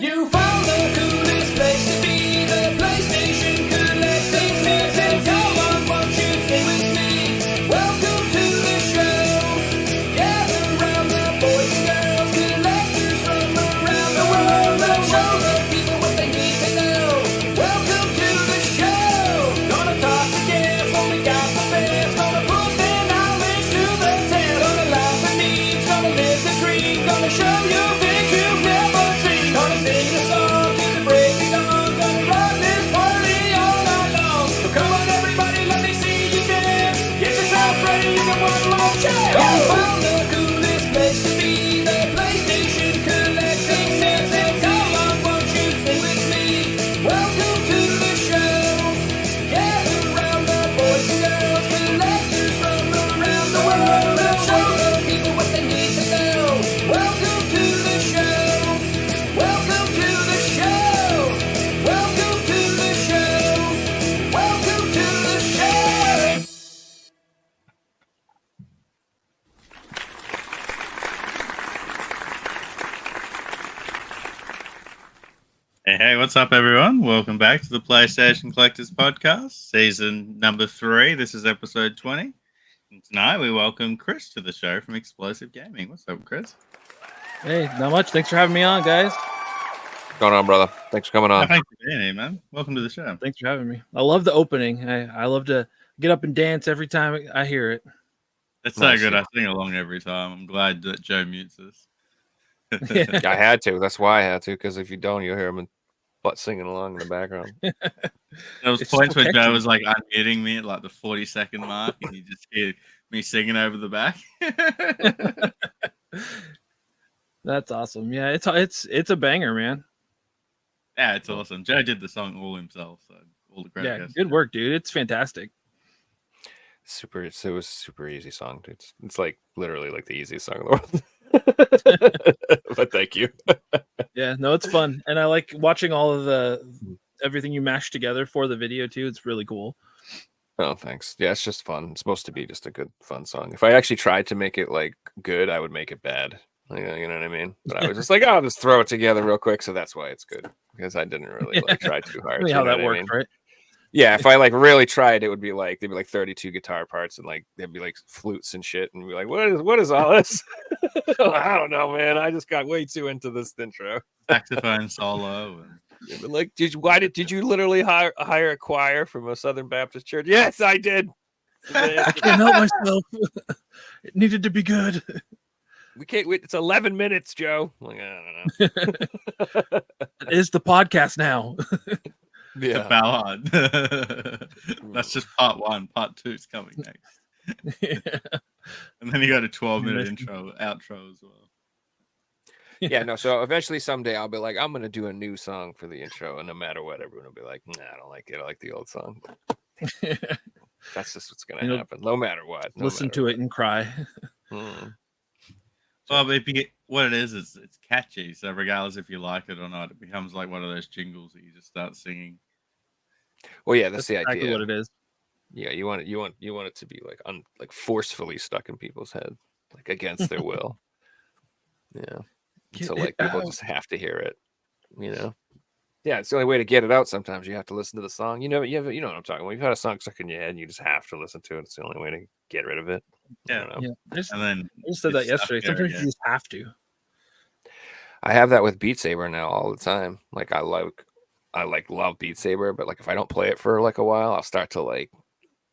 You found the coolest place to be, the PlayStation collecting season. Come on, won't you sing with me? Welcome to the show. Gather round the boys and girls, collectors from around the world. Let's show the people what they need to know. Welcome to the show. Gonna talk to guests, only got the best. Gonna put their knowledge to the test. Gonna laugh and eat, gonna live the dream. Gonna show you things you've never seen. Gonna sing a song to the break of dawn. Gonna rock this party all night long. So come on everybody, let me see you dance. Get yourself ready, you got one more chance. You found the coolest place to be, the PlayStation collecting season. Come on, won't you sing with me? Welcome to the show. Gather round the boys and girls, collectors from around the world. Let's show the people what they need to know. Welcome to the show. Welcome to the show. Welcome to the show. Welcome to the show. Hey, what's up, everyone? Welcome back to the PlayStation Collectors Podcast, season number 3. This is episode 20. And tonight we welcome Chris to the show from Explosive Gaming. What's up, Chris? Hey, not much. Thanks for having me on, guys. What's going on, brother? Thanks for coming on. Thanks for being here, man. Welcome to the show. Thanks for having me. I love the opening. I love to get up and dance every time I hear it. It's so Nice. good. I sing along every time. I'm glad that Joe mutes us. Yeah. I had to. That's why I had to, because if you don't, you'll hear him butt singing along in the background. There was It's points so where Joe catchy. was like unmuting me at like the 40-second mark, and you just hear me singing over the back. That's awesome. Yeah, it's a banger, man. Yeah, it's awesome. Joe did the song all himself, so all the credit Yeah, goes to good him. work, dude. It's fantastic. It was a super easy song. It's like literally like the easiest song in the world. But thank you. Yeah, no, it's fun, and I like watching all of everything you mashed together for the video too. It's really cool. Oh, thanks. Yeah, it's just fun. It's supposed to be just a good, fun song. If I actually tried to make it like good, I would make it bad. You know what I mean? But I was just like, oh, I'll just throw it together real quick. So that's why it's good, because I didn't really like try too hard. Funny you how know that what I works, mean? right? Yeah, if I like really tried, it would be like there'd be like 32 guitar parts and like there'd be like flutes and shit, and be like, what is all this? I don't know, man. I just got way too into this intro. Saxophone solo. And Yeah, but like, did you literally hire a choir from a Southern Baptist church? Yes, I did. I can't help myself. It needed to be good. We can't wait. It's 11 minutes, Joe. I'm like, I don't know. It is the podcast now. the ballad. That's just part 1. Part 2 is coming next. Yeah. And then you got a 12-minute intro, outro as well. Yeah, no. So eventually, someday, I'll be like, I'm gonna do a new song for the intro, and no matter what, everyone will be like, nah, I don't like it. I like the old song. That's just what's gonna You'll happen, no matter what. Listen to it and cry. Mm. Well, but if you get what it is, it's catchy. So regardless if you like it or not, it becomes like one of those jingles that you just start singing. Well, yeah, that's the exactly idea. what it is. Yeah, you want it to be like like forcefully stuck in people's head, like against their will. Yeah. Get So it like people out. just have to hear it, you know. Yeah, it's the only way to get it out. Sometimes you have to listen to the song. You know what I'm talking about. You've had a song stuck in your head, and you just have to listen to it. It's the only way to get rid of it. I Yeah. don't know. Yeah, And then I just said that it's stuck yesterday. there Sometimes again. you just have to. I have that with Beat Saber now all the time. Like I love Beat Saber, but like if I don't play it for like a while, I'll start to like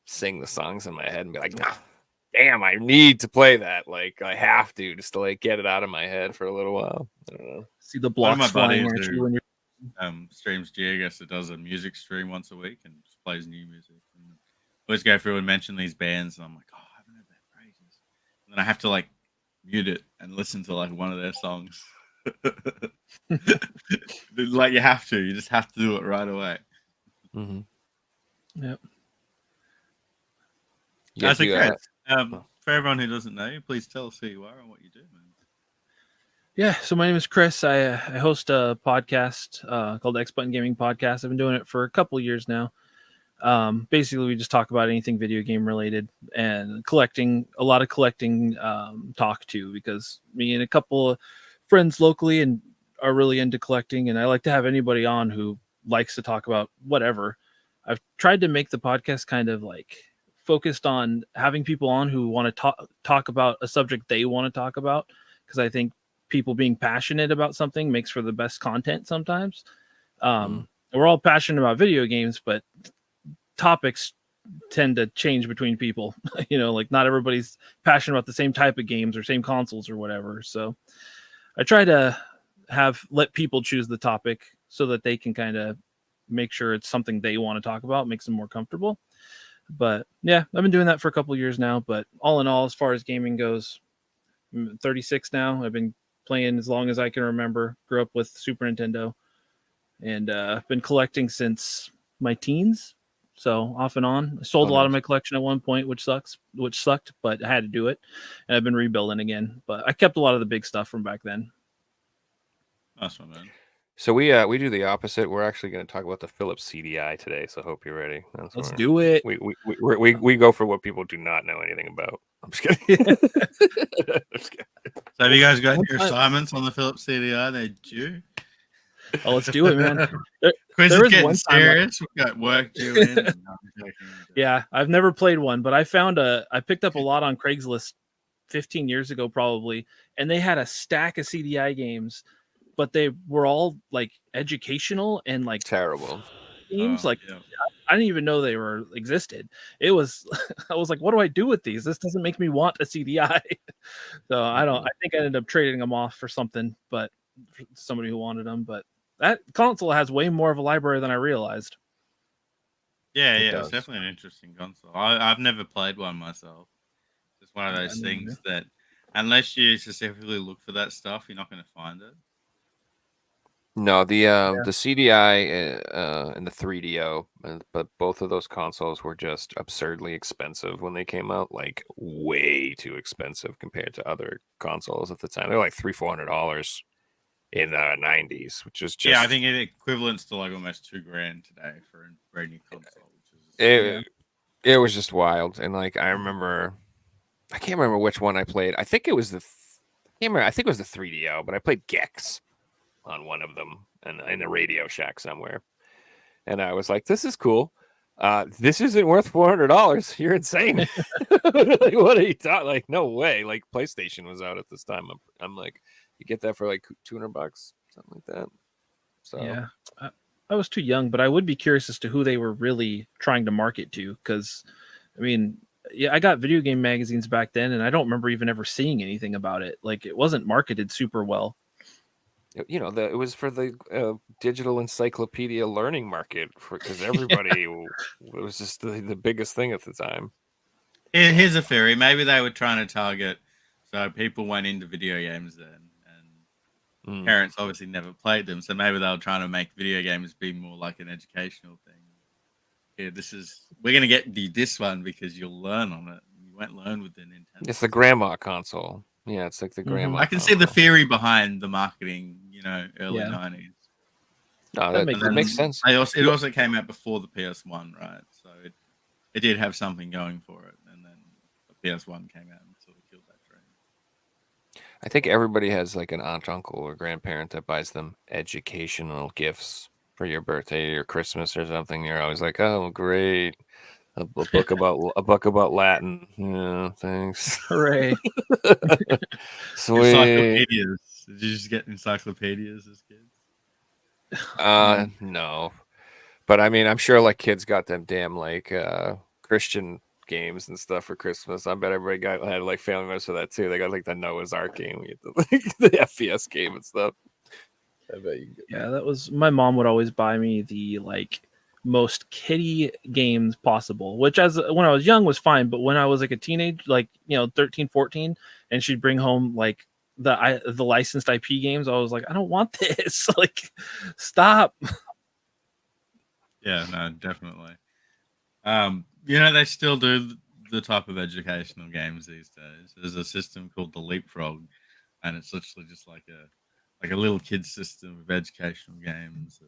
sing the songs in my head and be like, nah, damn, I need to play that. Like I have to just to like get it out of my head for a little while. I don't know. See the One of blocks my flying buddies at who- you when you're streams Geargus that does a music stream once a week and just plays new music. And always go through and mention these bands, and I'm like, oh, I haven't heard that phrases. And then I have to like mute it and listen to like one of their songs. Like you have to, you just have to do it right away. Mm-hmm. Yep. You guys That's a do great. that? For everyone who doesn't know you, please tell us who you are and what you do, man. Yeah, so my name is Chris. I host a podcast called xbuttongaming Podcast. I've been doing it for a couple years now. Basically, we just talk about anything video game related and a lot of collecting talk too, because me and a couple of friends locally and are really into collecting, and I like to have anybody on who likes to talk about whatever. I've tried to make the podcast kind of like focused on having people on who want to talk about a subject they want to talk about, because I think people being passionate about something makes for the best content sometimes. We're all passionate about video games, but topics tend to change between people. Like not everybody's passionate about the same type of games or same consoles or whatever. So I try to let people choose the topic so that they can kind of make sure it's something they want to talk about, makes them more comfortable. But yeah, I've been doing that for a couple of years now. But all in all, as far as gaming goes, I'm 36 now. I've been playing as long as I can remember. Grew up with Super Nintendo, and I've been collecting since my teens. So off and on. I sold a lot of my collection at one point, which sucked, but I had to do it. And I've been rebuilding again. But I kept a lot of the big stuff from back then. Awesome, man. So we do the opposite. We're actually going to talk about the Philips CDI today. So hope you're ready. Let's do it. We go for what people do not know anything about. I'm just kidding. So have you guys got your assignments on the Philips CDI? They're due. Oh, let's do it, man. Quiz is getting serious. We've got work due in. Yeah, I've never played one, but I picked up a lot on Craigslist 15 years ago, probably, and they had a stack of CDI games, but they were all like educational and like terrible games. I didn't even know they existed. I was like, what do I do with these? This doesn't make me want a CDI. So I think I ended up trading them off for something, but for somebody who wanted them. But that console has way more of a library than I realized. Yeah, it's definitely an interesting console. I've never played one myself. It's one of those things that unless you specifically look for that stuff, you're not going to find it. No, the CDI and the 3DO, but both of those consoles were just absurdly expensive when they came out, like way too expensive compared to other consoles at the time. They're like $300-400 in the 90s, which is just I think it equivalents to like almost $2,000 today for a brand new console. It was just wild, and like I can't remember which one I played. I think it was the 3DO, but I played Gex on one of them and in a Radio Shack somewhere, and I was like, "This is cool. This isn't worth $400. You're insane. Like, what are you talking? Like, no way. Like, PlayStation was out at this time. I'm like, you get that for like $200, something like that. So yeah, I was too young, but I would be curious as to who they were really trying to market to, because I mean, yeah, I got video game magazines back then, and I don't remember even ever seeing anything about it. Like, it wasn't marketed super well. It was for the digital encyclopedia learning market, because everybody it was just the biggest thing at the time. Here's a theory. Maybe they were trying to target so people went into video games then, and parents obviously never played them, so maybe they were trying to make video games be more like an educational thing. Yeah, we're gonna get this one because you'll learn on it. You won't learn with the Nintendo. It's the grandma console. Yeah, it's like the grandma. I can see the theory behind the marketing, early 90s. No, that makes sense. It also came out before the PS1, right? So it did have something going for it, and then the PS1 came out and sort of killed that dream. I think everybody has like an aunt, uncle, or grandparent that buys them educational gifts for your birthday or Christmas or something. You're always like, "Oh, great. A book about Latin." Yeah, thanks. Hooray. Sweet. Encyclopedias. Did you just get encyclopedias as kids? No. But I mean, I'm sure like kids got them damn like Christian games and stuff for Christmas. I bet everybody had like family members for that too. They got like the Noah's Ark game, the FPS game and stuff. I bet you. That was my mom would always buy me the like most kiddie games possible, which when I was young was fine, but when I was like a teenage, like 13, 14, and she'd bring home like the licensed IP games, I was like, I don't want this. Like, stop. Yeah, no, definitely. They still do the type of educational games these days. There's a system called the Leapfrog, and it's literally just like a little kid's system of educational games.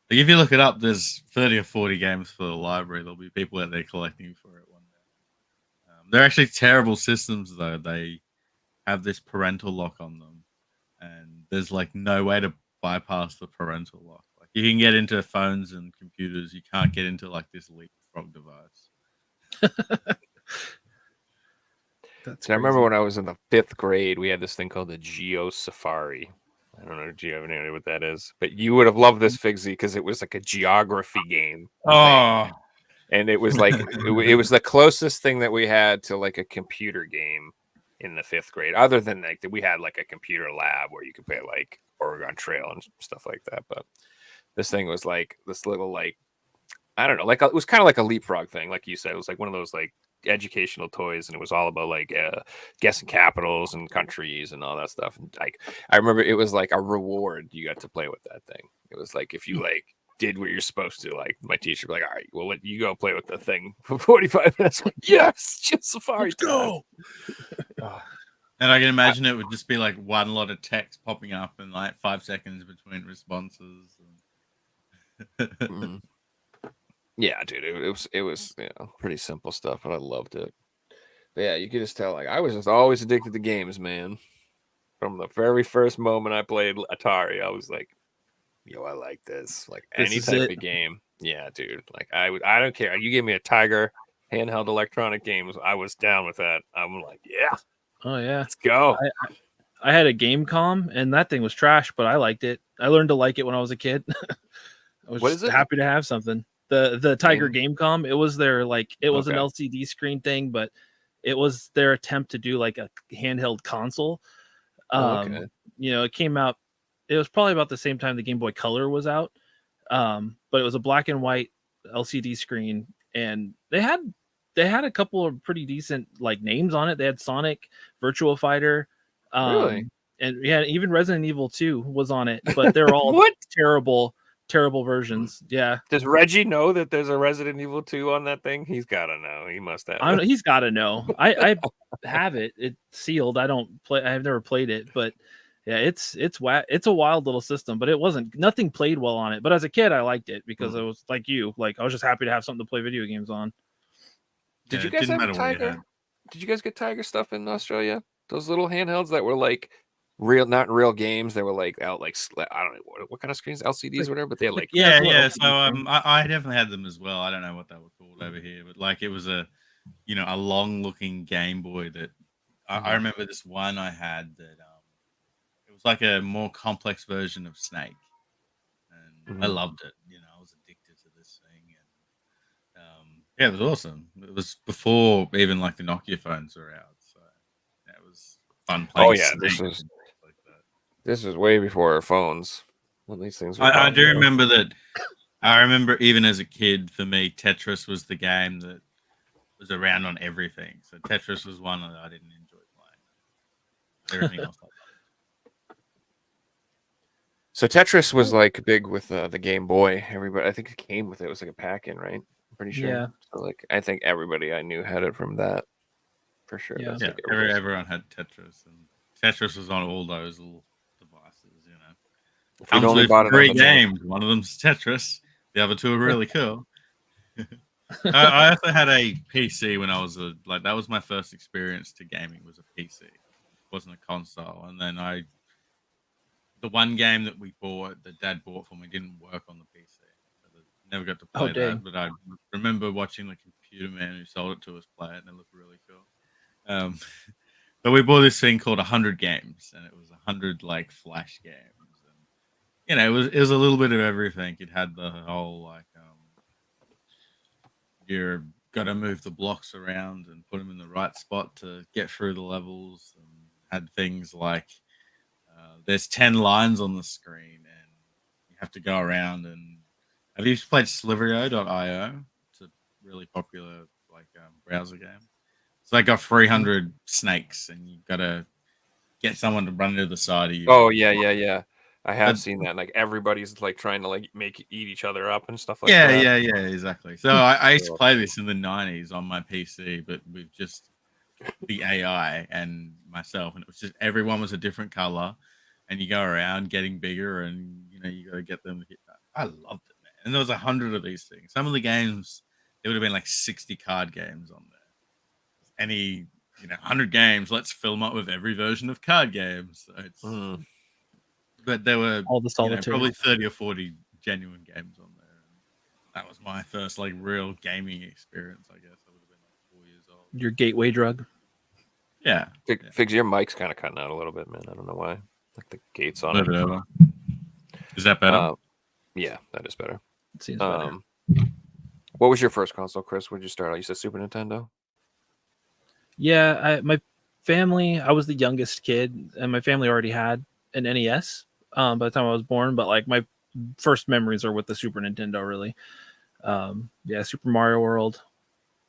Like, if you look it up, there's 30 or 40 games for the library. There'll be people out there collecting for it one day. They're actually terrible systems, though. They have this parental lock on them, and there's like no way to bypass the parental lock. Like you can get into phones and computers, you can't get into like this leapfrog device. That's So I remember crazy. when I was in the 5th grade, we had this thing called the Geo Safari. I don't know. Do you have any idea what that is? But you would have loved this, Figsy, because it was like a geography game. Oh, And it was like it was the closest thing that we had to like a computer game in the 5th grade. Other than like we had like a computer lab where you could play like Oregon Trail and stuff like that. But this thing was like this little like I don't know, like it was kind of like a leapfrog thing, like you said. It was like one of those like educational toys, and it was all about like guessing capitals and countries and all that stuff. And like I remember it was like a reward you got to play with that thing. It was like if you like did what you're supposed to, like my teacher would be like, all right, we'll let you go play with the thing for 45 minutes. Like, yes, just Safari. Let's go. and I can imagine it would just be like one lot of text popping up in like 5 seconds between responses. Mm. Yeah, dude, it was pretty simple stuff, but I loved it. But yeah, you could just tell like I was just always addicted to games, man. From the very first moment I played Atari, I was like, yo, I like this. Like This any is type it. of game. Yeah, dude. Like I don't care. You gave me a Tiger handheld electronic games, I was down with that. I'm like, yeah, Oh yeah. let's go. I had a Gamecom, and that thing was trash, but I liked it. I learned to like it when I was a kid. I was What just is it? happy to have something. The Tiger Gamecom, it was their like it was an Okay. LCD screen thing, but it was their attempt to do like a handheld console. Okay. You know, it came out. It was probably about the same time the Game Boy Color was out, but it was a black and white LCD screen, and they had a couple of pretty decent like names on it. They had Sonic, Virtua Fighter, Really? and yeah, even Resident Evil 2 was on it, but they're all What? terrible versions. Yeah, Does Reggie know that there's a Resident Evil 2 on that thing? He's gotta know. He must have. he's got to know. I have it. It's sealed. I don't play. I've never played it, but yeah, it's a wild little system. But nothing played well on it. But as a kid, I liked it because I was like you. Like I was just happy to have something to play video games on. Did Yeah, you it guys didn't have a matter what you Tiger? had. Did you guys get Tiger stuff in Australia? Those little handhelds that were like not real games. They were like out like I don't know what kind of screens, LCDs or whatever. But they had like Yeah, little yeah. LCD So thing. I definitely had them as well. I don't know what they were called over here, but like it was a long looking Game Boy that I remember this one I had that it was like a more complex version of Snake, and I loved it. You know, I was addicted to this thing, and yeah, it was awesome. It was before even like the Nokia phones were out, so yeah, it was fun playing. Oh yeah, Snake this and was stuff like that. this was way before our phones when these things were I do popular. remember that. I remember even as a kid, for me, Tetris was the game that was around on everything. So Tetris was one that I didn't enjoy playing. Everything else, I loved. So Tetris was like big with the Game Boy. Everybody, I think it came with it. It was like a pack in, right? I'm pretty sure. Yeah. So like, I think everybody I knew had it from that, for sure. Yeah. That's Yeah, like everybody's- everyone had Tetris, and Tetris was on all those little devices. You know, If we'd comes only with bought it on 3 the games. One of them's Tetris. The other 2 are really cool. I also had a PC when I was that was my first experience to gaming was a PC. It wasn't a console. And then the one game that Dad bought for me didn't work on the PC. So I never got to play dang. that. But I remember watching the computer man who sold it to us play it, and it looked really cool. But we bought this thing called 100 Games, and it was 100 like flash games. And it was a little bit of everything. It had the whole like you're got to move the blocks around and put them in the right spot to get through the levels, and had things like there's 10 lines on the screen and you have to go around. And have you played Sliverio.io? It's a really popular like browser game. It's like got 300 snakes, and you've got to get someone to run to the side of you. Oh yeah. I have But- seen that. Like everybody's like trying to like eat each other up and stuff like yeah, that. yeah, exactly. So I used to play this in the 90s on my PC, but with just the AI and myself, and it was just everyone was a different color, and you go around getting bigger, and you got to get them. I loved it, man. And there was 100 of these things. Some of the games there would have been like 60 card games on there. 100 games. Let's fill them up with every version of card games. So it's but there were All the solitaire. probably 30 or 40 genuine games on there. That was my first like real gaming experience, I guess. I would have been like 4 years old. Your gateway drug. Yeah. Figs, your mic's kind of cutting out a little bit, man. I don't know why. Like the gates on it. Whatever. Is that better? Yeah, that is better. It seems better. What was your first console, Chris? Where'd you start? You said Super Nintendo? Yeah, my family, I was the youngest kid, and my family already had an NES by the time I was born, but like my first memories are with the Super Nintendo, really. Yeah, Super Mario World,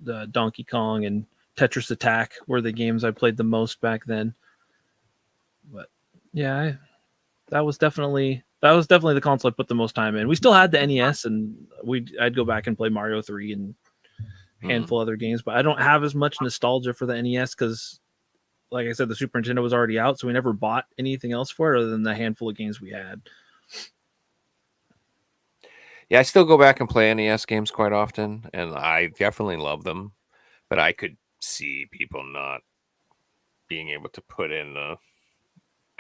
the Donkey Kong, and Tetris Attack were the games I played the most back then. But yeah, that was definitely the console I put the most time in. We still had the NES, and I'd go back and play Mario 3 and a handful of other games, but I don't have as much nostalgia for the NES because, like I said, the Super Nintendo was already out, so we never bought anything else for it other than the handful of games we had. Yeah, I still go back and play NES games quite often, and I definitely love them. But I could see people not being able to put in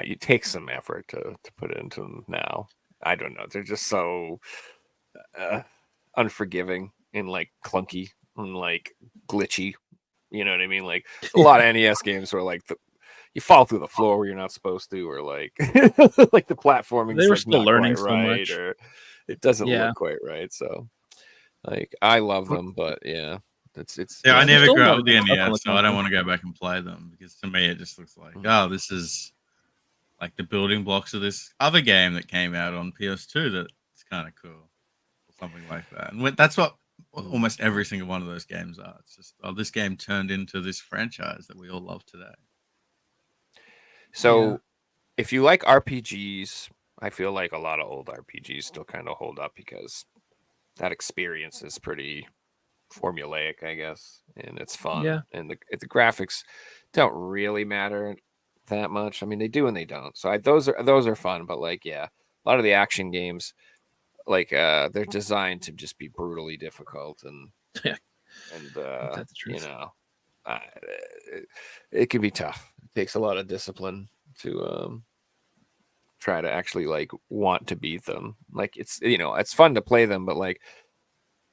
it takes some effort to put into them now. I don't know. They're just so unforgiving and like clunky and like glitchy. You know what I mean? Like a lot of NES games were like you fall through the floor where you're not supposed to, or like like the platforming. They were like still not learning quite so right, much. or it doesn't Yeah. look quite right. So like I love them, but yeah. I never still grew up more with the stuff on the NES, so I don't console. want to go back and play them because to me it just looks like, oh, this is like the building blocks of this other game that came out on PS2 that's kind of cool, or something like that. And that's what almost every single one of those games are. It's just, oh, this game turned into this franchise that we all love today. So if you like RPGs, I feel like a lot of old RPGs still kind of hold up because that experience is pretty formulaic, I guess, and it's fun. Yeah. And the graphics don't really matter that much. I mean, they do and they don't. So those are fun, but like, yeah, a lot of the action games, like they're designed to just be brutally difficult, and That's the truth. it can be tough. It takes a lot of discipline to try to actually like want to beat them. Like it's fun to play them, but like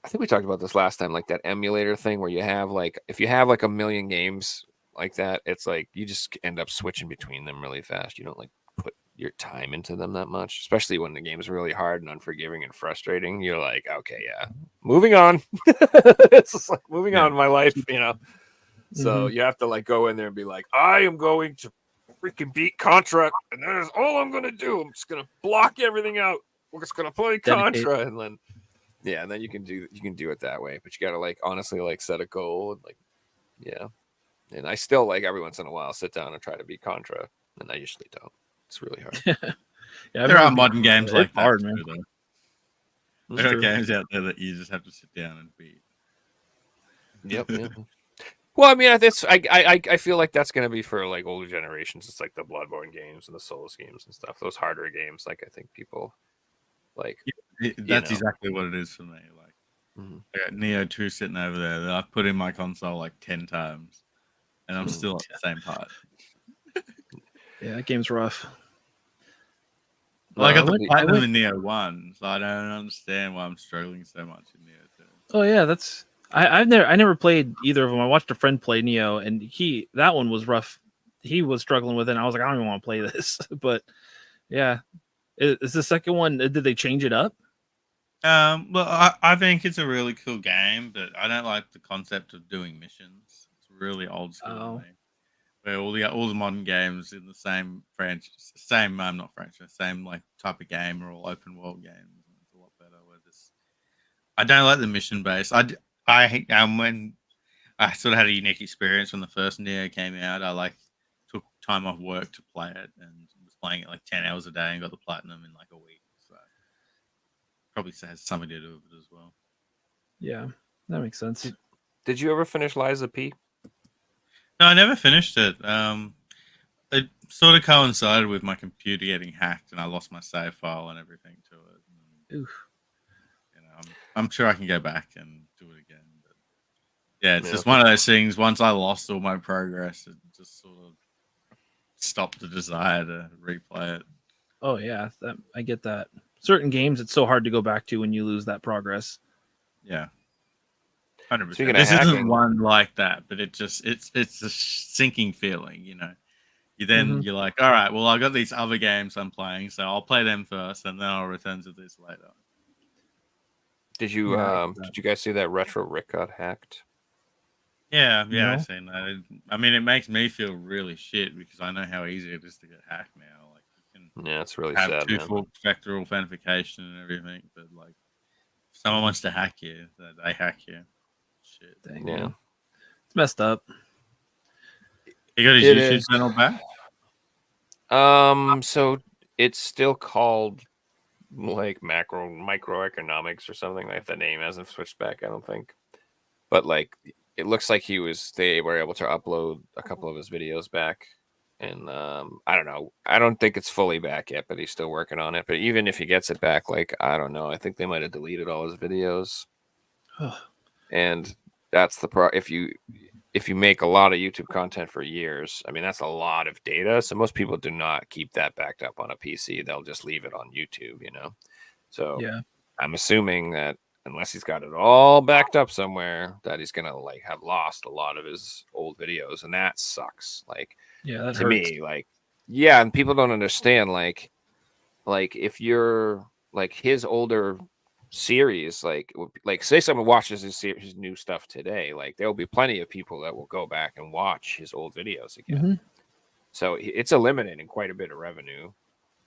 I think we talked about this last time, like that emulator thing where you have like if you have like a million games like that, it's like you just end up switching between them really fast. You don't like put your time into them that much, especially when the game's really hard and unforgiving and frustrating. You're like, okay, yeah, moving on. It's just like moving on in my life, So you have to like go in there and be like, I am going to freaking beat Contra, and that is all I'm gonna do. I'm just gonna block everything out. We're just gonna play Contra, and then and then you can do it that way. But you gotta like honestly like set a goal and like And I still like every once in a while sit down and try to beat Contra, and I usually don't. It's really hard. There are modern games like that. Hard, man. There are games out there that you just have to sit down and beat. Yep. Well, I mean, I feel like that's gonna be for like older generations. It's like the Bloodborne games and the Souls games and stuff. Those harder games, like I think people like. That's exactly what it is for me. Like I got Neo 2 sitting over there that I've put in my console like 10 times, and I'm still at the same part. Yeah, that game's rough. Well, I got the platinum in Neo 1, so I don't understand why I'm struggling so much in Neo 2. Oh yeah, that's I never played either of them. I watched a friend play Neo, and that one was rough. He was struggling with it, and I was like, I don't even want to play this. But yeah, is the second one? Did they change it up? Well, I think it's a really cool game, but I don't like the concept of doing missions. It's really old school to me. Where all the modern games in the same franchise, same like type of game are all open world games. It's a lot better. I don't like the mission base. When I sort of had a unique experience when the first Neo came out. I like took time off work to play it and was playing it like 10 hours a day and got the platinum in like a week. So probably has something to do with it as well. Yeah, that makes sense. Did you ever finish Liza P? No, I never finished it. It sort of coincided with my computer getting hacked, and I lost my save file and everything to it. Oof. I'm sure I can go back and do it again. But yeah, it's just one of those things. Once I lost all my progress, it just sort of stopped the desire to replay it. Oh yeah, I get that. Certain games, it's so hard to go back to when you lose that progress. Yeah. 100%. Speaking of This isn't hacking- one like that, but it's a sinking feeling, you know. You're like, all right, well, I got these other games I'm playing, so I'll play them first, and then I'll return to this later. Did you Yeah, did you guys see that Retro Rick got hacked? Yeah, No? I've seen that. I mean, it makes me feel really shit because I know how easy it is to get hacked now. Like, you can Yeah, it's really have sad, man. two-factor authentication and everything, but like, if someone wants to hack you, they hack you. Shit. Dang, Yeah. man. It's messed up. He got his It YouTube is. channel back. So it's still called like microeconomics or something. Like the name hasn't switched back, I don't think. But like it looks like they were able to upload a couple of his videos back. And I don't know. I don't think it's fully back yet, but he's still working on it. But even if he gets it back, like I don't know. I think they might have deleted all his videos. And that's the if you make a lot of YouTube content for years, I mean, that's a lot of data. So most people do not keep that backed up on a PC. They'll just leave it on YouTube, you know? So Yeah. I'm assuming that unless he's got it all backed up somewhere, that he's going to like have lost a lot of his old videos. And that sucks. Like Yeah, that to hurts. me, like, yeah. And people don't understand, like if you're like his older series, like say someone watches his new stuff today, like there'll be plenty of people that will go back and watch his old videos again. Mhm. So it's eliminating quite a bit of revenue.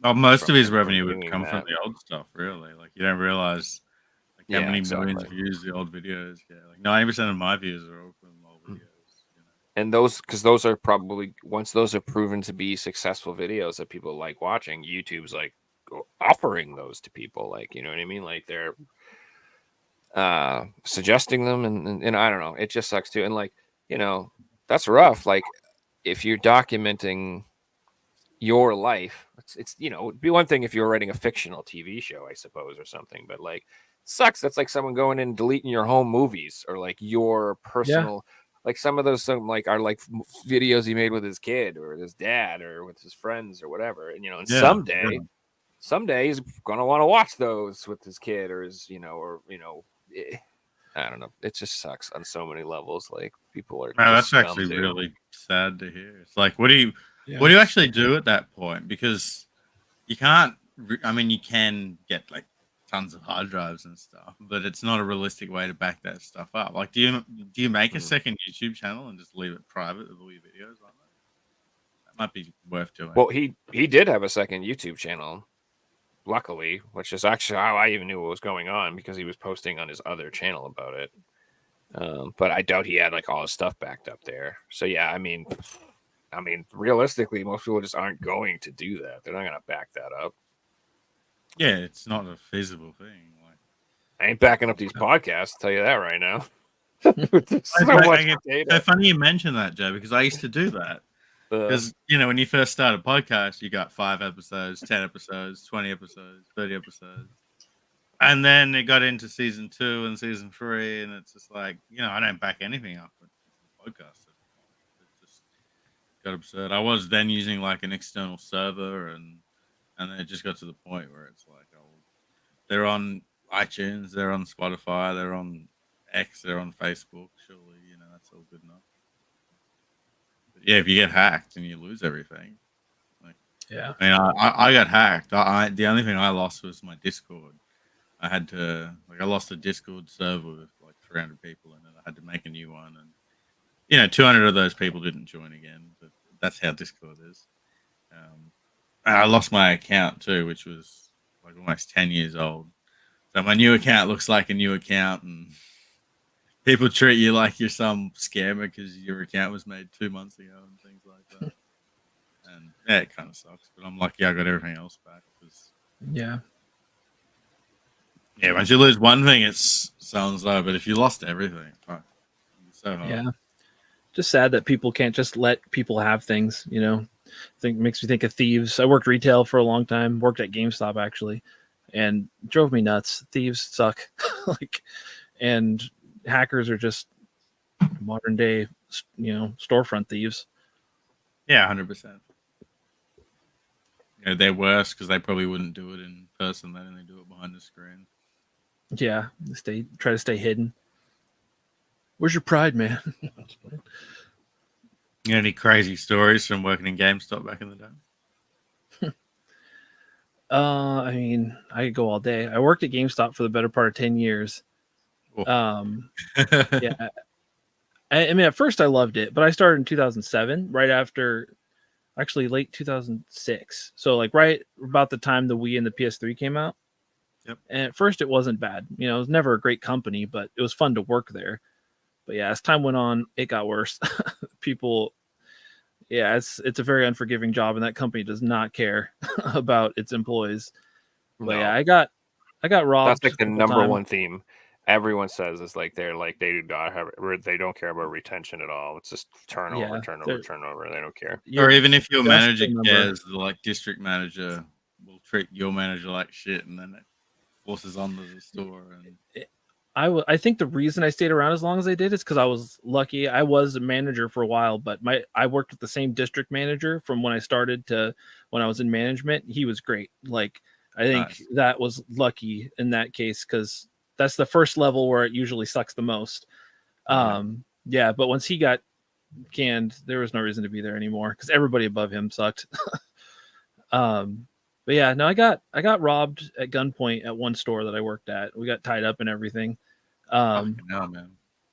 Well, most from- of his from revenue would doing come from that. the old stuff, really. Like, you don't realize like how Yeah, many millions exactly. views the old videos get. Like 90% of my views are all from old videos. You know? And those are probably, once those are proven to be successful videos that people like watching, YouTube's like offering those to people, like, you know what I mean? Like they're suggesting them, and I don't know, it just sucks too. And like, you know, that's rough. Like if you're documenting your life, it's you know, it'd be one thing if you were writing a fictional TV show, I suppose, or something, but like sucks. That's like someone going in and deleting your home movies or like your personal, like some of those like are like videos he made with his kid or his dad or with his friends or whatever. And you know, and Yeah, someday he's gonna want to watch those with his kid or his, you know, or you know, I don't know. It just sucks on so many levels. Like people are No, just that's actually scum, dude. really sad to hear. It's like, what do you actually do at that point? Because you can't. I mean, you can get like tons of hard drives and stuff, but it's not a realistic way to back that stuff up. Like, do you make a second YouTube channel and just leave it private with all your videos on it? That might be worth doing. Well, he did have a second YouTube channel, luckily, which is actually how I even knew what was going on because he was posting on his other channel about it. But I doubt he had like all his stuff backed up there. So yeah, I mean, realistically, most people just aren't going to do that. They're not going to back that up. Yeah, it's not a feasible thing. Like, I ain't backing up these podcasts. I'll tell you that right now. There's so much so data. funny you mention that, Joe, because I used to do that. Because, you know, when you first start a podcast, you got 5 episodes, 10 episodes, 20 episodes, 30 episodes. And then it got into season 2 and season 3, and it's just like, you know, I don't back anything up with the podcast. It just got absurd. I was then using like an external server, and then it just got to the point where it's like, oh, they're on iTunes, they're on Spotify, they're on X, they're on Facebook. Surely, you know, that's all good enough. Yeah, if you get hacked and you lose everything. Like, Yeah. I mean, I got hacked. The only thing I lost was my Discord. I had to, like, I lost a Discord server with like 300 people in it. I had to make a new one, and you know, 200 of those people didn't join again. But that's how Discord is. And I lost my account too, which was like almost 10 years old. So my new account looks like a new account, and people treat you like you're some scammer because your account was made 2 months ago and things like that. And yeah, it kind of sucks, but I'm lucky I got everything else back. Yeah. Yeah, once you lose one thing, it sounds low, but if you lost everything, fuck, it's so hard. Yeah. Just sad that people can't just let people have things, you know. I think makes me think of thieves. I worked retail for a long time, worked at GameStop actually, and it drove me nuts. Thieves suck. Like, and hackers are just modern day, you know, storefront thieves. Yeah, 100%. they're worse because they probably wouldn't do it in person. They only do it behind the screen. Yeah, try to stay hidden. Where's your pride, man? You got any crazy stories from working in GameStop back in the day? I mean, I could go all day. I worked at GameStop for the better part of 10 years. Oh. Yeah. I mean, at first I loved it, but I started in 2007, right after, actually late 2006. So like right about the time the Wii and the PS3 came out. Yep. And at first it wasn't bad. You know, it was never a great company, but it was fun to work there. But yeah, as time went on, it got worse. People, yeah, it's a very unforgiving job, and that company does not care about its employees. But yeah, I got robbed. That's like the a couple number times. one theme. Everyone says is like they don't care about retention at all. It's just turnover, Yeah, turnover. They don't care. Or even if your best manager team member. cares, the like district manager will treat your manager like shit, and then it forces on to the store. And I think the reason I stayed around as long as I did is because I was lucky. I was a manager for a while, but I worked with the same district manager from when I started to when I was in management. He was great. Like I think Nice. that was lucky in that case because that's the first level where it usually sucks the most. Yeah, but once he got canned, there was no reason to be there anymore because everybody above him sucked. But yeah, no, I got robbed at gunpoint at one store that I worked at. We got tied up and everything. Fucking hell, man.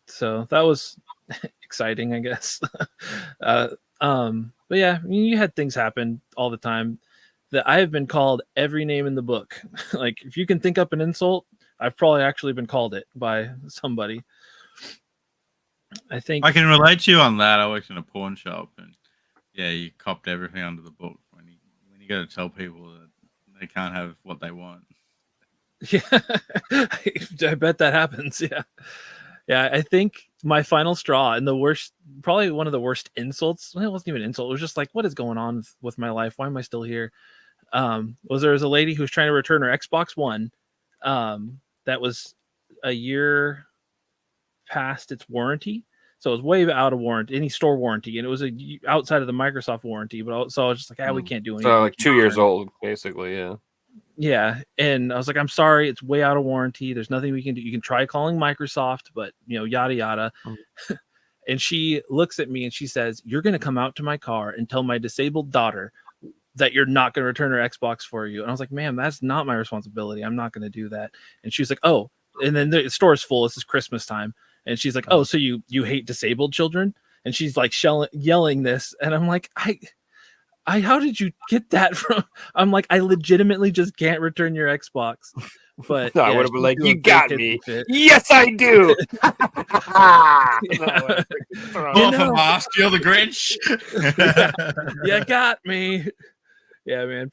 So that was exciting, I guess. But yeah, I mean, you had things happen all the time that I have been called every name in the book. Like if you can think up an insult, I've probably actually been called it by somebody. I think I can relate to you on that. I worked in a pawn shop, and yeah, you copped everything under the book when you got to tell people that they can't have what they want. yeah, I bet that happens. Yeah. Yeah, I think my final straw and the worst, probably one of the worst insults. Well, it wasn't even an insult. It was just like, what is going on with my life? Why am I still here? Was there was a lady who was trying to return her Xbox One that was a year past its warranty. So it was way out of warranty, any store warranty. And it was outside of the Microsoft warranty. But so I was just like, we can't do anything. So like 2 years old, basically, yeah. Yeah, and I was like, I'm sorry, it's way out of warranty. There's nothing we can do. You can try calling Microsoft, but yada yada. And she looks at me and she says, "You're going to come out to my car and tell my disabled daughter that you're not going to return her Xbox for you." And I was like, "Ma'am, that's not my responsibility. I'm not going to do that." And she was like, "Oh," and then the store is full. This is Christmas time, and she's like, "Oh, so you hate disabled children?" And she's like yelling this, and I'm like, how did you get that from? I'm like, I legitimately just can't return your Xbox. But I yeah, would have been like, she's you doing got fake me. fit. Yes, I do. You're the Grinch. You got me. Yeah, man.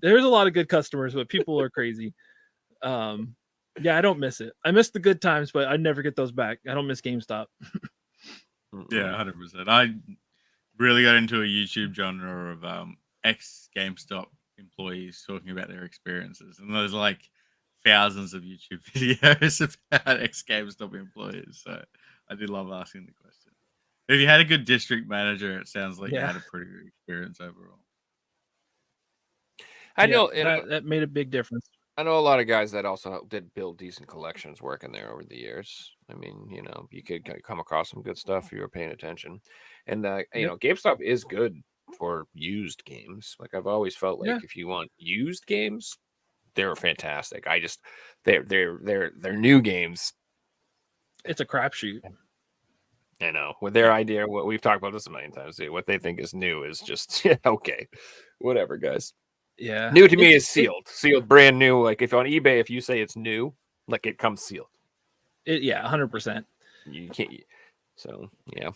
There's a lot of good customers, but people are crazy. Yeah, I don't miss it. I miss the good times, but I never get those back. I don't miss GameStop. Yeah, 100%. I really got into a YouTube genre of ex GameStop employees talking about their experiences, and there's like thousands of YouTube videos about ex GameStop employees. So I did love asking the question. If you had a good district manager, it sounds like you had a pretty good experience overall. I know that made a big difference. I know a lot of guys that also did build decent collections working there over the years. I mean, you could come across some good stuff if you were paying attention. And GameStop is good for used games. Like I've always felt like if you want used games, they're fantastic. They're new games. It's a crapshoot. I know. With their idea, what we've talked about this a million times, dude, what they think is new is just okay. Whatever, guys. Yeah. New to me is sealed. Sealed, brand new. Like if on eBay, if you say it's new, like it comes sealed. 100%. You can't. So yeah.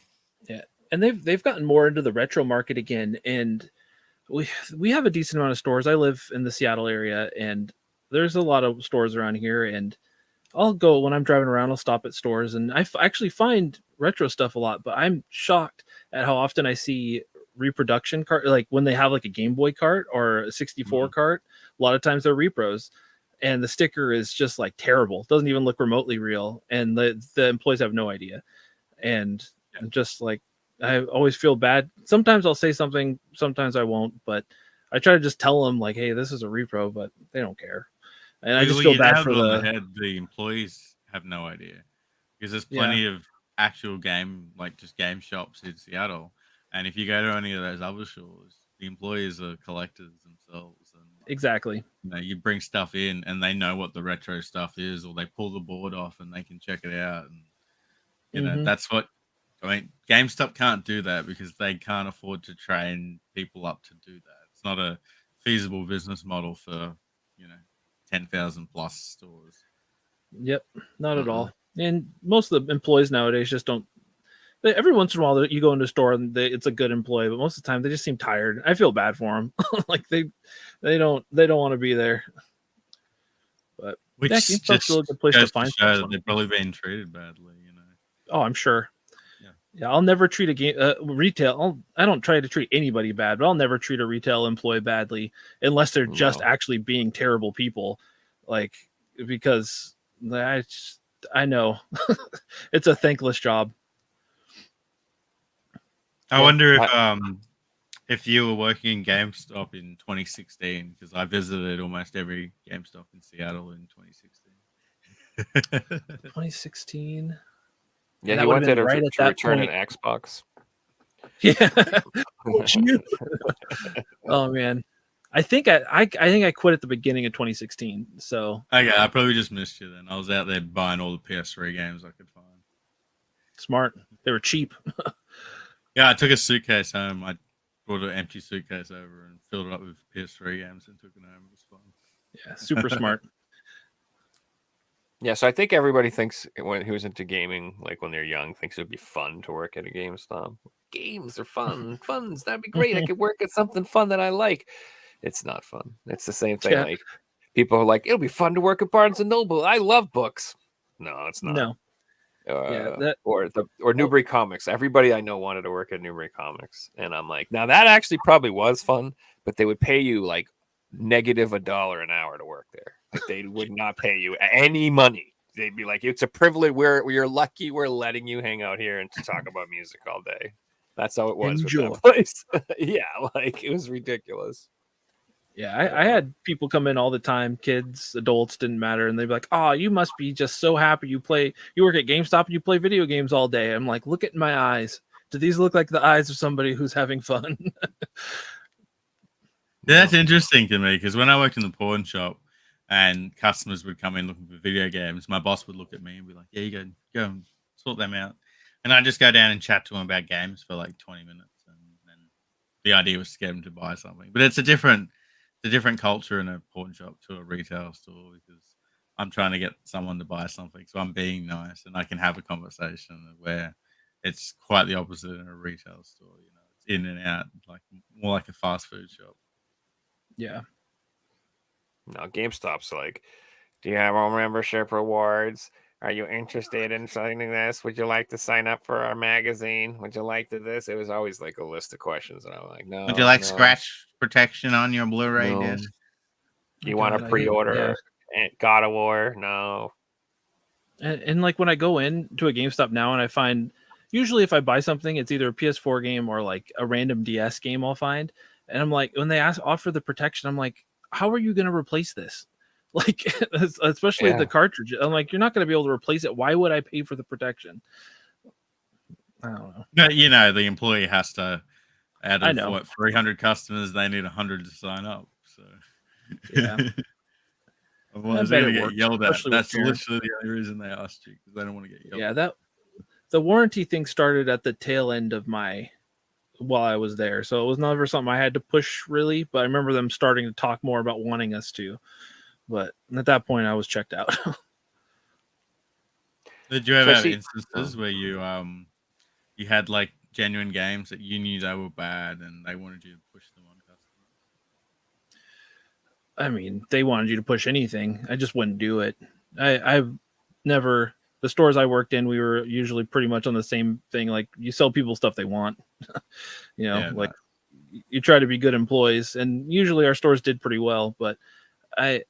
Yeah. And they've gotten more into the retro market again. And we have a decent amount of stores. I live in the Seattle area, and there's a lot of stores around here. And I'll go when I'm driving around, I'll stop at stores, and I actually find retro stuff a lot, but I'm shocked at how often I see reproduction cart, like when they have like a Game Boy cart or a 64 cart. A lot of times they're repros, and the sticker is just like terrible. It doesn't even look remotely real, and the employees have no idea. And I'm just like, I always feel bad. Sometimes I'll say something, sometimes I won't, but I try to just tell them like, hey, this is a repro, but they don't care. And I just Well, feel you bad nailed for it on the the head. The employees have no idea because there's yeah, plenty of actual game, like just game shops in Seattle. And if you go to any of those other stores, the employees are collectors themselves, and like, exactly. you bring stuff in, and they know what the retro stuff is, or they pull the board off and they can check it out, and Hmm. that's what I mean. GameStop can't do that because they can't afford to train people up to do that. It's not a feasible business model for 10,000 plus stores. Yep, not at Mm-mm. all. And most of the employees nowadays just don't. Every once in a while, you go into a store and it's a good employee, but most of the time they just seem tired. I feel bad for them. Like they don't want to be there. But Which yeah, GameStop's still a just good place to goes to find show stuff. that they've probably been treated badly. Oh, I'm sure. Yeah. Yeah, I'll never treat a game retail. I don't try to treat anybody bad, but I'll never treat a retail employee badly unless they're just No. actually being terrible people. Like because I know it's a thankless job. I Yeah, wonder if you were working in GameStop in 2016, because I visited almost every GameStop in Seattle in 2016. 2016. Yeah, That he would have went been there right at to that return point. an Xbox. Yeah. Oh man. I think I think I quit at the beginning of 2016. So Okay, I probably just missed you then. I was out there buying all the PS3 games I could find. smart. They were cheap. Yeah, I took a suitcase home. I brought an empty suitcase over and filled it up with PS3 games and took it home. It was fun. Yeah, super smart. Yeah, so I think everybody thinks who's into gaming, like when they're young, thinks it would be fun to work at a GameStop. Games are fun. That'd be great. I could work at something fun that I like. It's not fun. It's the same thing. Yeah. Like people are like, it'll be fun to work at Barnes and Noble. I love books. No, it's not. No. Yeah, Or Newbury Comics. Everybody I know wanted to work at Newbury Comics, and I'm like, now that actually probably was fun, but they would pay you like negative $1 an hour to work there. Like they would not pay you any money. They'd be like, it's a privilege. We're lucky we're letting you hang out here and to talk about music all day. That's how it was Enjoy. with that place. Yeah, like it was ridiculous. Yeah, I had people come in all the time, kids, adults, didn't matter, and they'd be like, "Oh, you must be just so happy you work at GameStop and you play video games all day." I'm like, "Look at my eyes. Do these look like the eyes of somebody who's having fun?" Yeah, that's interesting to me because when I worked in the pawn shop and customers would come in looking for video games, my boss would look at me and be like, "Yeah, you go and sort them out," and I'd just go down and chat to them about games for like 20 minutes, and then the idea was to get them to buy something. But it's a different culture in a pawn shop to a retail store because I'm trying to get someone to buy something, so I'm being nice and I can have a conversation where it's quite the opposite in a retail store. It's in and out, like more like a fast food shop. Yeah. No, GameStop's like, do you have our membership rewards? Are you interested in signing this? Would you like to sign up for our magazine? Would you like to this? It was always like a list of questions, and I'm like, no. Would you like no, scratch protection on your Blu-ray no. disc? Do you Oh, want God, to I hate- pre-order God of War? No. And like when I go into a GameStop now and I find usually if I buy something, it's either a PS4 game or like a random DS game I'll find. And I'm like, when they offer the protection, I'm like, how are you going to replace this? Like, especially Yeah. the cartridge. I'm like, you're not going to be able to replace it. Why would I pay for the protection? I don't know. But the employee has to, out I of know. 300 customers, they need 100 to sign up. So Yeah. otherwise I they're bet gonna it get works, yelled at. especially with That's parents. literally the only reason they asked you because they don't want to get yelled. Yeah, at. the warranty thing started at the tail end of while I was there. So it was never something I had to push really, but I remember them starting to talk more about wanting us to. But at that point I was checked out. Did you ever So have see- instances where you had like genuine games that you knew they were bad and they wanted you to push them on customers? I mean, they wanted you to push anything. I just wouldn't do it. I've never the stores I worked in, we were usually pretty much on the same thing. Like you sell people stuff they want. Yeah, like you try to be good employees, and usually our stores did pretty well. But I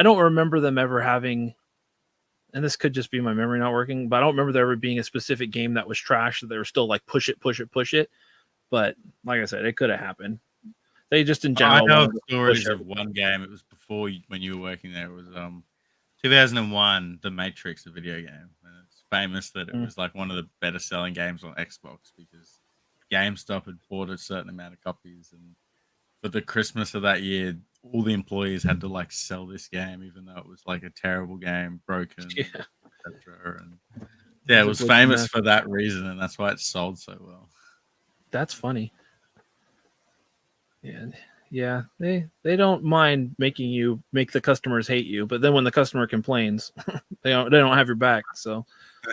don't remember them ever having, and this could just be my memory not working, but I don't remember there ever being a specific game that was trash that they were still like push it. But like I said, it could have happened. They just in I general. know wanted to stories push of one game. It was before when you were working there. It was 2001, The Matrix, a video game, and it's famous that it Mm. was like one of the better selling games on Xbox because GameStop had bought a certain amount of copies, and for the Christmas of that year, all the employees had to like sell this game, even though it was like a terrible game, broken, Yeah. etc. And yeah, it was Just like famous that. for that reason, and that's why it sold so well. That's funny. Yeah, yeah. They don't mind making you make the customers hate you, but then when the customer complains, they don't have your back. So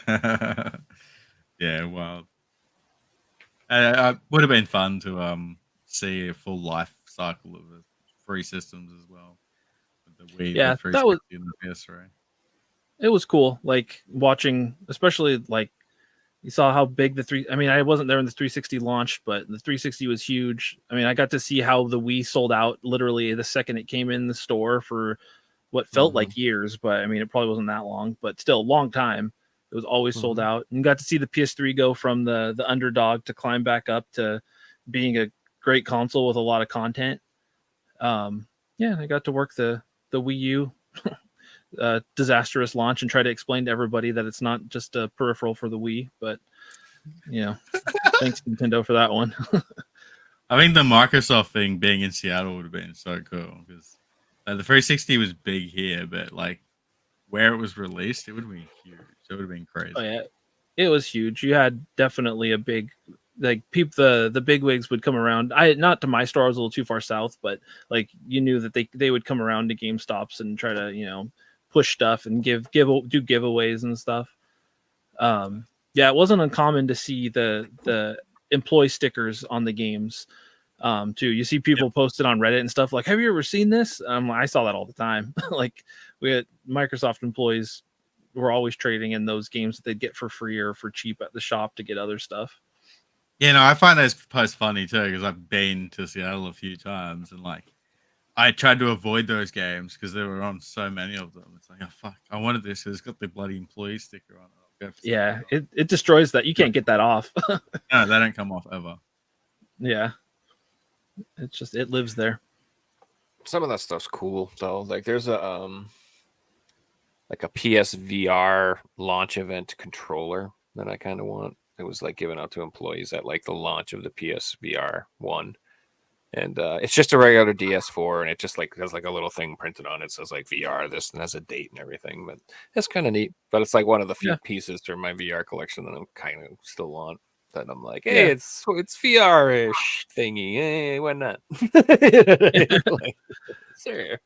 Yeah, well, it would have been fun to see a full life cycle of the free systems as well. With the Wii, the yeah, that was 360, and the PS3. it was cool. Like watching, especially like you saw how big the three. I mean, I wasn't there when the 360 launched, but the 360 was huge. I mean, I got to see how the Wii sold out literally the second it came in the store for what felt like years, but I mean, it probably wasn't that long, but still a long time. It was always sold out, and got to see the PS3 go from the underdog to climb back up to being a great console with a lot of content. Yeah, I got to work the Wii U disastrous launch and try to explain to everybody that it's not just a peripheral for the Wii, but you know, thanks Nintendo for that one. I think the Microsoft thing being in Seattle would have been so cool because the 360 was big here, but like where it was released, it would have been huge. It would have been crazy. Oh yeah, it was huge. You had definitely a big like the big wigs would come around. I not to my store, I was a little too far south, but like you knew that they would come around to GameStops and try to push stuff and do giveaways and stuff. Yeah, it wasn't uncommon to see the employee stickers on the games. Too. You see people posted on Reddit and stuff like, "Have you ever seen this?" I saw that all the time. Like we had Microsoft employees were always trading in those games that they'd get for free or for cheap at the shop to get other stuff. Yeah, no, I find those posts funny too because I've been to Seattle a few times and like I tried to avoid those games because they were on so many of them. It's like, oh fuck, I wanted this because it's got the bloody employee sticker on it. I'll go for Yeah, something it destroys that. You can't get that off. else. No, they don't come off ever. Yeah, it's just it lives there. Some of that stuff's cool though. Like there's a like a PSVR launch event controller that I kind of want. It was like given out to employees at like the launch of the PSVR 1. And it's just a regular DS4, and it just like has like a little thing printed on it. It says like VR this and has a date and everything. But it's kind of neat. But it's like one of the few pieces from my VR collection that I'm kind of still want. That I'm like, hey, it's VR-ish thingy. Hey, why not? Like, sure.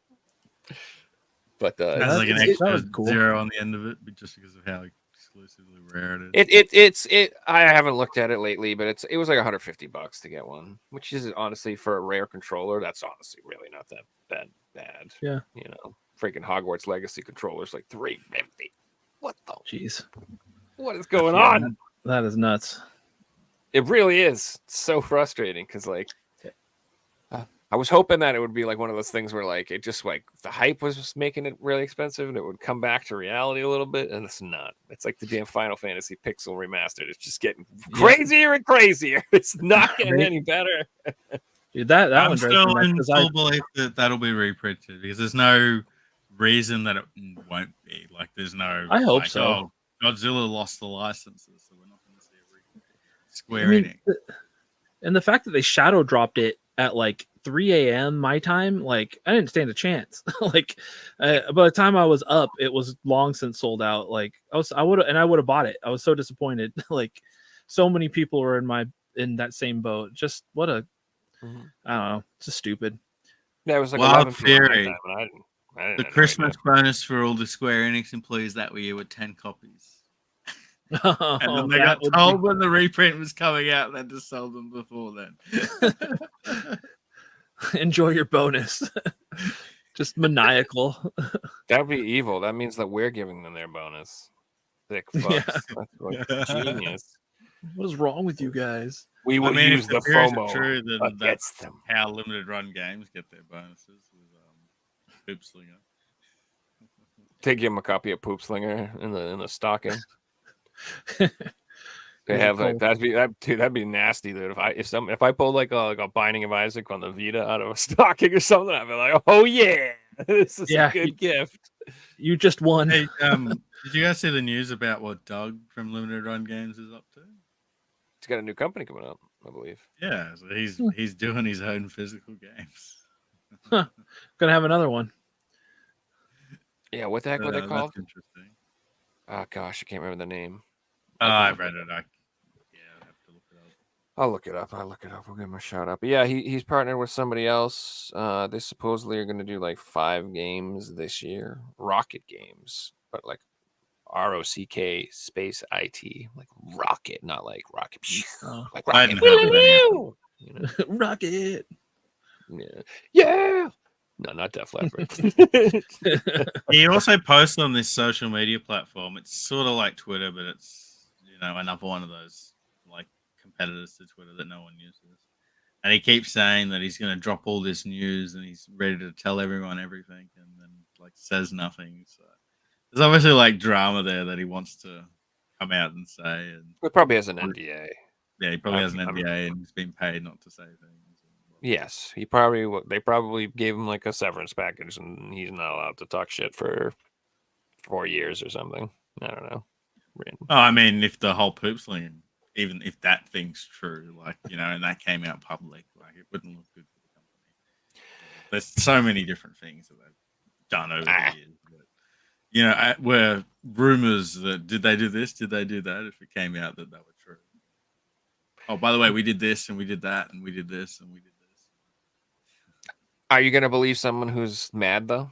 But Has like an extra cool. 0 on the end of it, but just because of how exclusively rare it is. I haven't looked at it lately, but it was like $150 to get one, which is honestly for a rare controller. That's honestly really not that bad. Yeah, Freaking Hogwarts Legacy controllers like $350. What the? Jeez, what is going on? That is nuts. It really is. It's so frustrating because like. I was hoping that it would be like one of those things where like it just like the hype was just making it really expensive and it would come back to reality a little bit, and it's not. It's like the damn Final Fantasy Pixel remastered. It's just getting crazier and crazier. It's not getting any better. Dude, that I'm one still in full belief that that'll be reprinted because there's no reason that it won't be. Like there's no. I hope like, so. Oh, Godzilla lost the licenses, so we're not going to see a reprint. Square Enix. And the fact that they shadow dropped it at like 3 a.m. my time, like I didn't stand a chance. Like by the time I was up, it was long since sold out. Like I would have bought it. I was so disappointed. Like so many people were in that same boat. Just what a I don't know. It's just stupid. Yeah, it was like Wild 11 p.m. theory. Time, and I didn't The Christmas bonus for all the Square Enix employees that year were 10 copies. And then they got told when the reprint was coming out, they had to sell them before then. Enjoy your bonus. Just maniacal. That would be evil. That means that we're giving them their bonus. Thick fucks. Yeah. That's like genius. What is wrong with you guys? We would use the FOMO True, then that's against them. how limited run games get their bonuses with Poop Slinger. Take him a copy of Poop Slinger in the stocking. They Is it have like cold? that'd be nasty, dude. If I pulled like a Binding of Isaac on the Vita out of a stocking or something, I'd be like, oh yeah, this is a Yeah, good gift. you just won. Hey, did you guys see the news about what Doug from Limited Run Games is up to? He's got a new company coming up, I believe. Yeah, so he's doing his own physical games. Huh. Gonna have another one. Yeah, what the heck were they called? That's interesting. Oh gosh, I can't remember the name. I've read it. I'd have to look it up. I'll look it up. We'll give him a shout out. But yeah, he's partnered with somebody else. They supposedly are going to do like 5 games this year, Rocket games, but like ROCK space IT, like rocket, not like rocket, Oh. like I rocket. hadn't heard of any of them. You know? Rocket. Yeah. No, not Def Leppard. He also posts on this social media platform. It's sort of like Twitter, but it's another one of those like competitors to Twitter that no one uses. And he keeps saying that he's going to drop all this news and he's ready to tell everyone everything, and then like says nothing. So there's obviously like drama there that he wants to come out and say. And It probably has an NDA. yeah, he probably has an NDA and he's been paid not to say things. Yes, they probably gave him like a severance package, and he's not allowed to talk shit for 4 years or something. I don't know. Random. Oh, I mean, if the whole poop sling, even if that thing's true, like and that came out public, like it wouldn't look good for the company. There's so many different things that they've done over the years. But, where rumors that did they do this, did they do that? If it came out that were true. Oh, by the way, we did this and we did that and we did this and we did this. Are you gonna believe someone who's mad though?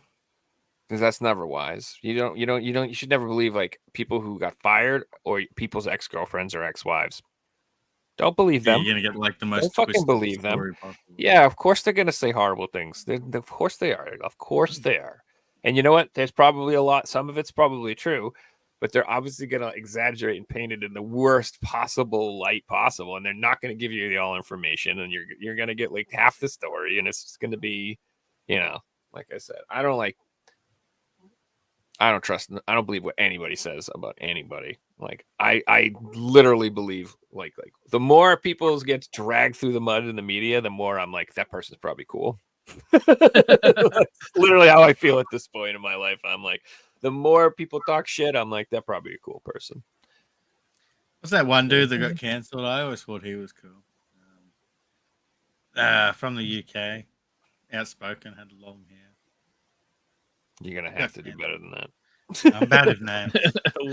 Because that's never wise. You should never believe like people who got fired or people's ex-girlfriends or ex-wives. Don't believe them. You're gonna get like the most Don't fucking twisted believe them. story possible. Yeah, of course they're gonna say horrible things. Of course they are. Of course they are. And you know what? There's probably a lot. Some of it's probably true, but they're obviously gonna exaggerate and paint it in the worst possible light possible, and they're not gonna give you the all information, and you're gonna get like half the story, and it's just gonna be, like I said, I don't trust. I don't believe what anybody says about anybody. Like I literally believe like the more people get dragged through the mud in the media, the more I'm like that person's probably cool. Literally how I feel at this point in my life. I'm like, the more people talk shit, I'm like, they're probably a cool person. What's that one dude that got cancelled? I always thought he was cool. From the UK, outspoken, had long hair. You're gonna have to do better than that. I'm bad at names.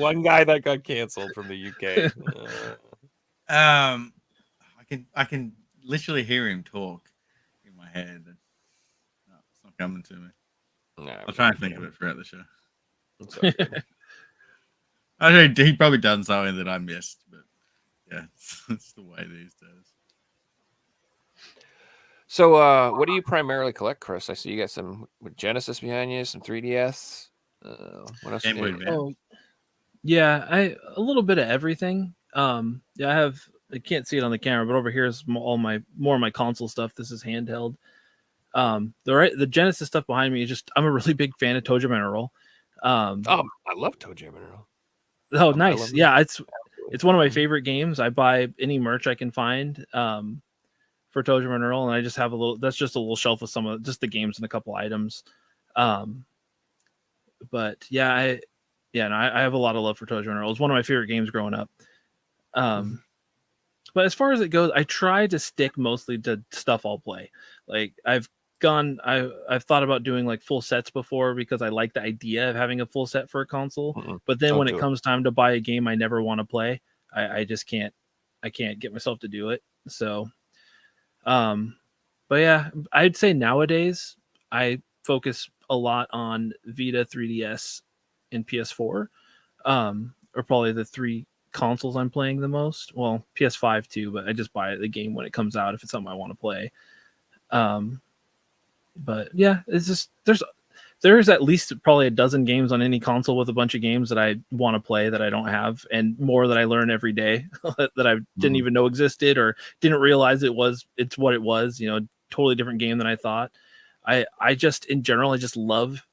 One guy that got canceled from the UK. I can literally hear him talk in my head. No, it's not coming to me. I'll try and think of it throughout the show. I know he probably done something that I missed, but yeah, it's the way these days. So, what do you primarily collect, Chris? I see you got some Genesis behind you, some 3DS. What else? Yeah, a little bit of everything. Yeah, I can't see it on the camera, but over here is more of my console stuff. This is handheld. The Genesis stuff behind me is just, I'm a really big fan of Toe Mineral. I love Toe Mineral. Oh, nice. Yeah, it's one of my favorite games. I buy any merch I can find for Toe Mineral, and I just have that's just a little shelf of some of just the games and a couple items. But yeah, I have a lot of love for Toe Mineral. It's one of my favorite games growing up. But as far as it goes, I try to stick mostly to stuff I'll play. Like I've thought about doing like full sets before because I like the idea of having a full set for a console. But then when it comes time to buy a game I never want to play, I just can't. I can't get myself to do it. So, but yeah, I'd say nowadays I focus a lot on Vita, 3DS, and PS4. Are probably the 3 consoles I'm playing the most. Well, PS5 too, but I just buy the game when it comes out if it's something I want to play. But yeah, it's just there's at least probably a dozen games on any console with a bunch of games that I want to play that I don't have, and more that I learn every day that I didn't even know existed or didn't realize it's what it was. Totally different game than I thought. I just in general I just love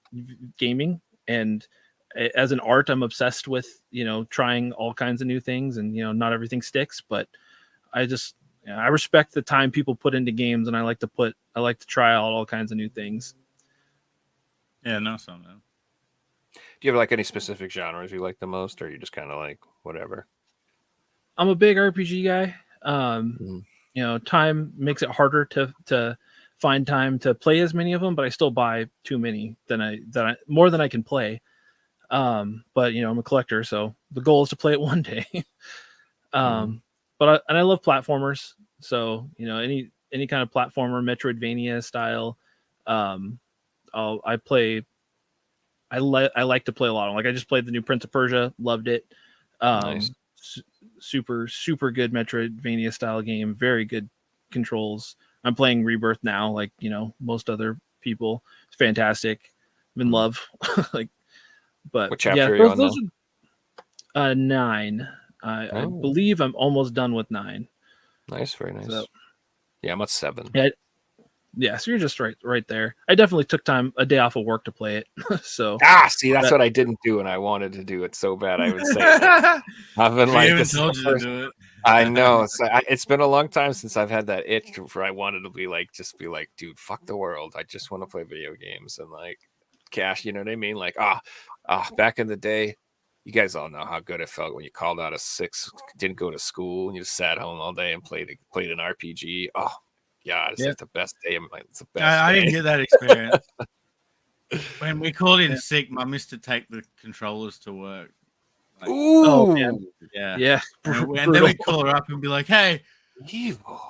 gaming, and as an art, I'm obsessed with, trying all kinds of new things, and, not everything sticks, but I respect the time people put into games, and I like to try out all kinds of new things. Yeah, no, something. Do you have like any specific genres you like the most, or you just kind of like whatever? I'm a big RPG guy. Mhm. Time makes it harder to find time to play as many of them, but I still buy too many more than I can play. But I'm a collector, so the goal is to play it one day. But I love platformers, so any kind of platformer, Metroidvania style. I like to play a lot of them. Like I just played the new Prince of Persia, loved it. Nice. Super good Metroidvania style game, very good controls. I'm playing Rebirth now, like most other people. It's fantastic. I'm in love. But What chapter yeah, are you on those now? are 9. I believe I'm almost done with 9. Nice, very nice. So, yeah, I'm at 7. Yeah, so you're just right there. I definitely took a day off of work to play it. So see, that's what I didn't do, and I wanted to do it so bad. I would say I've been We like, even told you to do it. I know it's been a long time since I've had that itch where I wanted to be like, dude, fuck the world. I just want to play video games and like cash. You know what I mean? Like, back in the day, you guys all know how good it felt when you called out a 6, didn't go to school, and you just sat home all day and played an RPG. Oh, yeah, it's like the best day of my life. It's the best. I didn't get that experience. When we called in sick, Mum used to take the controllers to work. Like, Ooh, oh man, yeah. And then we'd call her up and be like, "Hey, evil.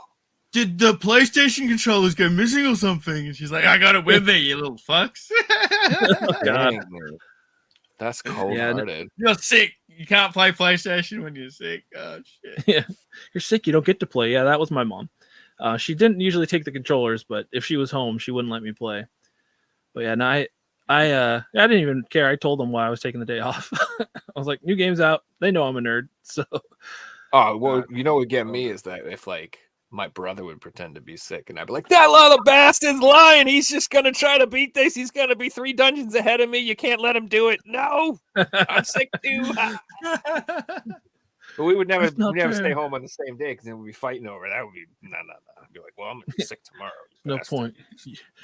did the PlayStation controllers go missing or something?" And she's like, "I got it with me, you little fucks." Dang, that's cold-hearted. You're sick. You can't play PlayStation when you're sick. Oh shit. Yeah, you're sick. You don't get to play. Yeah, that was my mom. She didn't usually take the controllers, but if she was home, she wouldn't let me play. But yeah, no, I didn't even care. I told them why I was taking the day off. I was like, new game's out. They know I'm a nerd. So Oh, well, what would get me is that if like my brother would pretend to be sick and I'd be like, that little bastard's lying. He's just going to try to beat this. He's going to be 3 dungeons ahead of me. You can't let him do it. No, I'm sick too. But we would never stay home on the same day because then we'd be fighting over it. That would be no. I'd be like, well, I'm gonna be sick tomorrow. No point.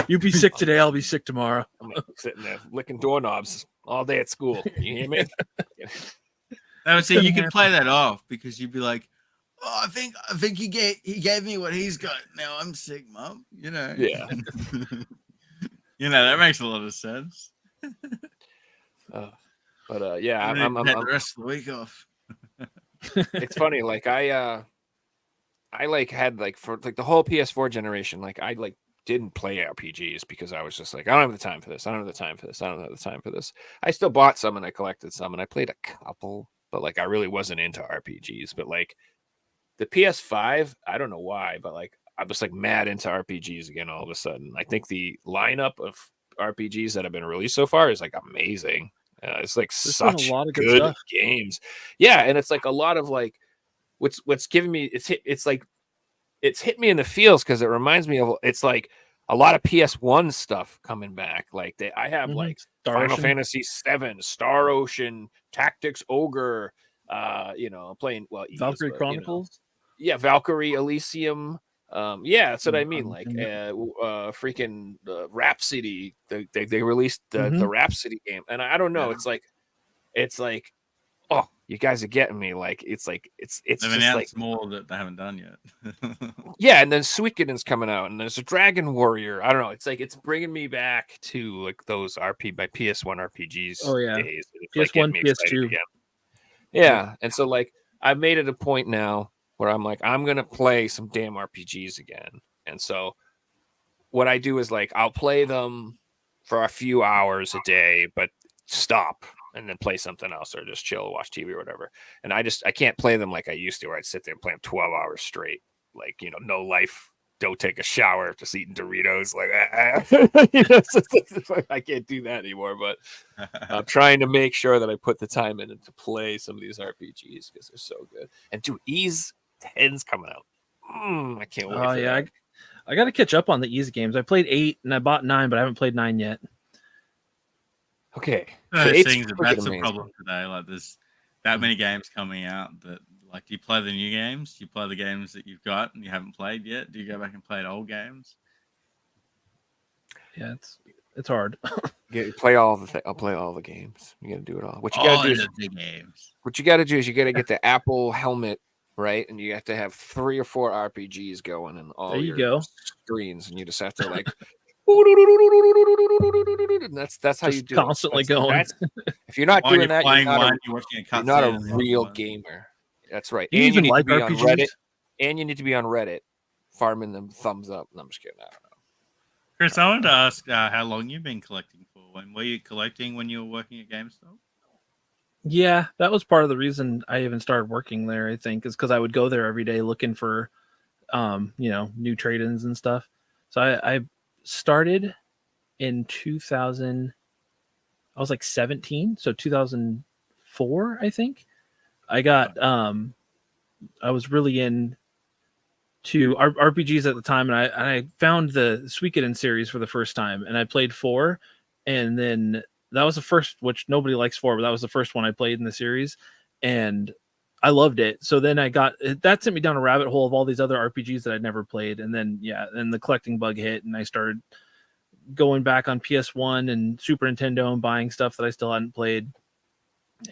You be sick today, I'll be sick tomorrow. I'm gonna be sitting there licking doorknobs all day at school. You hear me? I would say you could play that off because you'd be like, "Oh, I think he gave me what he's got. Now I'm sick, Mom." Yeah. That makes a lot of sense. But yeah, I'm the rest of the week off. It's funny, like I like had like for like the whole PS4 generation, like I like didn't play RPGs because I was just like, I don't have the time for this. I don't have the time for this. I don't have the time for this. I still bought some and I collected some and I played a couple, but like I really wasn't into RPGs. But like the PS5, I don't know why, but like I was like mad into RPGs again all of a sudden. I think the lineup of RPGs that have been released so far is like amazing. It's like There's such a lot of good stuff. games. Yeah, and it's like a lot of like what's giving me it's hit me in the feels because it reminds me of it's like a lot of PS1 stuff coming back. Like I have like Star Final Ocean. Fantasy 7, Star Ocean, Tactics Ogre, playing Valkyrie Chronicles. Valkyrie Elysium. That's what I mean. Like freaking Rhapsody. They released the Rhapsody game, and I don't know. Yeah. It's like, oh, you guys are getting me. Like it's They've just announced like more that they haven't done yet. yeah, and then Suikoden's coming out, and there's a Dragon Warrior. I don't know. It's like it's bringing me back to like those my PS1 RPGs. Oh, yeah. Days. It's PS1, like getting me excited PS2. again. Yeah, and so like I've made it a point now where I'm like, I'm gonna play some damn RPGs again. And so what I do is like I'll play them for a few hours a day, but stop and then play something else or just chill, watch TV or whatever. And I can't play them like I used to, where I'd sit there and play them 12 hours straight, like no life, don't take a shower, just eating Doritos, like I can't do that anymore. But I'm trying to make sure that I put the time in to play some of these RPGs because they're so good. And dude, Ease 10's coming out. I can't wait. Oh yeah, I got to catch up on the Ease games. I played 8 and I bought 9, but I haven't played 9 yet. Okay. Those It's things, freaking that's the amazing. problem today. Like, there's that many games coming out that, like, do you play the new games? Do you play the games that you've got and you haven't played yet? Do you go back and play old games? Yeah, it's hard. Play all the I'll play all the games. You gotta do it all. What you gotta do is the games. What you got to do is you got to get the Apple helmet, right? And you have to have 3 or 4 RPGs going in all There you your go. screens, and you just have to like, and that's how you Just do constantly it. going. If you're not While doing you're that, playing one, you're watching a you're not a cutscene. and the other real one. gamer. That's right. Do you And you even need like to be on RPGs? Reddit. And you need to be on Reddit, farming them thumbs up. No, I'm just kidding. I don't know. Chris, I wanted to ask how long you've been collecting for. When were you collecting when you were working at GameStop? Yeah, that was part of the reason I even started working there, I think, is because I would go there every day looking for new trade-ins and stuff. So I started in 2000. I was like 17, so 2004, I think. I got I was really in to RPGs at the time, and I found the Suikoden series for the first time, and I played 4, and then that was the first, which nobody likes 4, but that was the first one I played in the series, and I loved it. So then that sent me down a rabbit hole of all these other RPGs that I'd never played, and then and the collecting bug hit, and I started going back on PS1 and Super Nintendo and buying stuff that I still hadn't played,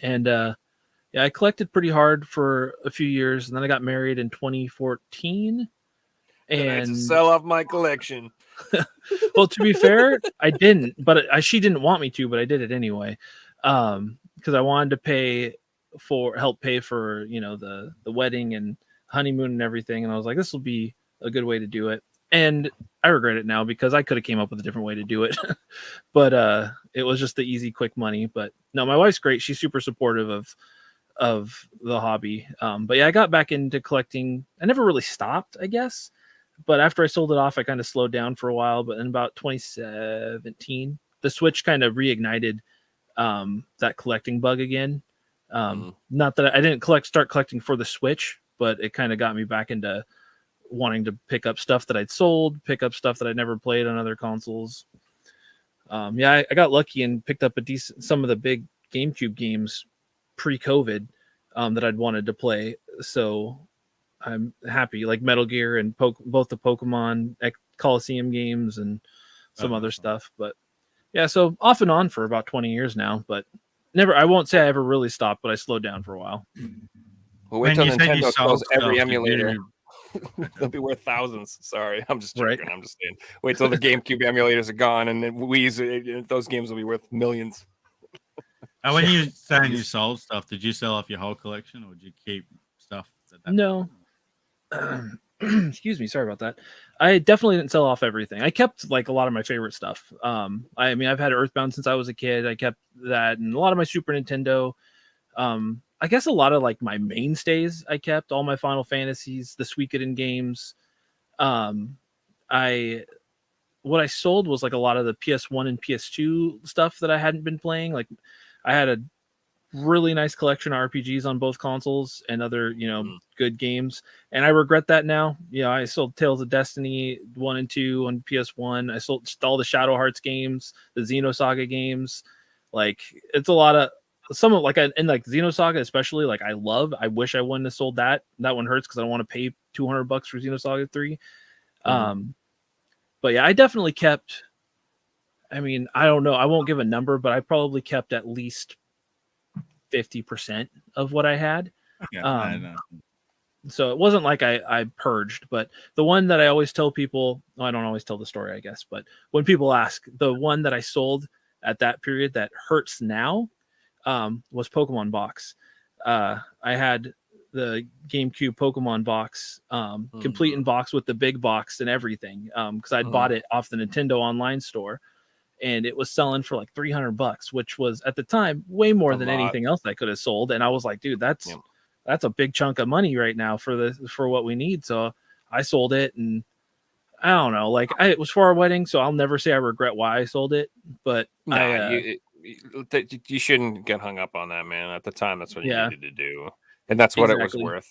and I collected pretty hard for a few years, and then I got married in 2014. And I had to And sell off my collection. well, to be fair, I didn't, but she didn't want me to, but I did it anyway, because I wanted to help pay for the wedding and honeymoon and everything, and I was like, this will be a good way to do it. And I regret it now because I could have came up with a different way to do it, but it was just the easy, quick money. But no, my wife's great; she's super supportive of the hobby. But yeah, I got back into collecting. I never really stopped, I guess. But after I sold it off, I kind of slowed down for a while. But in about 2017, the Switch kind of reignited that collecting bug again. Not that I didn't start collecting for the Switch, but it kind of got me back into wanting to pick up stuff that I'd sold, pick up stuff that I'd never played on other consoles. I got lucky and picked up some of the big GameCube games pre-COVID that I'd wanted to play. So I'm happy, like Metal Gear and both the Pokemon Coliseum games and some other stuff. But yeah, so off and on for about 20 years now, but I won't say I ever really stopped, but I slowed down for a while. Well, wait till Nintendo sells every stuff, emulator. They'll be worth thousands. Sorry, I'm just joking. Right. I'm just saying. Wait till the GameCube emulators are gone, and then those games will be worth millions. And when you saying you sold stuff, did you sell off your whole collection, or did you keep stuff? No. Excuse me, sorry about that. I definitely didn't sell off everything. I kept like a lot of my favorite stuff. I mean, I've had Earthbound since I was a kid. I kept that, and a lot of my Super Nintendo. I guess a lot of like my mainstays I kept, all my Final Fantasies, the Suikoden games. What I sold was like a lot of the PS1 and PS2 stuff that I hadn't been playing. Like I had a really nice collection of RPGs on both consoles and other, good games. And I regret that now. I sold Tales of Destiny 1 and 2 on PS1. I sold all the Shadow Hearts games, the Xenosaga games. Like it's a lot of some of like in like Xenosaga especially, like I wish I wouldn't have sold that. That one hurts because I don't want to pay $200 for Xenosaga 3. But yeah, I definitely kept. I mean, I don't know. I won't give a number, but I probably kept at least 50% of what I had. So it wasn't like I purged, but the one that I always tell people, I don't always tell the story, I guess, but when people ask, the one that I sold at that period that hurts now was Pokemon box. I had the GameCube Pokemon box, complete in box with the big box and everything, because I'd bought it off the Nintendo online store, and it was selling for like $300, which was at the time way more than anything else I could have sold. And I was like, dude, that's a big chunk of money right now for what we need. So I sold it, and I don't know, like it was for our wedding, so I'll never say I regret why I sold it. But you shouldn't get hung up on that, man. At the time, that's what you needed to do, and that's what it was worth.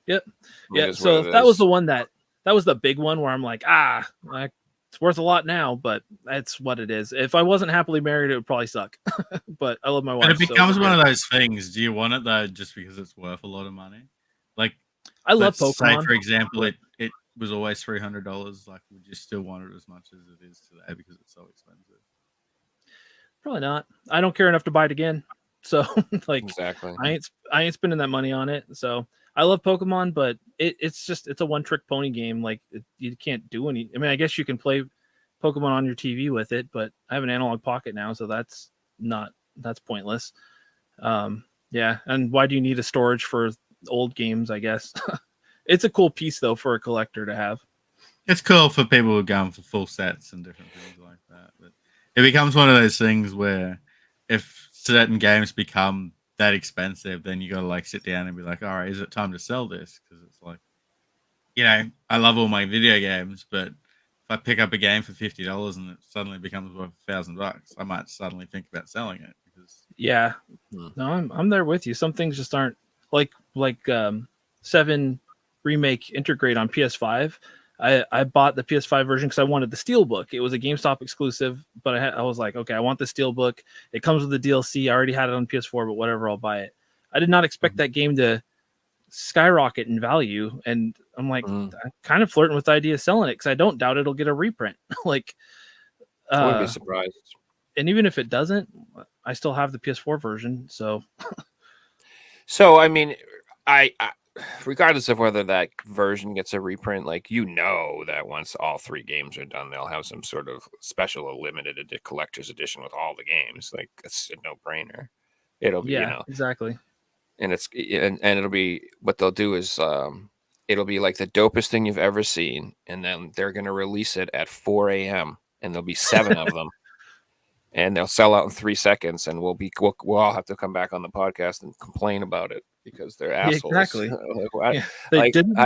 Yep. Yeah. So that was the one that was the big one where I'm like, I It's worth a lot now, but that's what it is. If I wasn't happily married, it would probably suck. But I love my wife. But it becomes so one of those things. Do you want it though, just because it's worth a lot of money? Like, I love let's say, Pokemon. for example, it was always $300. Like, would you still want it as much as it is today because it's so expensive? Probably not. I don't care enough to buy it again. So like, Exactly. I ain't spending that money on it. So I love Pokemon, but it's a one trick pony game. Like you can't do any. I mean, I guess you can play Pokemon on your TV with it, but I have an analog pocket now, so that's pointless. Yeah, and why do you need a storage for old games? I guess it's a cool piece though for a collector to have. It's cool for people who are going for full sets and different things like that. But it becomes one of those things where if certain games become that expensive, then you got to like sit down and be like, all right, is it time to sell this? Because it's like, I love all my video games, but if I pick up a game for $50 and it suddenly becomes worth $1,000, I might suddenly think about selling it. Because Yeah, no, I'm there with you. Some things just aren't like 7 Remake Integrate on PS5. I bought the PS5 version because I wanted the Steelbook. It was a GameStop exclusive, but I was like, okay, I want the Steelbook. It comes with the DLC. I already had it on PS4, but whatever, I'll buy it. I did not expect that game to skyrocket in value, and I'm like, I'm kind of flirting with the idea of selling it because I don't doubt it'll get a reprint. Like, I wouldn't be surprised. and even if it doesn't, I still have the PS4 version. So I mean, I regardless of whether that version gets a reprint, like that once all 3 games are done, they'll have some sort of special or limited collector's edition with all the games. Like it's a no-brainer. It'll be, exactly. and it'll be what they'll do is it'll be like the dopest thing you've ever seen, and then they're gonna release it at 4 a.m. and there'll be 7 of them. And they'll sell out in 3 seconds, and we'll all have to come back on the podcast and complain about it because they're assholes. Yeah, exactly. They didn't.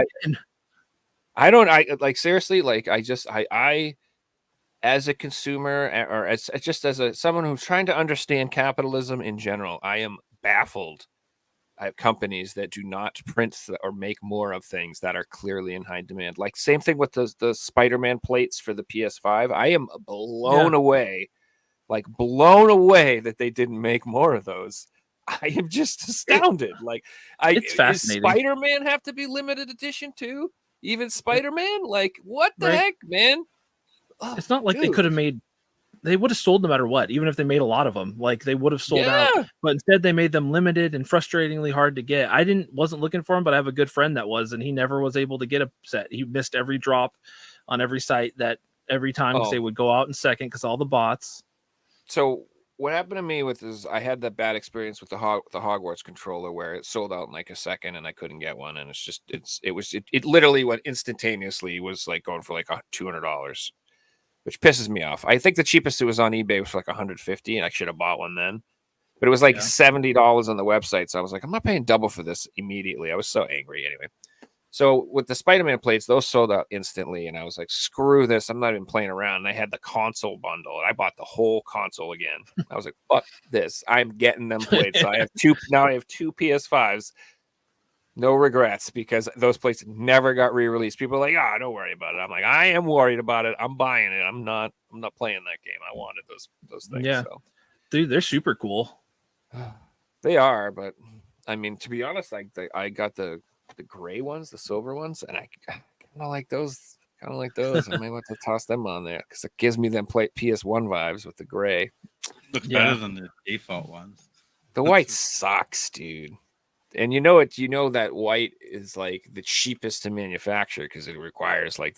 I don't. I like seriously. Like I as a consumer or as someone who's trying to understand capitalism in general, I am baffled at companies that do not print or make more of things that are clearly in high demand. Like same thing with the Spider-Man plates for the PS5. I am blown away. Like blown away that they didn't make more of those. I am just astounded. Like, it's fascinating. Does Spider-Man have to be limited edition too? Even Spider-Man? Like, what the heck, man? Oh, it's not like they could have made. They would have sold no matter what, even if they made a lot of them. Like they would have sold out, but instead they made them limited and frustratingly hard to get. I wasn't looking for them, but I have a good friend that was, and he never was able to get a set. He missed every drop on every site that every time because they would go out in second because all the bots. So what happened to me is I had that bad experience with the Hogwarts controller where it sold out in like a second and I couldn't get one, and it literally went instantaneously was like going for like $200, which pisses me off. I think the cheapest it was on eBay was like $150, and I should have bought one then, but it was like $70 on the website. So I was like, I'm not paying double for this immediately. I was so angry anyway. So with the Spider-Man plates, those sold out instantly, and I was like, screw this. I'm not even playing around. And I had the console bundle, and I bought the whole console again. I was like, fuck this. I'm getting them plates. So I have two PS5s. No regrets, because those plates never got re-released. People are like, don't worry about it. I'm like, I am worried about it. I'm buying it. I'm not playing that game. I wanted those things. Yeah. So. Dude, they're super cool. They are, but I mean, to be honest, I got the gray ones, the silver ones, and I kind of like those. I may want to toss them on there because it gives me them PS1 vibes with the gray. Looks better than the default ones. The white sucks, dude. And that white is like the cheapest to manufacture because it requires like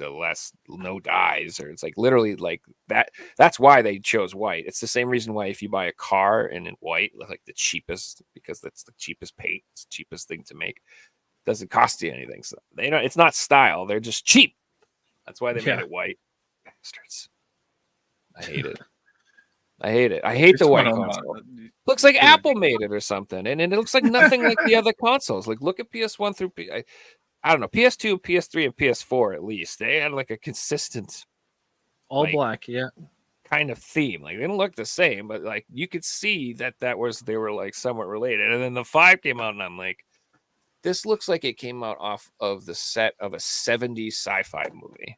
no dyes, or it's like literally like that. That's why they chose white. It's the same reason why if you buy a car and in white, like the cheapest, because that's the cheapest paint, it's the cheapest thing to make. Doesn't cost you anything. So it's not style. They're just cheap. That's why they made it white. Bastards. I hate it. I hate the white console. Looks like Apple made it or something. And it looks like nothing like the other consoles. Like look at PS1 through I don't know, PS2, PS3, and PS4 at least. They had like a consistent all black, kind of theme. Like they didn't look the same, but like you could see they were like somewhat related. And then the 5 came out and I'm like, this looks like it came out off of the set of a 70s sci-fi movie.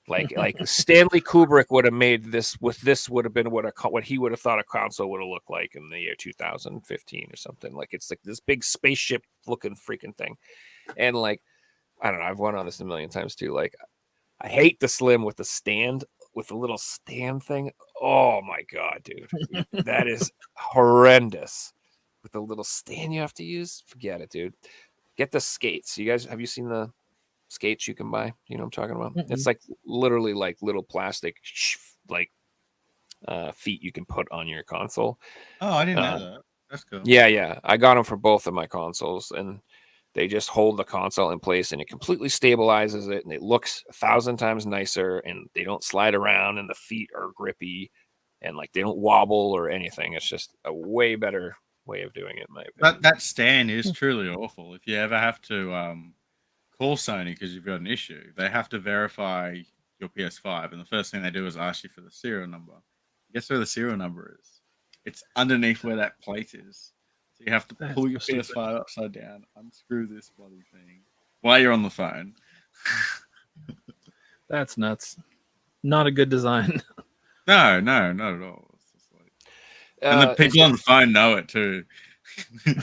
Like Stanley Kubrick would have made this with this would have been what he would have thought a console would have looked like in the year 2015 or something. Like it's like this big spaceship looking freaking thing. And like I don't know, I've won on this a million times too. Like I hate the Slim with the stand with the little stand thing. Oh my god, dude. That is horrendous. With the little stand you have to use. Forget it, dude. Get the skates. You guys have you seen the skates you can buy? You know what I'm talking about? Mm-mm. It's like literally like little plastic like feet you can put on your console. Oh, I didn't know that. That's cool. Yeah. I got them for both of my consoles, and they just hold the console in place, and it completely stabilizes it, and it looks 1,000 times nicer, and they don't slide around, and the feet are grippy, and like they don't wobble or anything. It's just a way better way of doing it, in my opinion. That stand is truly awful. If you ever have to call Sony because you've got an issue, they have to verify your PS5, and the first thing they do is ask you for the serial number. Guess where the serial number is? It's underneath where that plate is. So you have to That's pull your so stupid. PS5 upside down, unscrew this bloody thing while you're on the phone. That's nuts. Not a good design. No, not at all. It's just like, and the people on the phone know it too.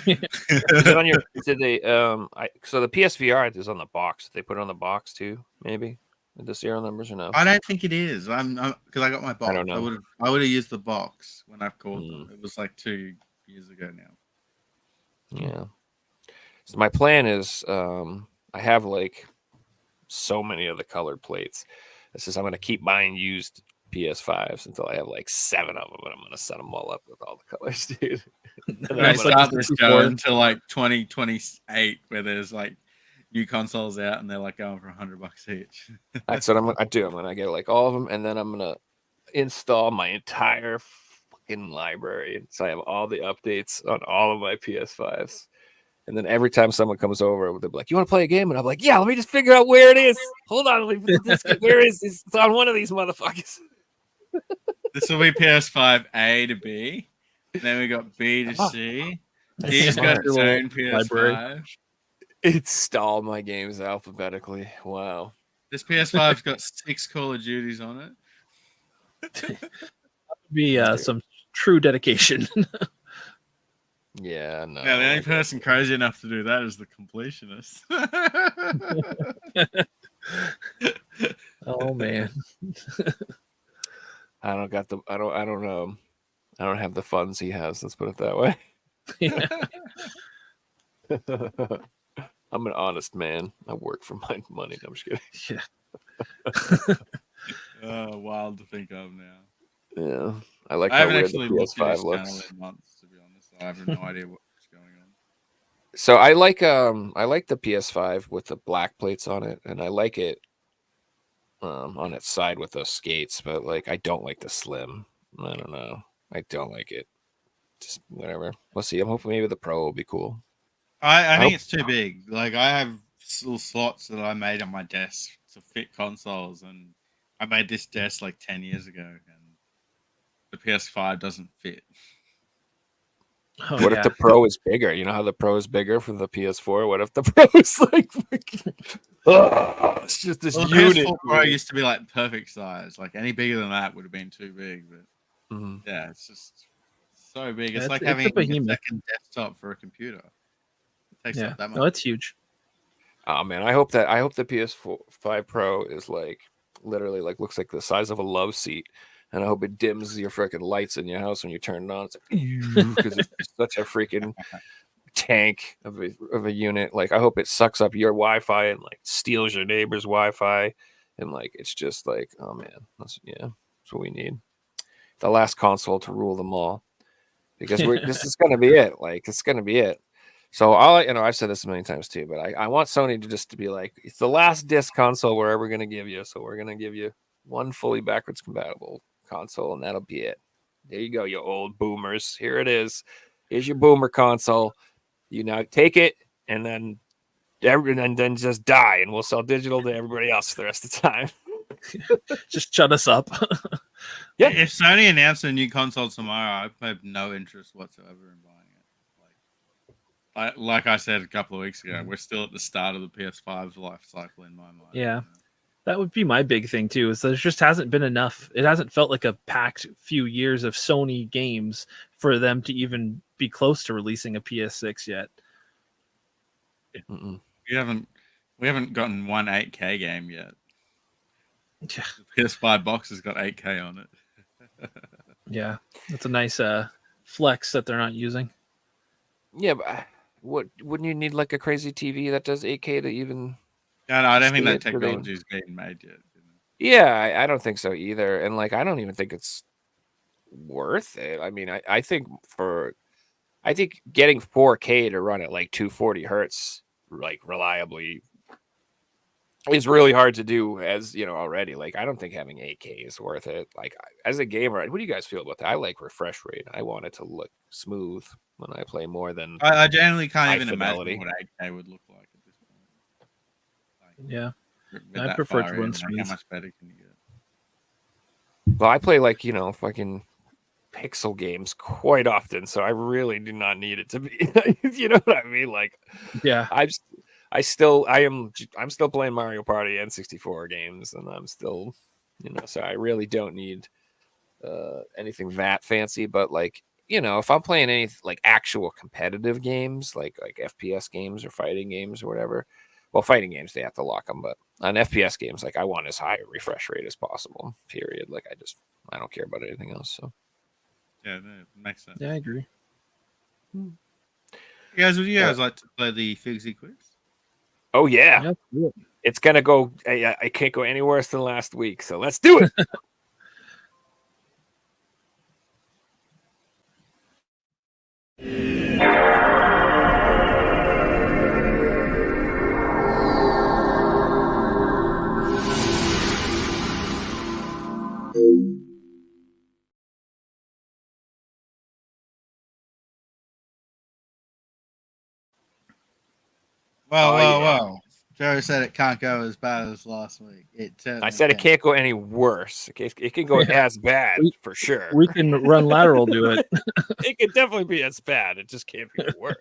Is it on your? Did they? So the PSVR is on the box. They put it on the box too, maybe with the serial numbers or no? I don't think it is. I'm because I got my box. I don't know. I would have used the box when I've called them. Mm. It was like 2 years ago now. Yeah. So my plan is, I have like so many of the colored plates. This is I'm gonna keep buying used PS5s until I have like 7 of them, and I'm gonna set them all up with all the colors, dude. And then I I'm gonna- start this going to like 2028 where there's like new consoles out and they're like going for $100 each. That's what I'm gonna do. I'm gonna get like all of them, and then I'm gonna install my entire fucking library, so I have all the updates on all of my PS5s. And then every time someone comes over, they'll be like, "You want to play a game?" And I'm like, "Yeah, let me just figure out where it is. Hold on, let me put the disc in. Where is this? It's on one of these motherfuckers." This will be PS5 A to B. Then we got B to C. D's got its own PS5. Install my games alphabetically. Wow. This PS5's got 6 Call of Duties on it. Be some true dedication. Yeah, no. Yeah, the only person crazy enough to do that is the completionist. Oh man. I don't know. I don't have the funds he has. Let's put it that way. Yeah. I'm an honest man. I work for my money. No, I'm just kidding. Yeah. Wild to think of now. Yeah, I like I how haven't weird actually the looked at PS5 his channel looks. in months, to be honest. I have no idea what's going on. So I like the PS5 with the black plates on it, and I like it on its side with those skates, but like I don't like the Slim. I don't know. I don't like it. Just whatever. We'll see. I'm hoping maybe the Pro will be cool. I think it's too big. Like I have little slots that I made on my desk to fit consoles, and I made this desk like 10 years ago, and the PS5 doesn't fit. Oh, What yeah. if the Pro is bigger? You know how the Pro is bigger for the PS4? What if the Pro is like it's just this Well, the unit? PS4 Pro used to be like perfect size. Like any bigger than that would have been too big. But Mhm. yeah, it's just so big. Yeah, It's like it's a having a behemoth. second desktop for a computer. It takes Yeah. up that much. No, it's huge. Oh man, I hope the PS5 Pro is like literally like looks like the size of a love seat, and I hope it dims your freaking lights in your house when you turn it on. It's like because it's such a freaking tank of a unit. Like I hope it sucks up your Wi-Fi and like steals your neighbor's Wi-Fi, and like it's just like oh man, that's what we need. The last console to rule them all, because this is gonna be it. Like it's gonna be it. So I've said this a million times too, but I want Sony to be like, it's the last disc console we're ever gonna give you. So we're gonna give you one fully backwards compatible console, and that'll be it. There you go, you old boomers. Here it is. Here's your boomer console. You now take it and then just die, and we'll sell digital to everybody else for the rest of the time. Just shut us up. Yeah. If Sony announced a new console tomorrow, I have no interest whatsoever in buying it. Like I said a couple of weeks ago, we're still at the start of the PS5's life cycle in my mind. Yeah. That would be my big thing too. Is there just hasn't been enough. It hasn't felt like a packed few years of Sony games for them to even be close to releasing a PS6 yet. Mm-mm. We haven't gotten one 8K game yet. Yeah, The PS5 box has got 8K on it. yeah, that's a nice flex that they're not using. Yeah, but wouldn't you need like a crazy TV that does 8K to even? No, I don't think see that it? Do they- technology's been made yet. Yeah, I don't think so either. And like, I don't even think it's worth it. I mean, I think getting 4K to run at like 240 hertz, like reliably, is really hard to do as already. Like, I don't think having 8K is worth it. Like, as a gamer, what do you guys feel about that? I like refresh rate. I want it to look smooth when I play more than I generally can't high even fidelity. imagine what 8K would look like at this point. Like, Yeah, with I that prefer it far to run in, like, smooth. how much better can you get? Well, I play like fucking pixel games quite often, so I really do not need it to be. You know what I mean? Like, Yeah, I'm still playing Mario Party and 64 games, and I'm still, so I really don't need anything that fancy. But like, if I'm playing any like actual competitive games, like FPS games or fighting games or whatever, well, fighting games they have to lock them, but on FPS games, like I want as high a refresh rate as possible. Period. Like I don't care about anything else. So Yeah, no, it makes sense. yeah, I agree. Would you guys like to play the Figsy quiz? oh yeah, Yeah, cool. it's gonna go. I can't go any worse than last week. So let's do it. Well, Oh, yeah. well. Joe said it can't go as bad as last week. I said it can't go any worse. It can go Yeah. as bad for sure. We can run lateral do it. It can definitely be as bad. It just can't be worse.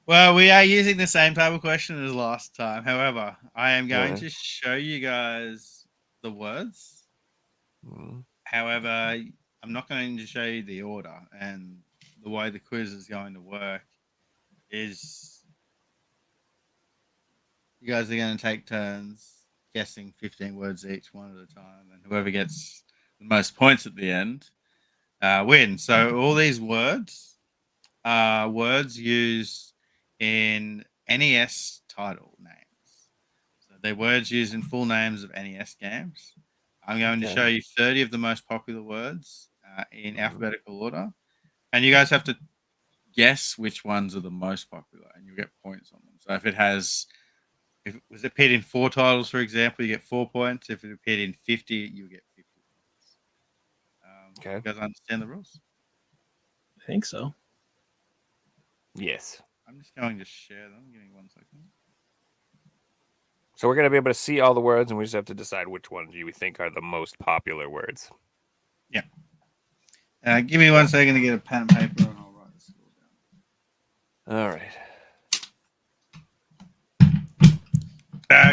Well, we are using the same type of question as last time. However, I am going Yeah. to show you guys the words. Mm. However, I'm not going to show you the order. And the way the quiz is going to work is you guys are going to take turns guessing 15 words each, one at a time. And whoever gets the most points at the end wins. So all these words are words used in NES title names. So they're words used in full names of NES games. I'm going to show you 30 of the most popular words in alphabetical order. And you guys have to guess which ones are the most popular, and you get points on them. So if it was appeared in 4 titles, for example, you get 4 points. If it appeared in 50, you get 50 points. Okay. You guys understand the rules? I think so. Yes. I'm just going to share them. Give me 1 second. So we're gonna be able to see all the words, and we just have to decide which ones we think are the most popular words. Yeah. Give me 1 second to get a pen and paper, and I'll write this all down. All right.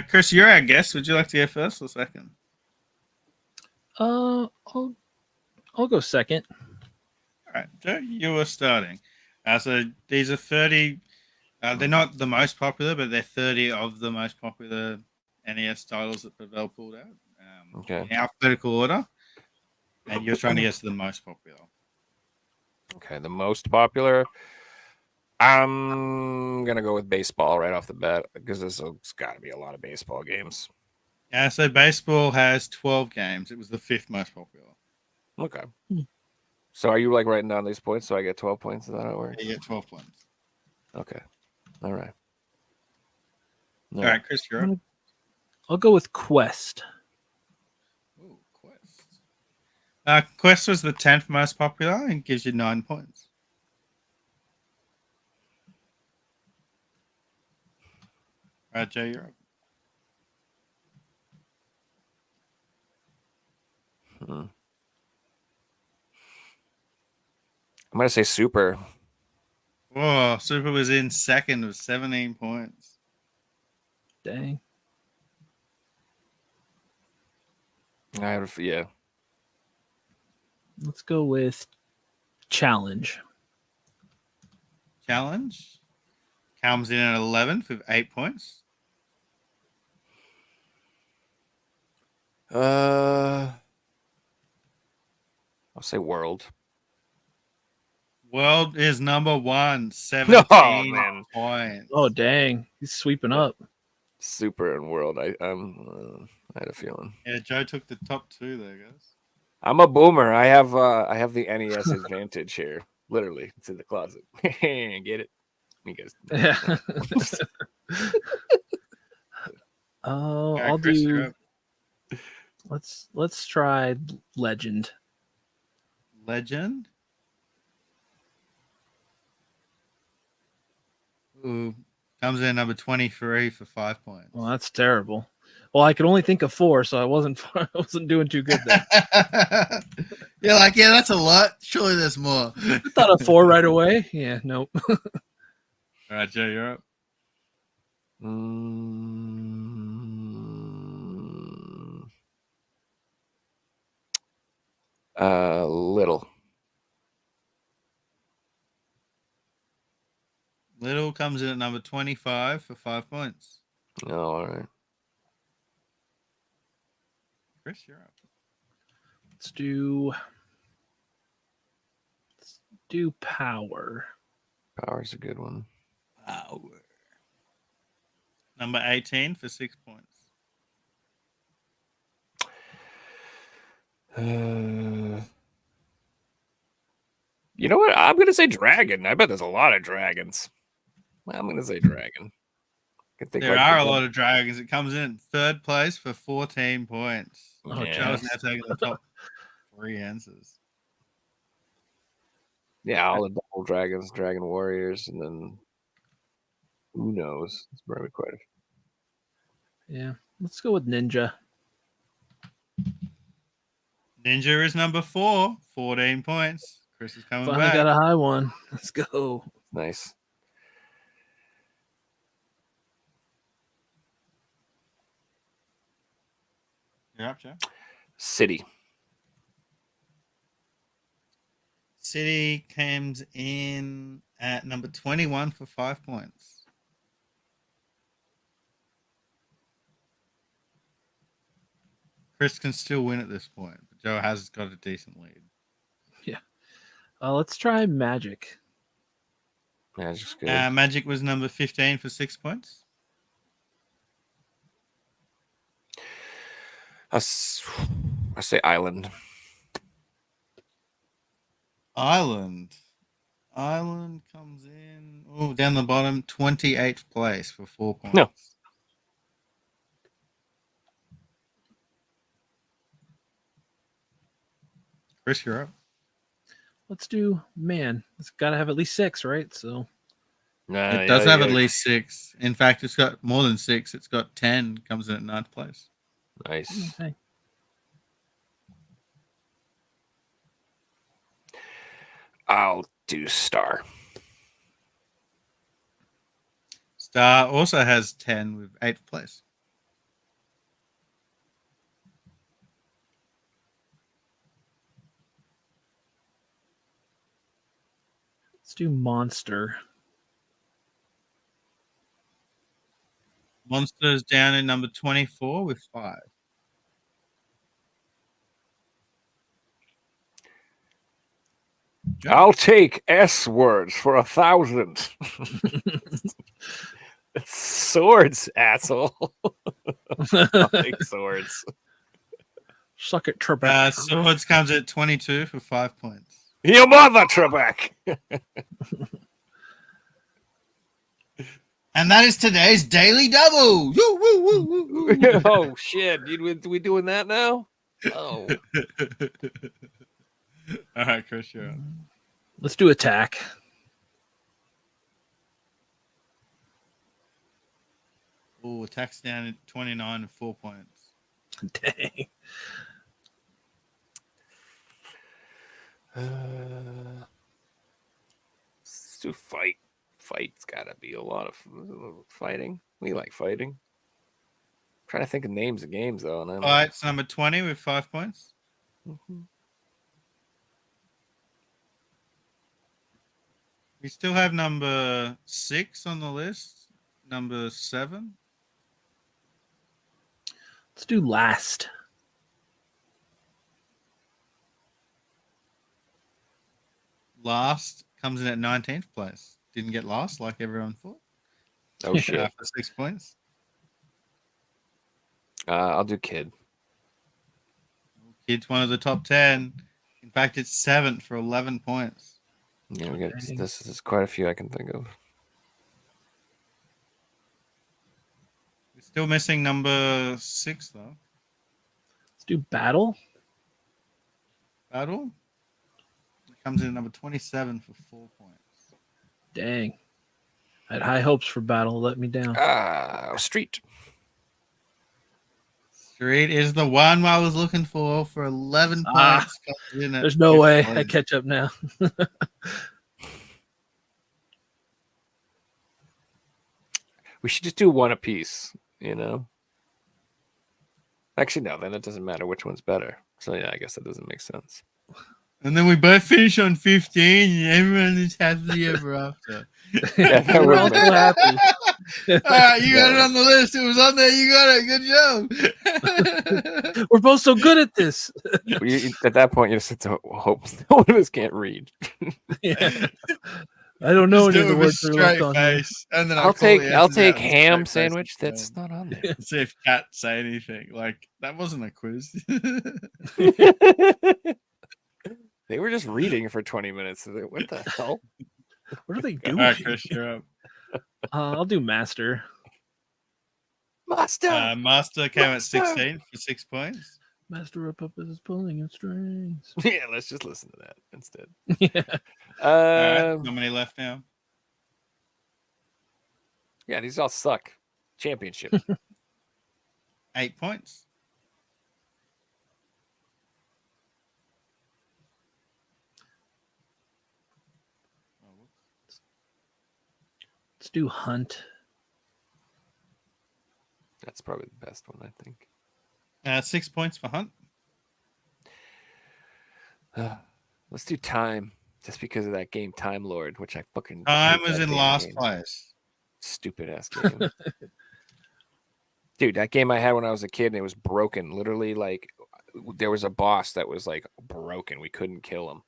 Chris, you're our guest. Would you like to go first or second? I'll go second. All right, Joe, you are starting. So these are 30. They're not the most popular, but they're 30 of the most popular NES titles that Pavel pulled out. Okay. In alphabetical order. And you're trying to guess the most popular. Okay. The most popular. I'm gonna go with baseball right off the bat because there's got to be a lot of baseball games. Yeah, so baseball has 12 games. It was the 5th most popular. Okay. So are you like writing down these points so I get 12 points? Is that how it works? You get 12 points. Okay. All right. All right, Chris, you're up. I'll go with Quest. Ooh, Quest. Quest was the 10th most popular and gives you 9 points. All right, Joe, you're up. I'm gonna say Super. Oh, Super was in second with 17 points. Dang. Yeah. Let's go with challenge. Challenge comes in at 11th with 8 points. I'll say world. World is number 1, 17 man. points. Oh dang, he's sweeping up. Super in world. I had a feeling. Yeah, Joe took the top 2 there, guys. I'm a boomer. I have the NES Advantage here. Literally, it's in the closet. Get it? You guys. Yeah. All right, I'll Chris, you're do. up. Let's try legend. Legend. Ooh, comes in number 23 for 5 points. Well, that's terrible. Well, I could only think of 4, so I wasn't doing too good there. You're like, yeah, that's a lot. Surely there's more. I thought of 4 right away. Yeah, nope. All right, Joe, you're up. Little. Little comes in at number 25 for 5 points. Oh, all right. Chris, you're up. Let's do power. Power's a good one. Power. Number 18 for 6 points. You know what? I'm gonna say dragon. I bet there's a lot of dragons. I'm gonna say dragon. There are a lot of dragons. It comes in third place for 14 points. Oh, Yeah. Joe's now taking the top 3 answers. Yeah, all the double dragons, dragon warriors, and then who knows? It's probably quite a Yeah, let's go with ninja. Ninja is number 4, 14 points. Chris is coming Finally back. got a high one. Let's go. nice. You're up, Joe. City. City comes in at number 21 for 5 points. Chris can still win at this point, but Joe has got a decent lead. Yeah. Let's try magic. Magic's good. Magic was number 15 for 6 points. I say island. Island comes in down the bottom, 28th place for 4 points. No. Chris, you're up. Let's do man. It's got to have at least 6, right? So It does have at least 6. In fact, it's got more than 6. It's got 10. Comes in at 9th place. Nice. okay. I'll do star. Star also has 10 with 8th place. Let's do monster. Monsters down in number 24 with 5. I'll take S words for 1,000. It's swords, asshole. I'll take swords. Suck it, Trebek. Swords comes at 22 for 5 points. Your mother, Trebek. And that is today's Daily Double. Woo, woo, woo, woo, woo. Oh shit! We doing that now? Oh, All right, Chris, you're up. Let's do attack. Oh, attack's down at 29 and 4 points. Dang. let's do fight. Fight's gotta be a lot of fighting. We like fighting. trying to think of names of games though. And Fight's number 20 with 5 points. We still have number 6 on the list. Number 7. Let's do last. Last comes in at 19th place. Didn't get last like everyone thought. Oh shit! For 6 points. I'll do Kid. Kid's one of the top 10. In fact, it's 7th for 11 points. Yeah, we got this is quite a few I can think of. We're still missing number 6 though. Let's do Battle. Battle. It comes in at number 27 for 4 points. Dang. I had high hopes for Battle. Let me down. Street. Street is the one I was looking for 11 points. There's no way I catch up now. We should just do one apiece, you know? Actually, no, then it doesn't matter which one's better. So, yeah, I guess that doesn't make sense. And then we both finish on 15 and everyone is happily ever after. Yeah, that We're all would so make- happy. All right, you got it on the list. It was on there. You got it. Good job. We're both so good at this. At that point, you just have to hope one of us can't read. Yeah. I don't know Just any of do the it with words that are left straight on here. face, and then I'll call the take answers out with ham straight face sandwich. and That's phone. not on there. See if Cat say anything. Like that wasn't a quiz. They were just reading for 20 minutes. What the hell? What are they All doing? right, Chris, you're up. I'll do Master. Master. Master came at Master. 16 for 6 points. Master of Puppets is pulling in strings. Yeah, let's just listen to that instead. Yeah. All right, how many left now? Yeah, these all suck. Championship. 8 points. Let's do Hunt. That's probably the best one, I think. 6 points for Hunt. Let's do Time, just because of that game Time Lord, which I fucking Time hate was that in damn last game. place. Stupid ass game. Dude, that game I had when I was a kid and it was broken. Literally, like there was a boss that was like broken. We couldn't kill him.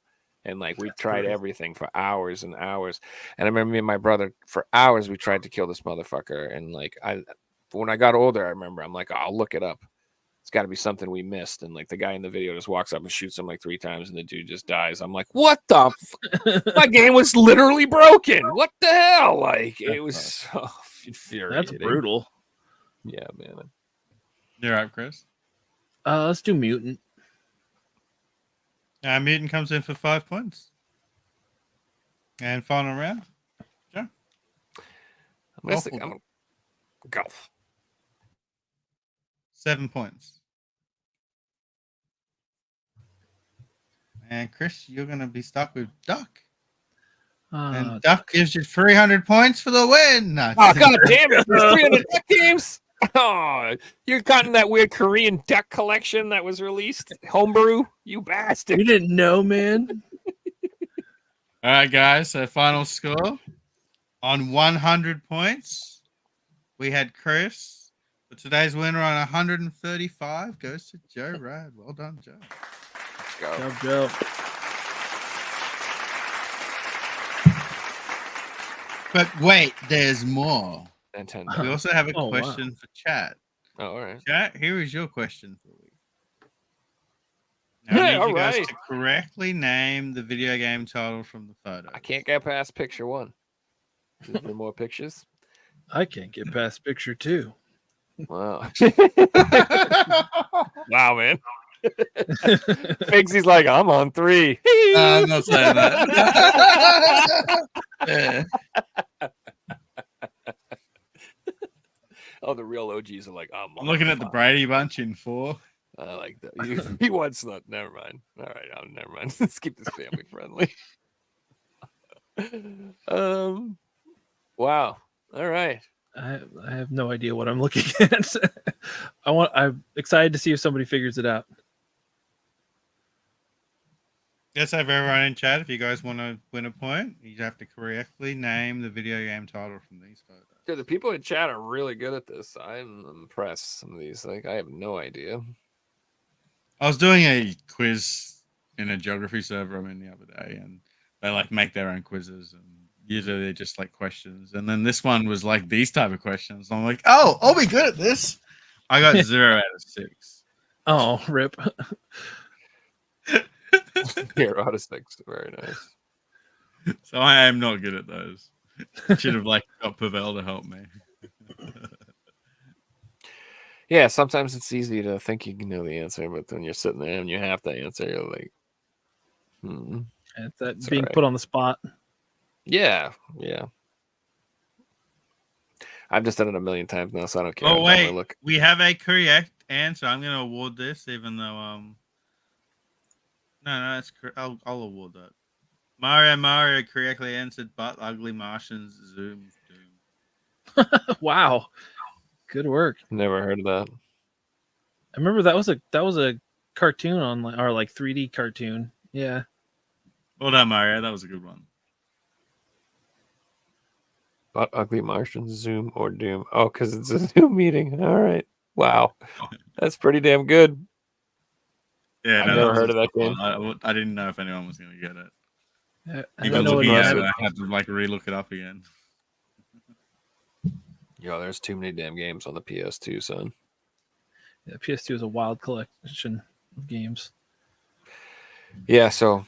And like we tried everything for hours and hours. And I remember me and my brother for hours we tried to kill this motherfucker. And like when I got older, I remember I'm like, oh, I'll look it up. It's got to be something we missed. And like the guy in the video just walks up and shoots him like 3 times, and the dude just dies. I'm like, what the? My game was literally broken. What the hell? Like it was so infuriating. That's brutal. Yeah, man. You're up, Chris. Let's do Mutant. Mutant comes in for 5 points. And final round. I'm gonna golf. 7 points. And Chris, you're going to be stuck with Duck. And Duck gives you 300 points for the win. No, Oh, god damn it. There's 300 duck games. Oh, you're cutting that weird Korean duck collection that was released. Homebrew, you bastard. You didn't know, man. All right, guys. So final score on 100 points. We had Chris. But today's winner on 135 goes to Joe Rad. Well done, Joe. Let's go. Job, Joe. But wait, there's more. Nintendo. We also have a Oh, wow. question for chat. Oh, all right. Chat, here is your question for the week. Now, I Hey, need all you guys right. to correctly name the video game title from the photo. I can't get past picture 1. Is there more pictures? I can't get past picture 2. Wow. Wow, man. Figsy's like, I'm on 3. I'm not saying that. Yeah. Oh, the real OGs are like, I'm on looking at the 5. Brady Bunch in 4. I like that. He wants not. Never mind. All right, never mind. Let's keep this family friendly. Wow. All right. I have no idea what I'm looking at. I'm excited to see if somebody figures it out. Let's have everyone in chat. If you guys want to win a point, you have to correctly name the video game title from these photos. Dude, the people in chat are really good at this. I'm impressed. Some of these, like, I have no idea. I was doing a quiz in a geography server I'm in the other day, and they like make their own quizzes, and usually they're just like questions. And then this one was like these type of questions. I'm like, oh, I'll be good at this. I got 0 out of 6. Oh, rip. Here, Autistics. Very nice. So I am not good at those. Should have like got Pavel to help me. Yeah, sometimes it's easy to think you know the answer, but when you're sitting there and you have to answer, you're like, It's that It's being alright. put on the spot. yeah. I've just done it a million times now, so I don't care. Oh how dumb I wait, look. we have a correct answer. I'm going to award this, even though no, that's I'll award that. Mario correctly answered, but ugly Martians Zoom Doom. Wow. Good work. Never heard of that. I remember that was a cartoon on or like 3D cartoon. Yeah. Well done, Mario. That was a good one. But ugly Martians, Zoom or Doom. Oh, because it's a Zoom meeting. All right. Wow. That's pretty damn good. Yeah, I've no, never that was heard a of that tough game. one. I didn't know if anyone was going to get it. I Even don't know looking what at it it, is. I had to like re-look it up again. Yo, there's too many damn games on the PS2, son. Yeah, PS2 is a wild collection of games. Yeah, so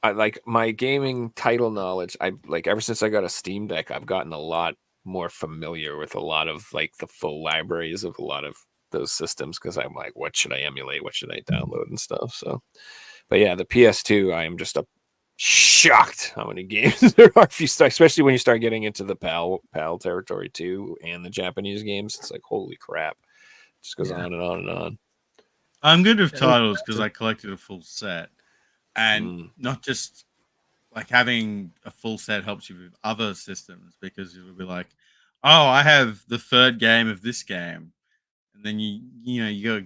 I like my gaming title knowledge. I like ever since I got a Steam Deck, I've gotten a lot more familiar with a lot of like the full libraries of a lot of those systems because I'm like, what should I emulate? What should I download and stuff? So, but yeah, the PS2, I am just shocked how many games there are. If you start, especially when you start getting into the PAL territory too, and the Japanese games, it's like holy crap, it just goes Yeah. on and on and on. I'm good with Yeah, titles because I collected a full set, and Mm. not just like having a full set helps you with other systems because you'll be like, oh, I have the third game of this game, and then you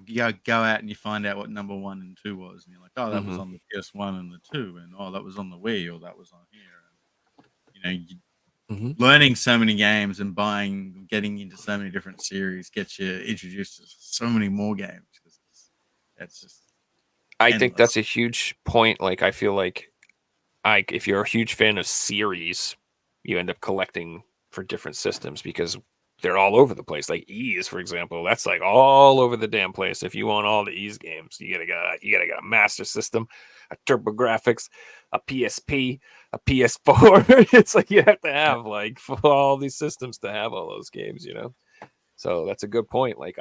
go out and you find out what number 1 and 2 was, and you're like, oh, that was Mhm. on the PS1 and the 2, and oh, that was on the Wii, or that was on here. And, Mhm. learning so many games and getting into so many different series gets you introduced to so many more games. That's just I think endless. that's a huge point. Like, I feel like if you're a huge fan of series, you end up collecting for different systems because they're all over the place. Like Ease, for example, that's like all over the damn place. If you want all the Ease games, you gotta get a Master System, a TurboGrafx, a PSP, a PS4. It's like you have to have like for all these systems to have all those games, you know. So that's a good point. Like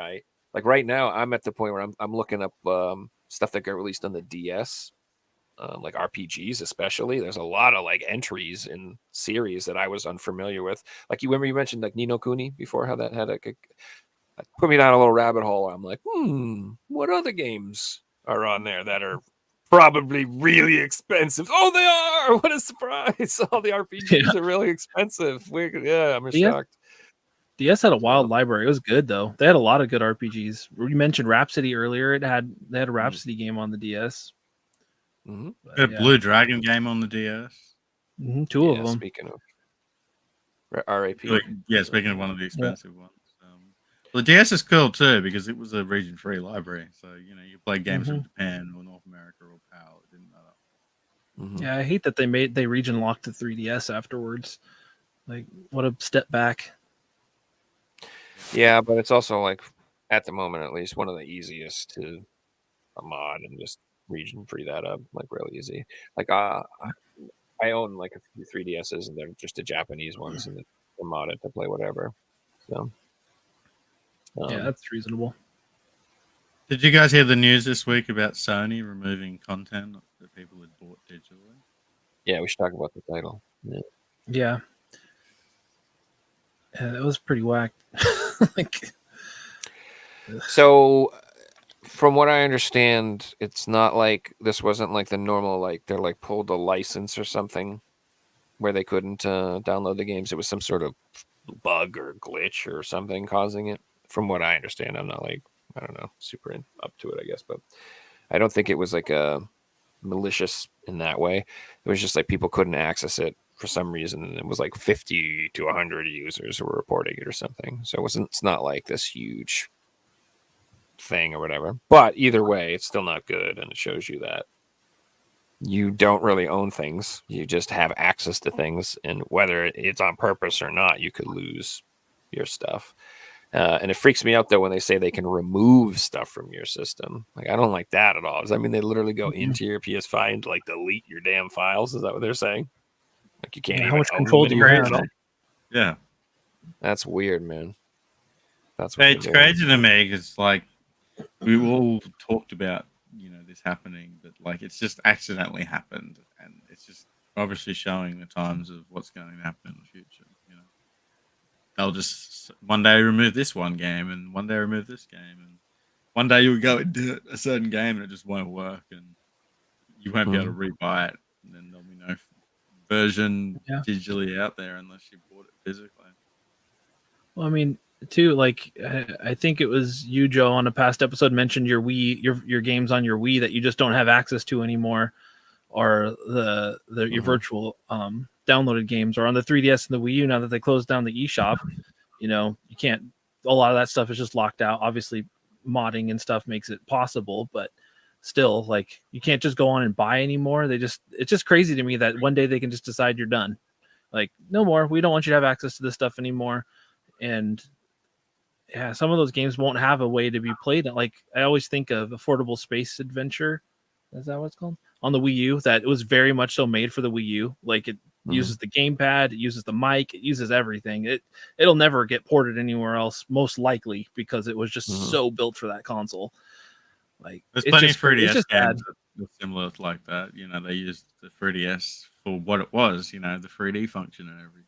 right now, I'm at the point where I'm looking up stuff that got released on the DS. Like RPGs, especially. There's a lot of like entries in series that I was unfamiliar with. Like you remember you mentioned like Ni no Kuni before, how that had put me down a little rabbit hole. I'm like, what other games are on there that are probably really expensive? Oh, they are! What a surprise! All the RPGs are really expensive. I'm Yeah. shocked. DS had a wild library. It was good though. They had a lot of good RPGs. You mentioned Rhapsody earlier. They had a Rhapsody game on the DS. Mm-hmm. A Blue Dragon game on the DS. Two of them. Speaking of RAP. Speaking of one of the expensive ones. Well, the DS is cool too because it was a region-free library. So, you play games from Japan or North America or PAL. It didn't matter. Mm-hmm. Yeah, I hate that they region locked the 3DS afterwards. Like, what a step back. Yeah, but it's also like at the moment, at least, one of the easiest to mod and just region free that up like really easy. Like I own like a few 3DSs and they're just the Japanese ones and they're modded to play whatever. So Yeah, that's reasonable. Did you guys hear the news this week about Sony removing content that people had bought digitally? Yeah, we should talk about the title. Yeah, that was pretty whack. So from what I understand, it's not like this wasn't like the normal, like they're like pulled a license or something where they couldn't download the games. It was some sort of bug or glitch or something causing it. From what I understand, I'm not like, I don't know, super up to it, I guess, but I don't think it was like a malicious in that way. It was just like people couldn't access it for some reason, and it was like 50 to 100 users who were reporting it or something. So it's not like this huge thing or whatever. But either way, it's still not good, and it shows you that you don't really own things. You just have access to things, and whether it's on purpose or not, you could lose your stuff. And it freaks me out though when they say they can remove stuff from your system. Like, I don't like that at all. Does that mean they literally go into your PS5 and like delete your damn files? Is that what they're saying? Like, you can't Yeah, even how much own control them do you anymore? have? Yeah. That's weird, man. That's what It's they're doing. crazy to me because, like, we all talked about, this happening, but, like, it's just accidentally happened. And it's just obviously showing the times of what's going to happen in the future. They'll just one day remove this one game and one day remove this game. And one day you'll go and do a certain game and it just won't work. And you won't be able to rebuy it. And then there'll be no version digitally out there unless you bought it physically. Well, I mean, too, like I think it was you, Joe, on a past episode mentioned your Wii, your games on your Wii that you just don't have access to anymore, or your virtual downloaded games, or on the 3DS and the Wii U. Now that they closed down the eShop, you can't. A lot of that stuff is just locked out. Obviously, modding and stuff makes it possible, but still, like, you can't just go on and buy anymore. It's just crazy to me that one day they can just decide you're done. Like, no more. We don't want you to have access to this stuff anymore. And yeah, some of those games won't have a way to be played. Like, I always think of Affordable Space Adventure. Is that what it's called? On the Wii U. That it was very much so made for the Wii U. Like, it uses the gamepad, it uses the mic, it uses everything. It'll never get ported anywhere else, most likely, because it was just so built for that console. Like, there's plenty of 3DS games that are similar like that. They used the 3DS for what it was, the 3D function and everything.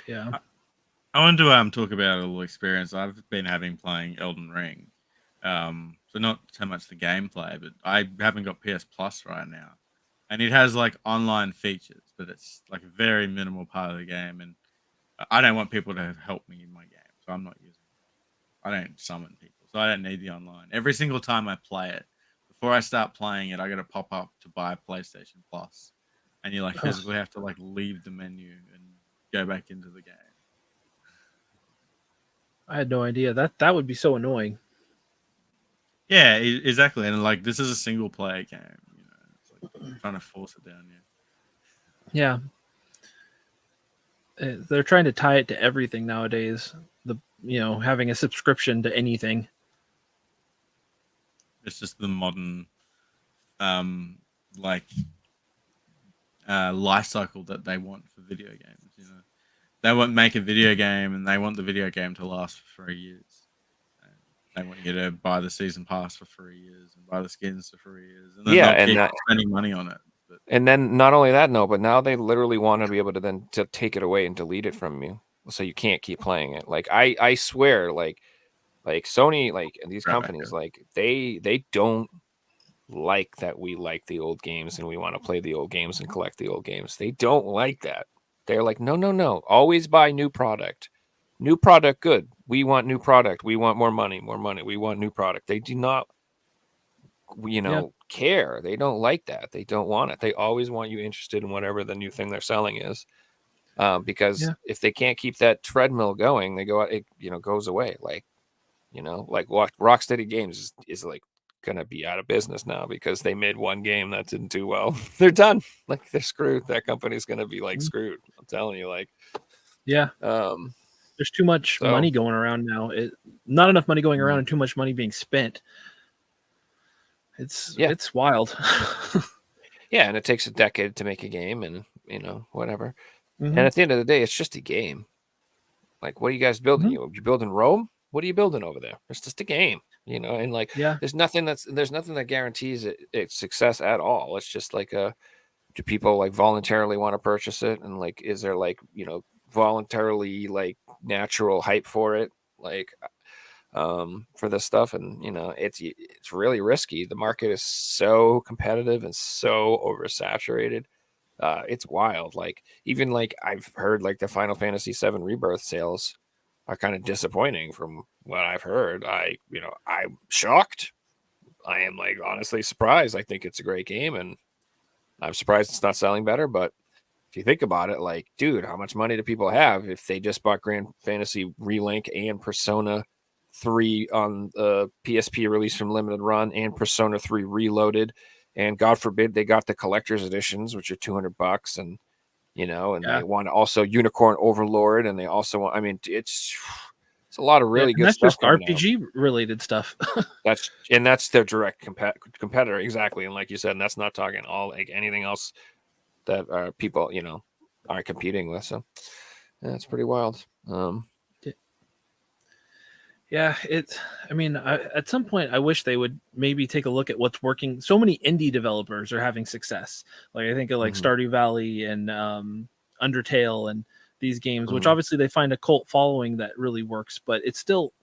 Yeah. I want to talk about a little experience I've been having playing Elden Ring. So not so much the gameplay, but I haven't got PS Plus right now, and it has like online features, but it's like a very minimal part of the game, and I don't want people to help me in my game, so I'm not using it. I don't summon people, so I don't need the online. Every single time I play it, before I start playing it, I got to pop up to buy PlayStation Plus, and you like physically have to like leave the menu and go back into the game. I had no idea. That would be so annoying. Yeah, exactly. And like, this is a single player game. It's like trying to force it down you. Yeah. They're trying to tie it to everything nowadays. Having a subscription to anything. It's just the modern, life cycle that they want for video games. They want to make a video game, and they want the video game to last for 3 years. They want you to buy the season pass for 3 years and buy the skins for 3 years, and then they'll keep spending money on it. And then not only that, but now they literally want to be able to then to take it away and delete it from you, so you can't keep playing it. Like, I swear, like Sony, like these companies, like they don't like that we like the old games and we want to play the old games and collect the old games. They don't like that. They're like, no, always buy new product. New product, good. We want new product. We want more money. We want new product. They do not, care. They don't like that. They don't want it. They always want you interested in whatever the new thing they're selling is. Because if they can't keep that treadmill going, they go out, it goes away. Like, like Rocksteady Games is like gonna be out of business now because they made one game that didn't do well. They're done. Like, they're screwed. That company's gonna be like screwed. I'm telling you, like, there's too much money going around now. Not enough money going around and too much money being spent. It's wild. Yeah, and it takes a decade to make a game, and whatever. And at the end of the day, it's just a game. Like, what are you guys building? You building Rome? What are you building over there? It's just a game, and like, there's nothing that guarantees its success at all. It's just like, do people like voluntarily want to purchase it? And like, is there like, voluntarily like natural hype for it? Like, for this stuff. And, it's really risky. The market is so competitive and so oversaturated It's wild. Like even like I've heard like the Final Fantasy VII Rebirth sales are kind of disappointing from what I've heard. I'm shocked. I am like honestly surprised. I think it's a great game, and I'm surprised it's not selling better. But if you think about it, like, dude, how much money do people have if they just bought Grand Fantasy Relink and Persona 3 on the PSP release from Limited Run and Persona 3 Reloaded, and God forbid they got the collector's editions, which are $200, and and Yeah. they want also Unicorn Overlord, and they also want. I mean, it's a lot of Yeah, really and good that's stuff just coming out. RPG related stuff. That's their direct competitor, exactly. And like you said, and that's not talking all like anything else that people are competing with. So that's pretty wild. Yeah, at some point, I wish they would maybe take a look at what's working. So many indie developers are having success. Like I think of like Mhm. Stardew Valley and Undertale and these games, which Mhm. obviously they find a cult following that really works, but it's still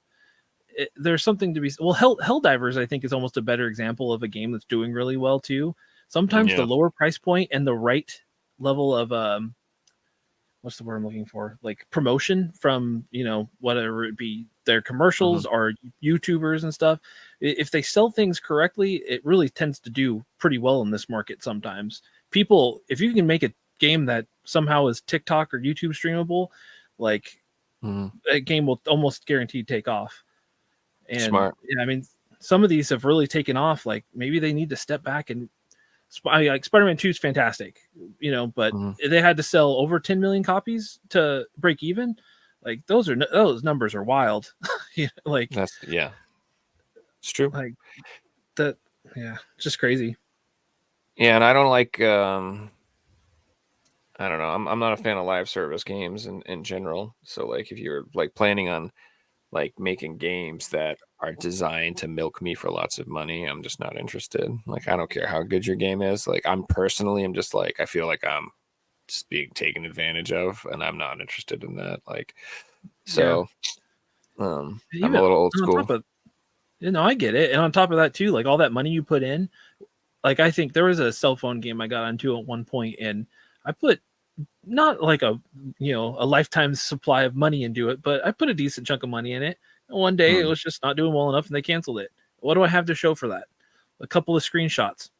there's something to be. Well, Helldivers, I think, is almost a better example of a game that's doing really well too. Sometimes the Yeah. lower price point and the right level of what's the word I'm looking for? Like promotion from, whatever it be, their commercials or YouTubers and stuff. If they sell things correctly, it really tends to do pretty well in this market sometimes. People, if you can make a game that somehow is TikTok or YouTube streamable, like Mhm. that game will almost guaranteed take off. And Smart. yeah, I mean, some of these have really taken off. Like maybe they need to step back and like Spider-Man 2 is fantastic, but Mhm. they had to sell over 10 million copies to break even. Like those numbers are wild. Like It's true. like that. Yeah, it's just crazy. Yeah, and I don't like. I don't know. I'm not a fan of live service games in general. So like, if you're like planning on like making games that are designed to milk me for lots of money, I'm just not interested. Like, I don't care how good your game is. Like, I'm just like, I feel like I'm just being taken advantage of, and I'm not interested in that. Like, so I'm Even a little old on school. top of, I get it. And on top of that too, like all that money you put in, like I think there was a cell phone game I got onto at one point, and I put not like a lifetime supply of money into it, but I put a decent chunk of money in it. And one day it was just not doing well enough, and they canceled it. What do I have to show for that? A couple of screenshots.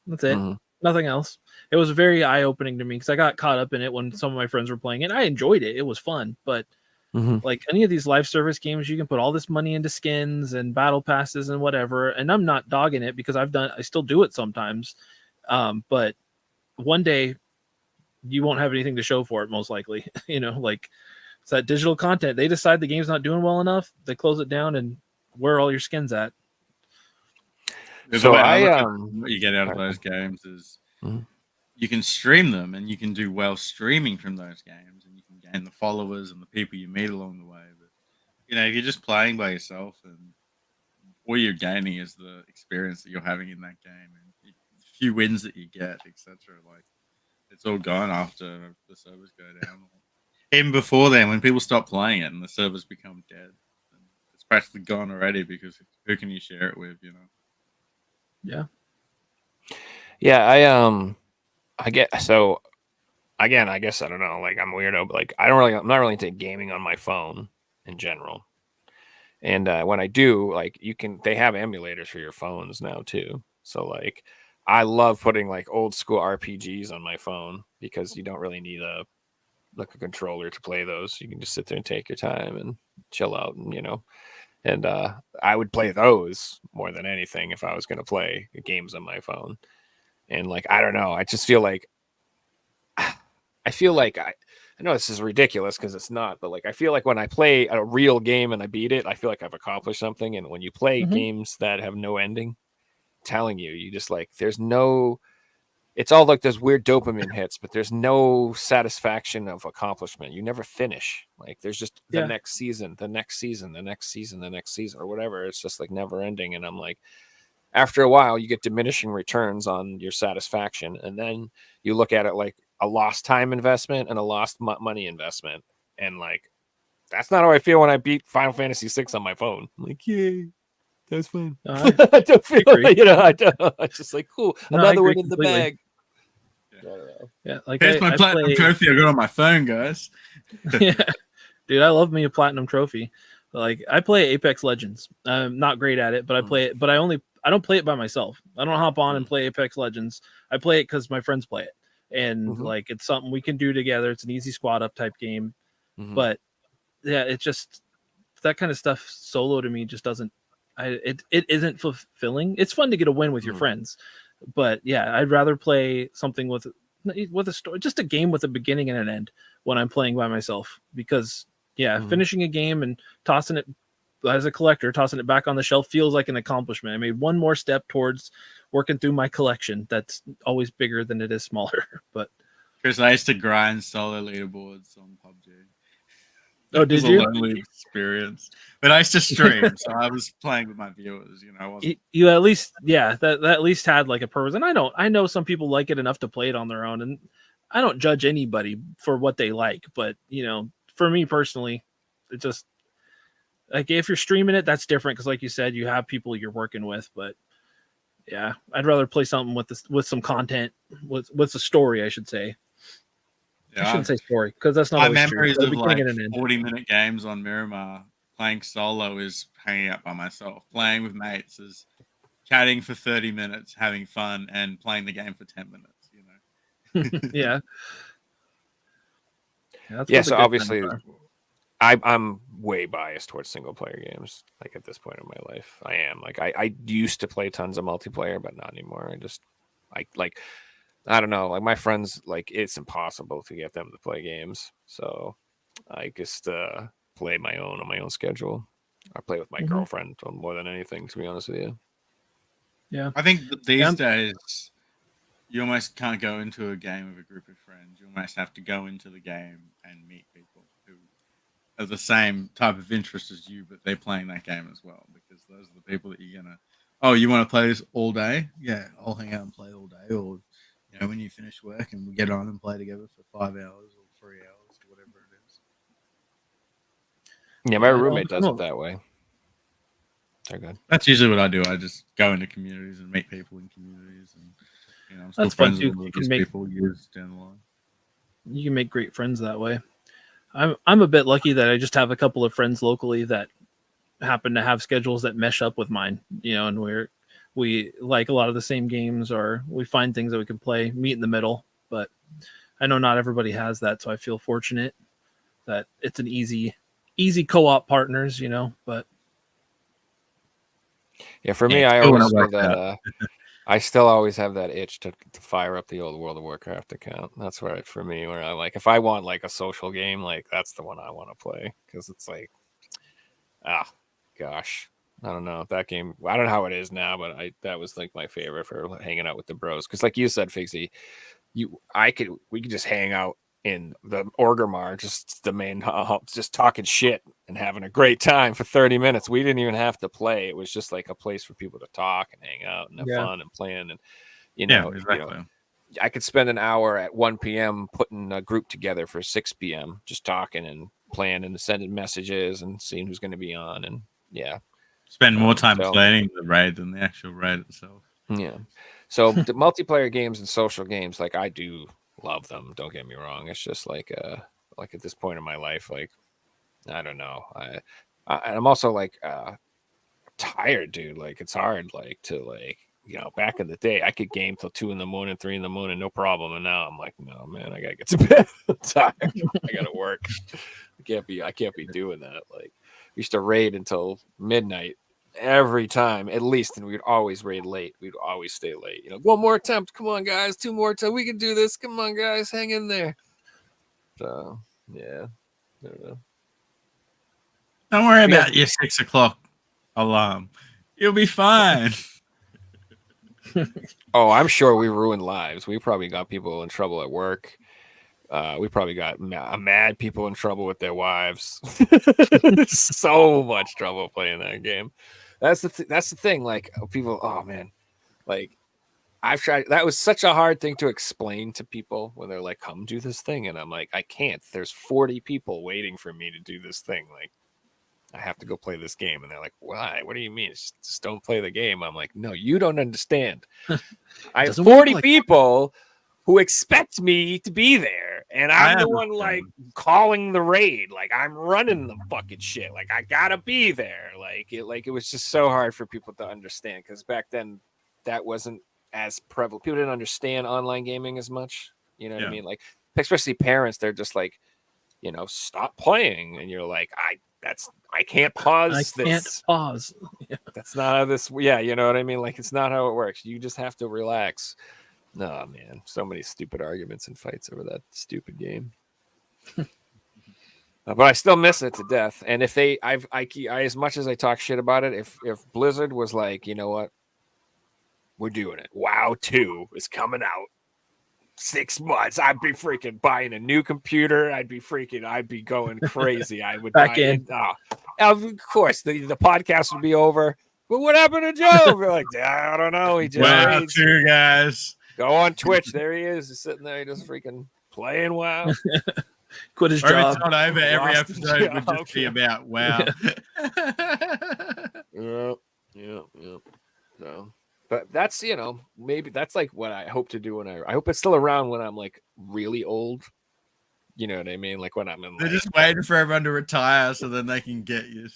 That's it. Mhm. Nothing else. It was very eye opening to me because I got caught up in it when some of my friends were playing it. I enjoyed it. It was fun, but Mhm. like any of these live service games, you can put all this money into skins and battle passes and whatever. And I'm not dogging it because I still do it sometimes. But one day you won't have anything to show for it, most likely. Like it's that digital content. They decide the game's not doing well enough, they close it down, and where are all your skins at? The So way I look I at what you get out of those games is Mhm. you can stream them and you can do well streaming from those games, and you can gain the followers and the people you meet along the way. But if you're just playing by yourself, and all you're gaining is the experience that you're having in that game and the few wins that you get, etc. Like it's all gone after the servers go down. Even before then, when people stop playing it and the servers become dead, it's practically gone already because who can you share it with? Yeah. Yeah, I get so again, I guess I don't know, like I'm a weirdo, but like I'm not really into gaming on my phone in general. And when I do, like they have emulators for your phones now too. So like I love putting like old school RPGs on my phone because you don't really need a controller to play those. You can just sit there and take your time and chill out, and I would play those more than anything if I was going to play games on my phone. And like I don't know, I just feel like I know this is ridiculous because it's not, but like I feel like when I play a real game and I beat it, I feel like I've accomplished something. And when you play games that have no ending, I'm telling you just like it's all like those weird dopamine hits, but there's no satisfaction of accomplishment. You never finish. Like there's just the Yeah. next season, the next season, the next season, the next season, or whatever. It's just like never ending. And I'm like, after a while, you get diminishing returns on your satisfaction. And then you look at it like a lost time investment and a lost money investment. And like, that's not how I feel when I beat Final Fantasy VI on my phone. I'm like, yay, that's fun. I I don't feel, agree. I just like, cool, No, I another agree one in the completely. bag. don't know. Yeah, like Here's my I platinum play. trophy I got on my phone, guys. Yeah, dude, I love me a platinum trophy. Like I play Apex Legends. I'm not great at it, but I play it. But I don't play it by myself. I don't hop on and play Apex Legends. I play it because my friends play it, and like it's something we can do together. It's an easy squad up type game. But yeah, it just that kind of stuff solo to me just doesn't. It isn't fulfilling. It's fun to get a win with your friends, but yeah, I'd rather play something with a story, just a game with a beginning and an end when I'm playing by myself. Because finishing a game and tossing it as a collector, tossing it back on the shelf feels like an accomplishment. I made one more step towards working through my collection. That's always bigger than it is smaller. But Chris, I used to grind solo leaderboards on PUBG. oh, It was did you? a lonely experience, but I used to stream, so I was playing with my viewers. You know, I wasn't. You at least that at least had like a purpose. And I know some people like it enough to play it on their own, and I don't judge anybody for what they like, but for me personally, it just like if you're streaming it, that's different because like you said, you have people you're working with. But yeah, I'd rather play something with some content, with a story, I should say. Yeah, I shouldn't say story because that's not my always true. memories But of we can like get an end. 40-minute games on Miramar playing solo is hanging out by myself, playing with mates, is chatting for 30 minutes, having fun, and playing the game for 10 minutes. Yeah. Yeah, so obviously I'm way biased towards single player games. Like at this point in my life, I am. Like I used to play tons of multiplayer, but not anymore. I don't know. Like my friends, like it's impossible to get them to play games. So I just play on my own schedule. I play with my girlfriend more than anything, to be honest with you. Yeah, I think that these days you almost can't go into a game with a group of friends. You almost have to go into the game and meet people who have the same type of interest as you, but they're playing that game as well, because those are the people that you're gonna. Oh, you want to play this all day? Yeah, I'll hang out and play all day. Or when you finish work and we get on and play together for 5 hours or 3 hours or whatever it is. Yeah, my roommate does it that way. They're good. That's usually what I do. I just go into communities and meet people in communities, and I'm still that's fun friends too. with those people years down the line. You can make great friends that way. I'm a bit lucky that I just have a couple of friends locally that happen to have schedules that mesh up with mine, and we like a lot of the same games, or we find things that we can play, meet in the middle. But I know not everybody has that, so I feel fortunate that it's an easy co-op partners, but yeah, for me, I always feel that I still always have that itch to fire up the old World of Warcraft account. That's where for me, where I like, if I want like a social game, like that's the one I want to play, because it's like, gosh, I don't know that game. I don't know how it is now, but that was like my favorite for hanging out with the bros. Because like you said, Figsy, we could just hang out in the Orgrimmar, just the main just talking shit and having a great time for 30 minutes. We didn't even have to play. It was just like a place for people to talk and hang out and have fun and plan. And Exactly. I could spend an hour at 1 p.m. putting a group together for 6 p.m. just talking and playing and sending messages and seeing who's going to be on. And spend more time planning the raid than the actual raid itself. Yeah. So the multiplayer games and social games, like I do love them. Don't get me wrong. It's just like at this point in my life, like I don't know. I'm also like tired, dude. Like it's hard, like to like back in the day, I could game till 2 a.m, 3 a.m, no problem. And now I'm like, no, man, I gotta get to bed. I'm tired. I gotta work. I can't be doing that. Like we used to raid until midnight every time, at least, and we'd always raid late. We'd always stay late. One more attempt. Come on, guys. 2 more attempts. We can do this. Come on, guys. Hang in there. So yeah, I don't know. Don't worry about your 6 o'clock alarm. You'll be fine. Oh, I'm sure we ruined lives. We probably got people in trouble at work. We probably got mad people in trouble with their wives. So much trouble playing that game. That's the thing. Like people, oh man, like I've tried. That was such a hard thing to explain to people when they're like, "Come do this thing," and I'm like, "I can't. There's 40 people waiting for me to do this thing. Like, I have to go play this game." And they're like, "Why? What do you mean? Just don't play the game." I'm like, "No, you don't understand. I have 40 people who expect me to be there, and I'm the one like calling the raid, like I'm running the fucking shit, like I gotta be there. Like it was just so hard for people to understand because back then that wasn't as prevalent. People didn't understand online gaming as much. You know what I mean? Like especially parents, they're just like, stop playing, and you're like, I can't pause this. Can't pause. That's not how this. Yeah, you know what I mean? Like it's not how it works. You just have to relax. No, man, so many stupid arguments and fights over that stupid game. But I still miss it to death. And if I as much as I talk shit about it, if Blizzard was like, you know what, we're doing it. WoW 2 is coming out 6 months. I'd be freaking buying a new computer. I'd be going crazy. I would back in. Of course, the podcast would be over. But what happened to Joe? We're like, I don't know. He just WoW 2, guys. Go on Twitch. There he is. He's sitting there, just freaking playing WoW. Quit his Or job. if it's not over, every Lost his episode would job. just be about WoW. Yeah. So, but that's maybe that's like what I hope to do when I hope it's still around when I'm like really old. You know what I mean? Like when I'm in. They're Like, just waiting for everyone to retire so then they can get you.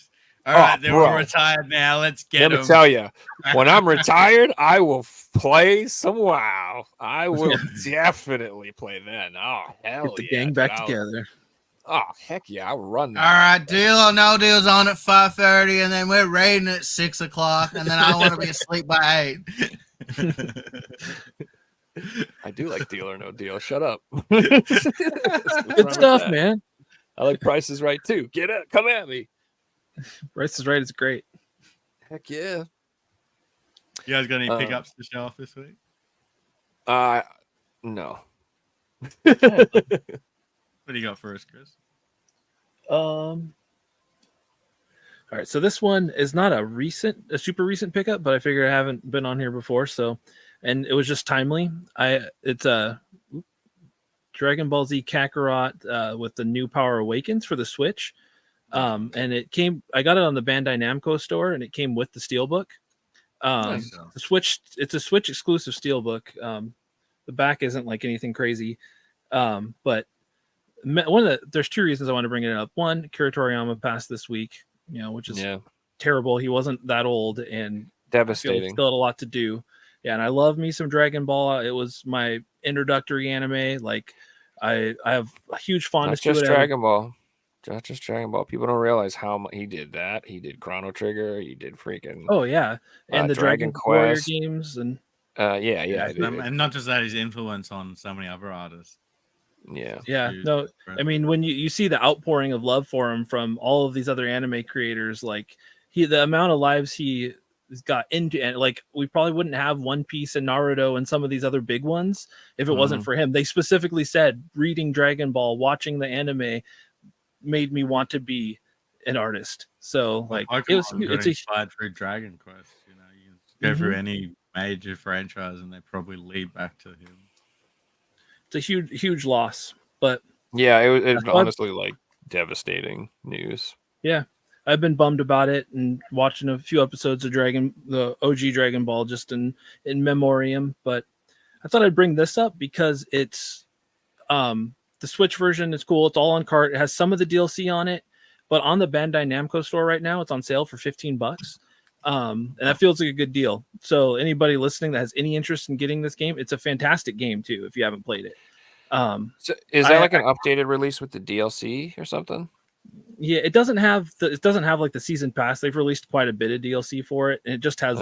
All right, they're all retired now. Let's get them. Let me tell you, when I'm retired, I will play some WoW. I will definitely play then. Oh, hell Get the yeah. gang back together. Oh, heck yeah. I'll run that. All right, deal or no deal's on at 5:30, and then we're raiding at 6 o'clock, and then I want to be asleep by 8. I do like Deal or No Deal. Shut up. Good stuff, man. I like Price is Right too. Get it. Come at me. Price is Right is great. Heck yeah. You guys got any pickups to show off this week? No. What do you got for us, Chris? All right, so this one is not a super recent pickup, but I figure I haven't been on here before, and it was just timely. It's a Dragon Ball Z Kakarot with the new Power Awakens for the Switch. And I got it on the Bandai Namco store, and it came with the Steelbook. Nice. It's a Switch exclusive Steelbook. The back isn't like anything crazy. But there's 2 reasons I want to bring it up. One, Akira Toriyama passed this week, which is terrible. He wasn't that old and devastating. Still had a lot to do. Yeah, and I love me some Dragon Ball. It was my introductory anime. Like I have a huge fondness to it. Not just Dragon Ball. People don't realize how much he did that. He did Chrono Trigger. He did freaking. Oh yeah, and the Dragon Warrior games and. And not just that, his influence on so many other artists. Yeah. No, I mean when you see the outpouring of love for him from all of these other anime creators, like the amount of lives he got into, and like we probably wouldn't have One Piece and Naruto and some of these other big ones if it wasn't for him. They specifically said reading Dragon Ball, watching the anime made me want to be an artist. So like it's inspired through Dragon Quest. You can go through any major franchise and they probably lead back to him. It's a huge loss, but yeah, it was honestly like devastating news. Yeah, I've been bummed about it and watching a few episodes of the OG Dragon Ball just in memoriam. But I thought I'd bring this up because it's the Switch version is cool. It's all on cart. It has some of the DLC on it, but on the Bandai Namco store right now, it's on sale for $15. And that feels like a good deal. So anybody listening that has any interest in getting this game, it's a fantastic game too if you haven't played it. So is that like an updated release with the DLC or something? Yeah, it doesn't have like the season pass. They've released quite a bit of DLC for it, and it just has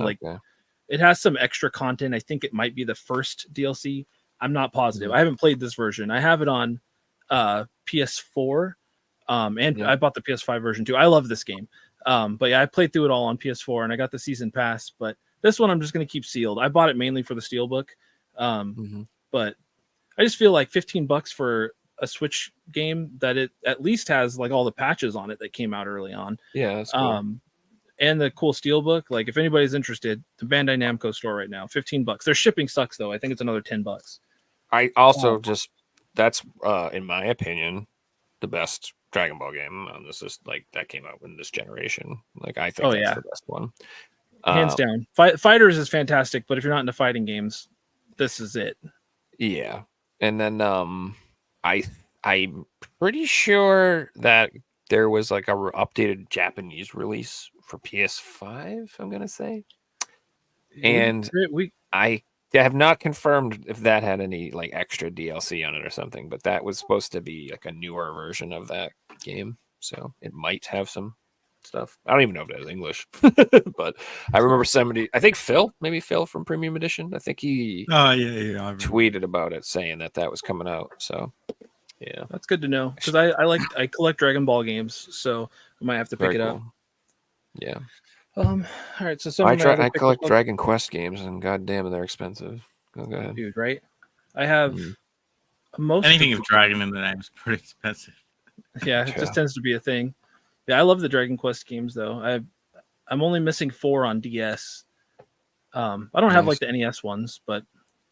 it has some extra content. I think it might be the first DLC. I'm not positive. I haven't played this version. I have it on PS4, and I bought the PS5 version too. I love this game. But yeah, I played through it all on PS4 and I got the season pass, but this one I'm just going to keep sealed. I bought it mainly for the Steelbook. But I just feel like $15 for a Switch game that it at least has like all the patches on it that came out early on. Yeah. That's cool. And the cool Steelbook. Like if anybody's interested, the Bandai Namco store right now, $15. Their shipping sucks though. I think it's another $10. I also that's in my opinion, the best Dragon Ball game. This is like that came out in this generation. Like I think that's the best one. Hands down. Fighters is fantastic, but if you're not into fighting games, this is it. Yeah. And then I'm pretty sure that there was like a updated Japanese release for PS5, I'm gonna say. And we I have not confirmed if that had any like extra DLC on it or something, but that was supposed to be like a newer version of that game. So it might have some stuff. I don't even know if it has English, but I remember somebody, I think maybe Phil from Premium Edition. I think he Oh yeah, I remember. tweeted about it saying that was coming out. So yeah, that's good to know because I collect Dragon Ball games, so I might have to pick very it cool. up. Yeah. All right, so someone I collect Dragon Quest games, and goddamn, they're expensive. Go ahead, dude. Right? I have most Anything of with dragon in the name is pretty expensive. yeah, it just tends to be a thing. Yeah, I love the Dragon Quest games though. I'm only missing 4 on DS. I don't have like the NES ones, but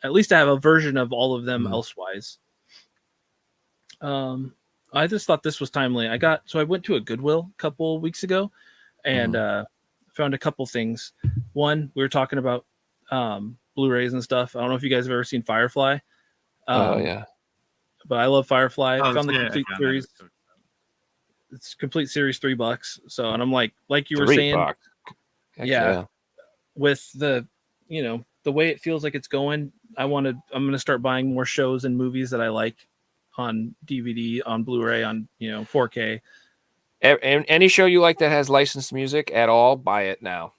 at least I have a version of all of them elsewise. I just thought this was timely. I went to a Goodwill a couple weeks ago and found a couple things. One, we were talking about Blu-rays and stuff. I don't know if you guys have ever seen Firefly. Oh yeah, But I love Firefly. I Oh, found the yeah, complete okay, I know series. what you're talking It's complete series $3. So, and I'm like you were $3. saying, Heck yeah, with the, the way it feels like it's going, I'm going to start buying more shows and movies that I like on DVD, on Blu-ray, on, 4K. Any show you like that has licensed music at all, buy it now,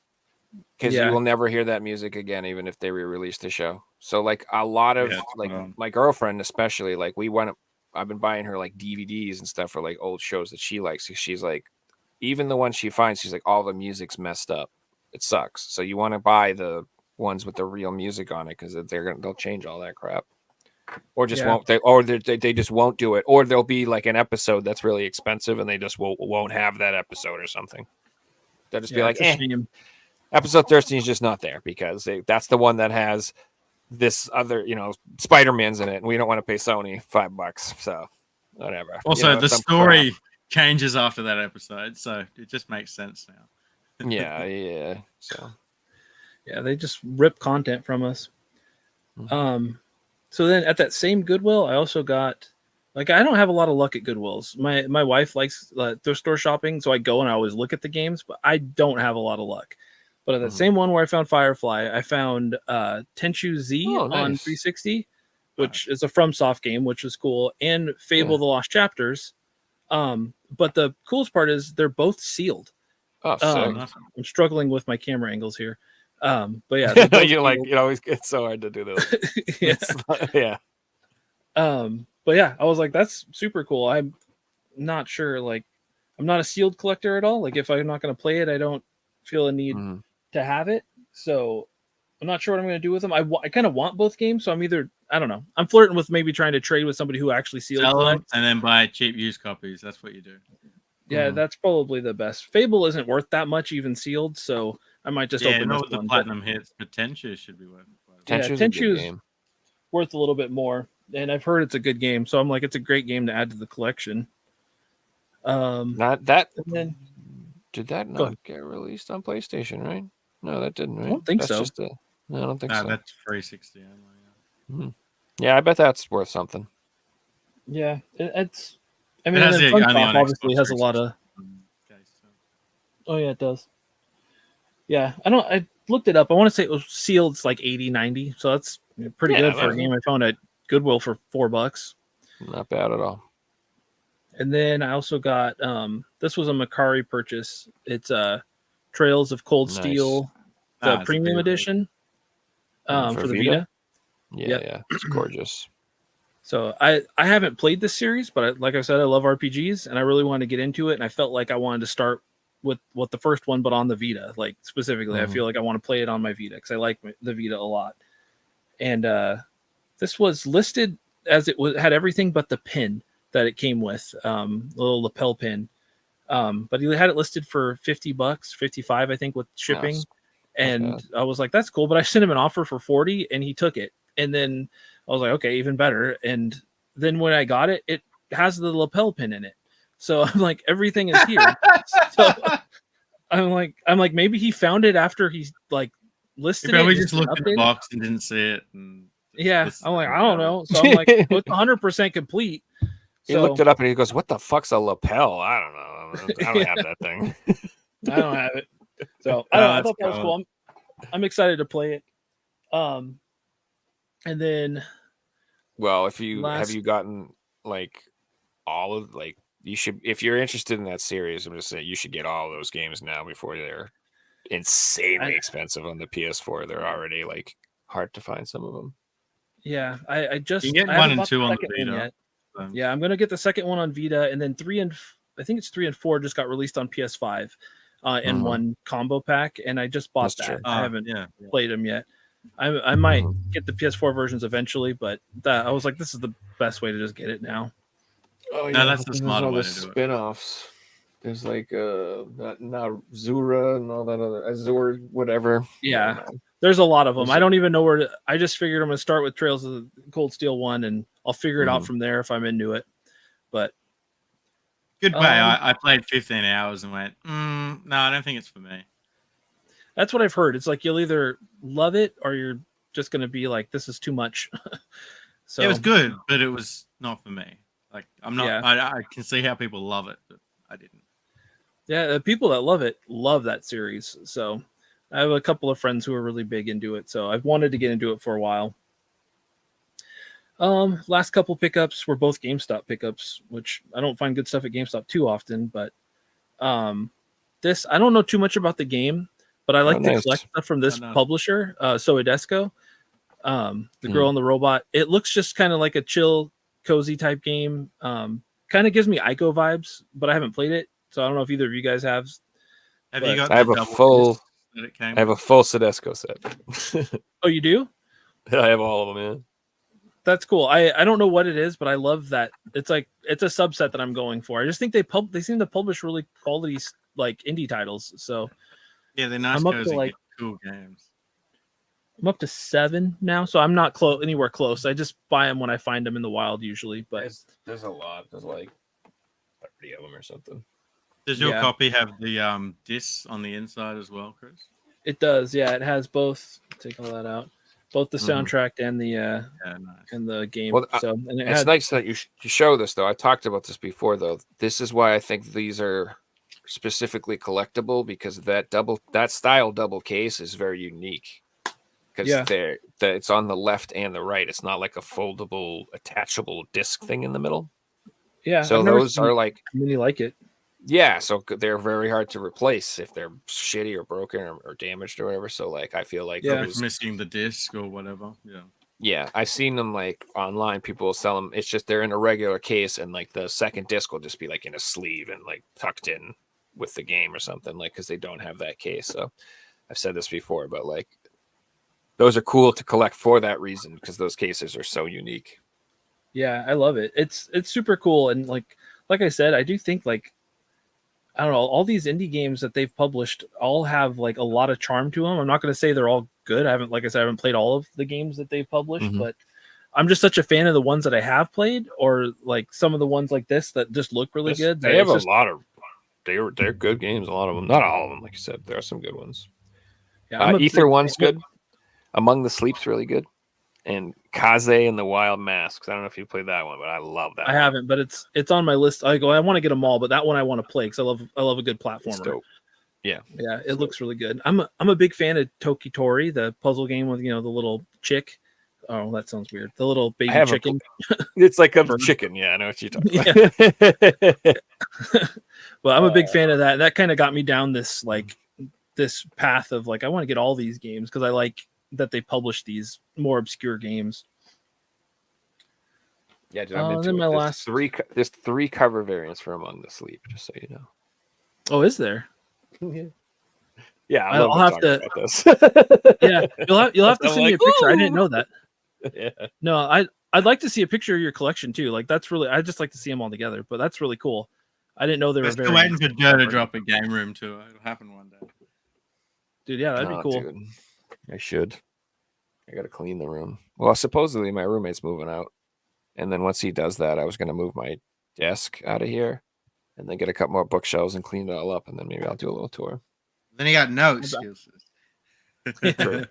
because Yeah. you will never hear that music again, even if they re-release the show. So like a lot of my girlfriend, especially, like I've been buying her like DVDs and stuff for like old shows that she likes. She's like, even the ones she finds, she's like, all the music's messed up. It sucks. So you want to buy the ones with the real music on it because they'll change all that crap. Or just won't they just won't do it, or there'll be like an episode that's really expensive and they just won't have that episode or something. They'll just be like, episode 13 is just not there because that's the one that has this other, Spider-Man's in it, and we don't want to pay Sony $5, so whatever. Also, the story changes after that episode, so it just makes sense now. yeah. So yeah, they just rip content from us. So then at that same Goodwill, I also got, I don't have a lot of luck at Goodwills. My wife likes thrift store shopping, so I go and I always look at the games, but I don't have a lot of luck. But at that same one where I found Firefly, I found Tenchu Z on 360, which is a FromSoft game, which is cool, and Fable: The Lost Chapters. But the coolest part is they're both sealed. Oh, I'm struggling with my camera angles here. But yeah, you're like, it's so hard to do this. Yeah. But yeah, I was like, that's super cool. I'm not sure, I'm not a sealed collector at all. Like, if I'm not going to play it, I don't feel a need to have it. So I'm not sure what I'm going to do with them. I kind of want both games, so I don't know. I'm flirting with maybe trying to trade with somebody who actually sealed collects. And then buy cheap used copies. That's what you do. Yeah, that's probably the best. Fable isn't worth that much even sealed, so I might just open this the one. platinum hits, but Tenchu should be worth it. Tenchu's worth a little bit more, and I've heard it's a good game, so I'm like, it's a great game to add to the collection. Not that. And then, did that not get released on PlayStation? Right? No, that didn't. Right? I don't think so. No, I don't think so. That's 360. Yeah, I bet that's worth something. Yeah, it's. I It mean, has FromSoft obviously Xbox has a lot of. Oh yeah, it does. Yeah, I looked it up. I want to say it was sealed. It's like 80, 90. So that's pretty good for a game I found at Goodwill for $4. Not bad at all. And then I also got this was a Macari purchase. It's Trails of Cold Steel, the premium edition for the Vita. Yeah, it's gorgeous. So I haven't played this series, but like I said, I love RPGs, and I really wanted to get into it. And I felt like I wanted to start with the first one, but on the Vita. Like specifically, I feel like I want to play it on my Vita because I like the Vita a lot. And this was listed as had everything but the pin that it came with, little lapel pin. But he had it listed for $50, 55, I think, with shipping. And I was like, that's cool. But I sent him an offer for 40, and he took it. And then I was like, okay, even better. And then when I got it, it has the lapel pin in it. So I'm like, everything is here. So I'm like, maybe he found it after he's like listed it. We just looked in the box and didn't see it. And Yeah, This is I'm like, I incredible. don't know. So I'm like, well, it's 100% complete. He looked it up and he goes, "What the fuck's a lapel? I don't know. I don't have that thing." I don't have it. So Oh, I that's thought that was cool. I'm excited to play it. And then Well, if you have last, you gotten like all of like you should if you're interested in that series, I'm just saying you should get all those games now before they're insanely expensive on the PS4. They're already like hard to find some of them. yeah, I just You can I get 1 haven't and bought 2 the on second the one Vita. yet. So, Yeah, I'm gonna get the second one on Vita, and then 3 and I think it's 3 and 4 just got released on PS5 in one combo pack, and I just bought That's that. true. I haven't yeah. played them yet. I might get the PS4 versions eventually, but I was like, this is the best way to just get it now. Oh No, that's the there's smarter all way the to do it. spin-offs. There's like now Zura and all that other Azure whatever. Yeah, there's a lot of them. There's I don't even know where to. I just figured I'm gonna start with Trails of the Cold Steel 1, and I'll figure it out from there if I'm into it. But Good way. I played 15 hours and went, no, I don't think it's for me. that's what I've heard. It's like you'll either love it or you're just gonna be like, this is too much. So It was good, but it was not for me. Like I'm not. Yeah. I can see how people love it, but I didn't. Yeah, the people that love it love that series. So I have a couple of friends who are really big into it. So I've wanted to get into it for a while. Last couple pickups were both GameStop pickups, which I don't find good stuff at GameStop too often. But this, I don't know too much about the game, but I like to collect stuff from this publisher, Sodesco. The Girl and the Robot. It looks just kind of like a chill, cozy type game. Kind of gives me Ico vibes, but I haven't played it, so I don't know if either of you guys have. Have you got? I have a full Sodesco set. Oh, you do? I have all of them, man. That's cool. I don't know what it is, but I love that it's a subset that I'm going for. I just think they seem to publish really quality like indie titles. So yeah, they're nice, I'm up cozy, to like cool games. I'm up to 7 now, so I'm not anywhere close. I just buy them when I find them in the wild usually. But there's a lot. There's like 30 of them or something. Does your copy have the discs on the inside as well, Chris? It does. Yeah, it has both. Take all that out. Both the soundtrack and the nice. and the game. Well, so and it's nice that you show this though. I talked about this before though. This is why I think these are specifically collectible, because that style double case is very unique. Because it's on the left and the right. It's not like a foldable, attachable disc thing in the middle. Yeah. So those are like I really like it. Yeah, so they're very hard to replace if they're shitty or broken or damaged or whatever. So like I feel like those missing the disc or whatever. Yeah, I've seen them like online. People will sell them. It's just they're in a regular case, and like the second disc will just be like in a sleeve and like tucked in with the game or something, like because they don't have that case. So I've said this before, but like those are cool to collect for that reason, because those cases are so unique. Yeah, I love it. It's super cool, and like I said, I do think like I don't know, all these indie games that they've published all have like a lot of charm to them. I'm not going to say they're all good. I haven't played all of the games that they've published, but I'm just such a fan of the ones that I have played, or like some of the ones like this that just look really good. They have a lot of they're good games. A lot of them, not all of them, like you said. There are some good ones. Yeah, Ether One's good. Among the Sleep's really good. And Kaze and the Wild Masks. I don't know if you played that one, but I love that. I haven't, but it's on my list. I want to get them all, but that one I want to play because I love a good platformer. It's dope. Yeah, it looks really good. I'm a big fan of Tokitori, the puzzle game with the little chick. Oh, that sounds weird. The little baby chicken. It's like a chicken. Yeah, I know what you're talking about. Well, I'm a big fan of that. That kind of got me down this path of like I want to get all these games because I like that they publish these more obscure games. Yeah, dude, I'm into it. There's three cover variants for Among the Sleep, just so you know. Oh, is there? Yeah, I'll have to. About this. Yeah, you'll have to send me a picture. I didn't know that. Yeah. No, I'd like to see a picture of your collection too. Like that's really, I just like to see them all together. But that's really cool. I didn't know they were very. Still waiting for Joe to drop a game room tour. It'll happen one day. Dude, yeah, that'd be cool. Dude. I should. I gotta clean the room. Well, supposedly my roommate's moving out, and then once he does that, I was gonna move my desk out of here, and then get a couple more bookshelves and clean it all up, and then maybe I'll do a little tour. Then he got no excuses. No,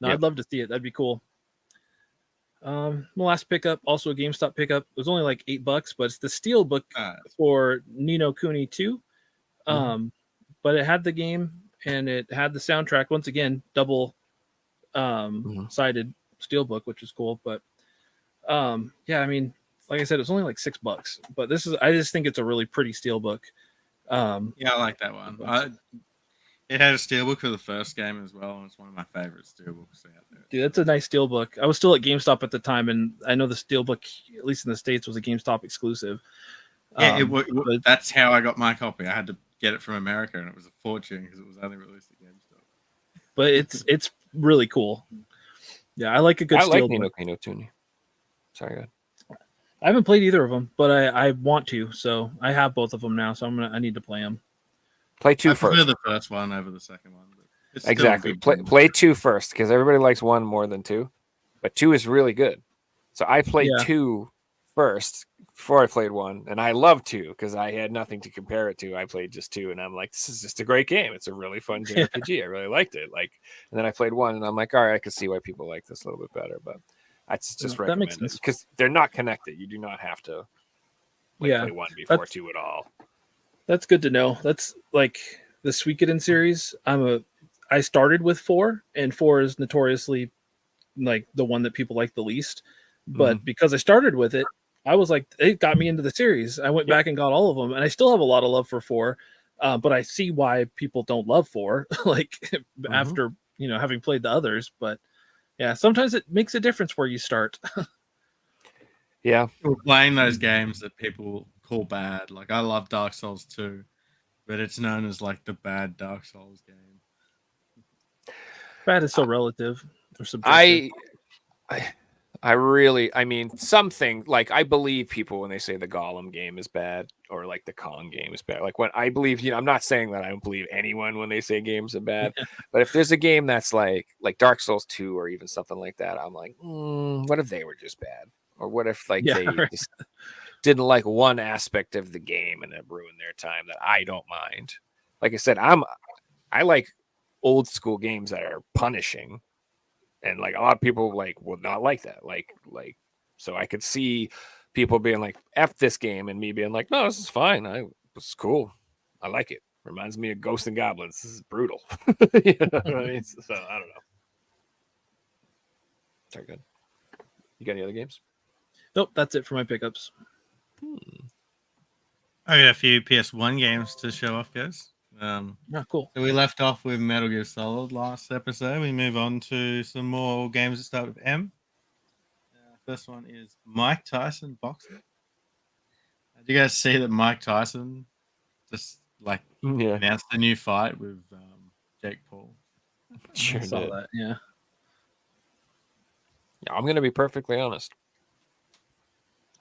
I'd love to see it. That'd be cool. My last pickup, also a GameStop pickup. It was only like $8, but it's the Steel Book for Nino Kuni 2. But it had the game and it had the soundtrack. Once again, double sided Steelbook, which is cool. But yeah, I mean, like I said, it's only like $6. But I just think it's a really pretty Steelbook. Yeah, I like that one. It had a steelbook for the first game as well, and it's one of my favorite steelbooks out there. Dude, that's a nice Steelbook. I was still at GameStop at the time, and I know the Steelbook, at least in the States, was a GameStop exclusive. Yeah, that's how I got my copy. I had to get it from America, and it was a fortune because it was only released at GameStop. But it's really cool. Yeah, I like a good Steelbook. I like Nino Kuni Tuni. Sorry, go ahead. I haven't played either of them, but I want to, so I have both of them now. So I need to play them. Play 2 I first. prefer the first one over the second one. But it's Exactly. Play 2 first because everybody likes 1 more than 2, but 2 is really good. So I played 2 first before I played 1, and I loved 2 because I had nothing to compare it to. I played just 2, and I'm like, this is just a great game. It's a really fun JRPG. I really liked it. And then I played 1, and I'm like, all right, I can see why people like this a little bit better, but I just recommend it because they're not connected. You do not have to play 1 before 2 at all. That's good to know. That's like the Suikoden series. I started with 4, and 4 is notoriously like the one that people like the least. But because I started with it, I was like, it got me into the series. I went back and got all of them, and I still have a lot of love for 4. But I see why people don't love 4, after having played the others. But yeah, sometimes it makes a difference where you start. Yeah, we're playing those games that people call bad. Like I love Dark Souls 2, but it's known as like the bad Dark Souls game. Bad is so relative or subjective. I mean, something like I believe people when they say the Gollum game is bad or like the Kong game is bad. Like when I believe, I'm not saying that I don't believe anyone when they say games are bad, but if there's a game that's like Dark Souls 2 or even something like that, I'm like, what if they were just bad? Or what if they just didn't like one aspect of the game and it ruined their time that I don't mind. Like I said, I like old school games that are punishing. And like a lot of people would not like that. So I could see people being like, F this game, and me being like, no, this is fine. It's cool. I like it. Reminds me of Ghosts and Goblins. This is brutal. You know what I mean? So I don't know. Very good. You got any other games? Nope, that's it for my pickups. I got a few PS1 games to show off, guys. Cool. So we left off with Metal Gear Solid last episode. We move on to some more games that start with M. First one is Mike Tyson boxing. Did you guys see that Mike Tyson just announced a new fight with Jake Paul? Sure I saw did. that. Yeah. I'm gonna be perfectly honest.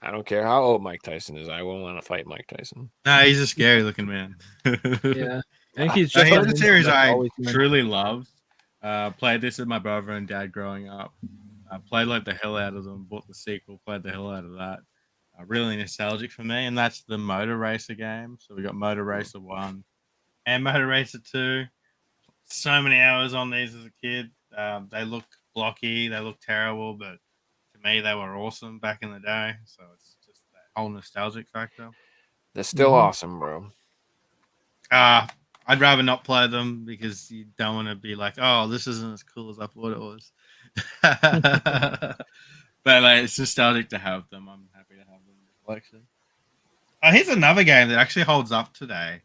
I don't care how old Mike Tyson is. I won't want to fight Mike Tyson. No, he's a scary looking man. Yeah. I think he's just just the series I truly loved. Played this with my brother and dad growing up. Played the hell out of them. Bought the sequel. Played the hell out of that. Really nostalgic for me, and that's the Motor Racer game. So we got Motor Racer 1 and Motor Racer 2. So many hours on these as a kid. They look blocky. They look terrible, but to me they were awesome back in the day. So it's just that whole nostalgic factor. They're still awesome, bro. I'd rather not play them because you don't want to be like, oh, this isn't as cool as I thought it was. But it's nostalgic to have them. I'm happy to have them in the collection. Here's another game that actually holds up today.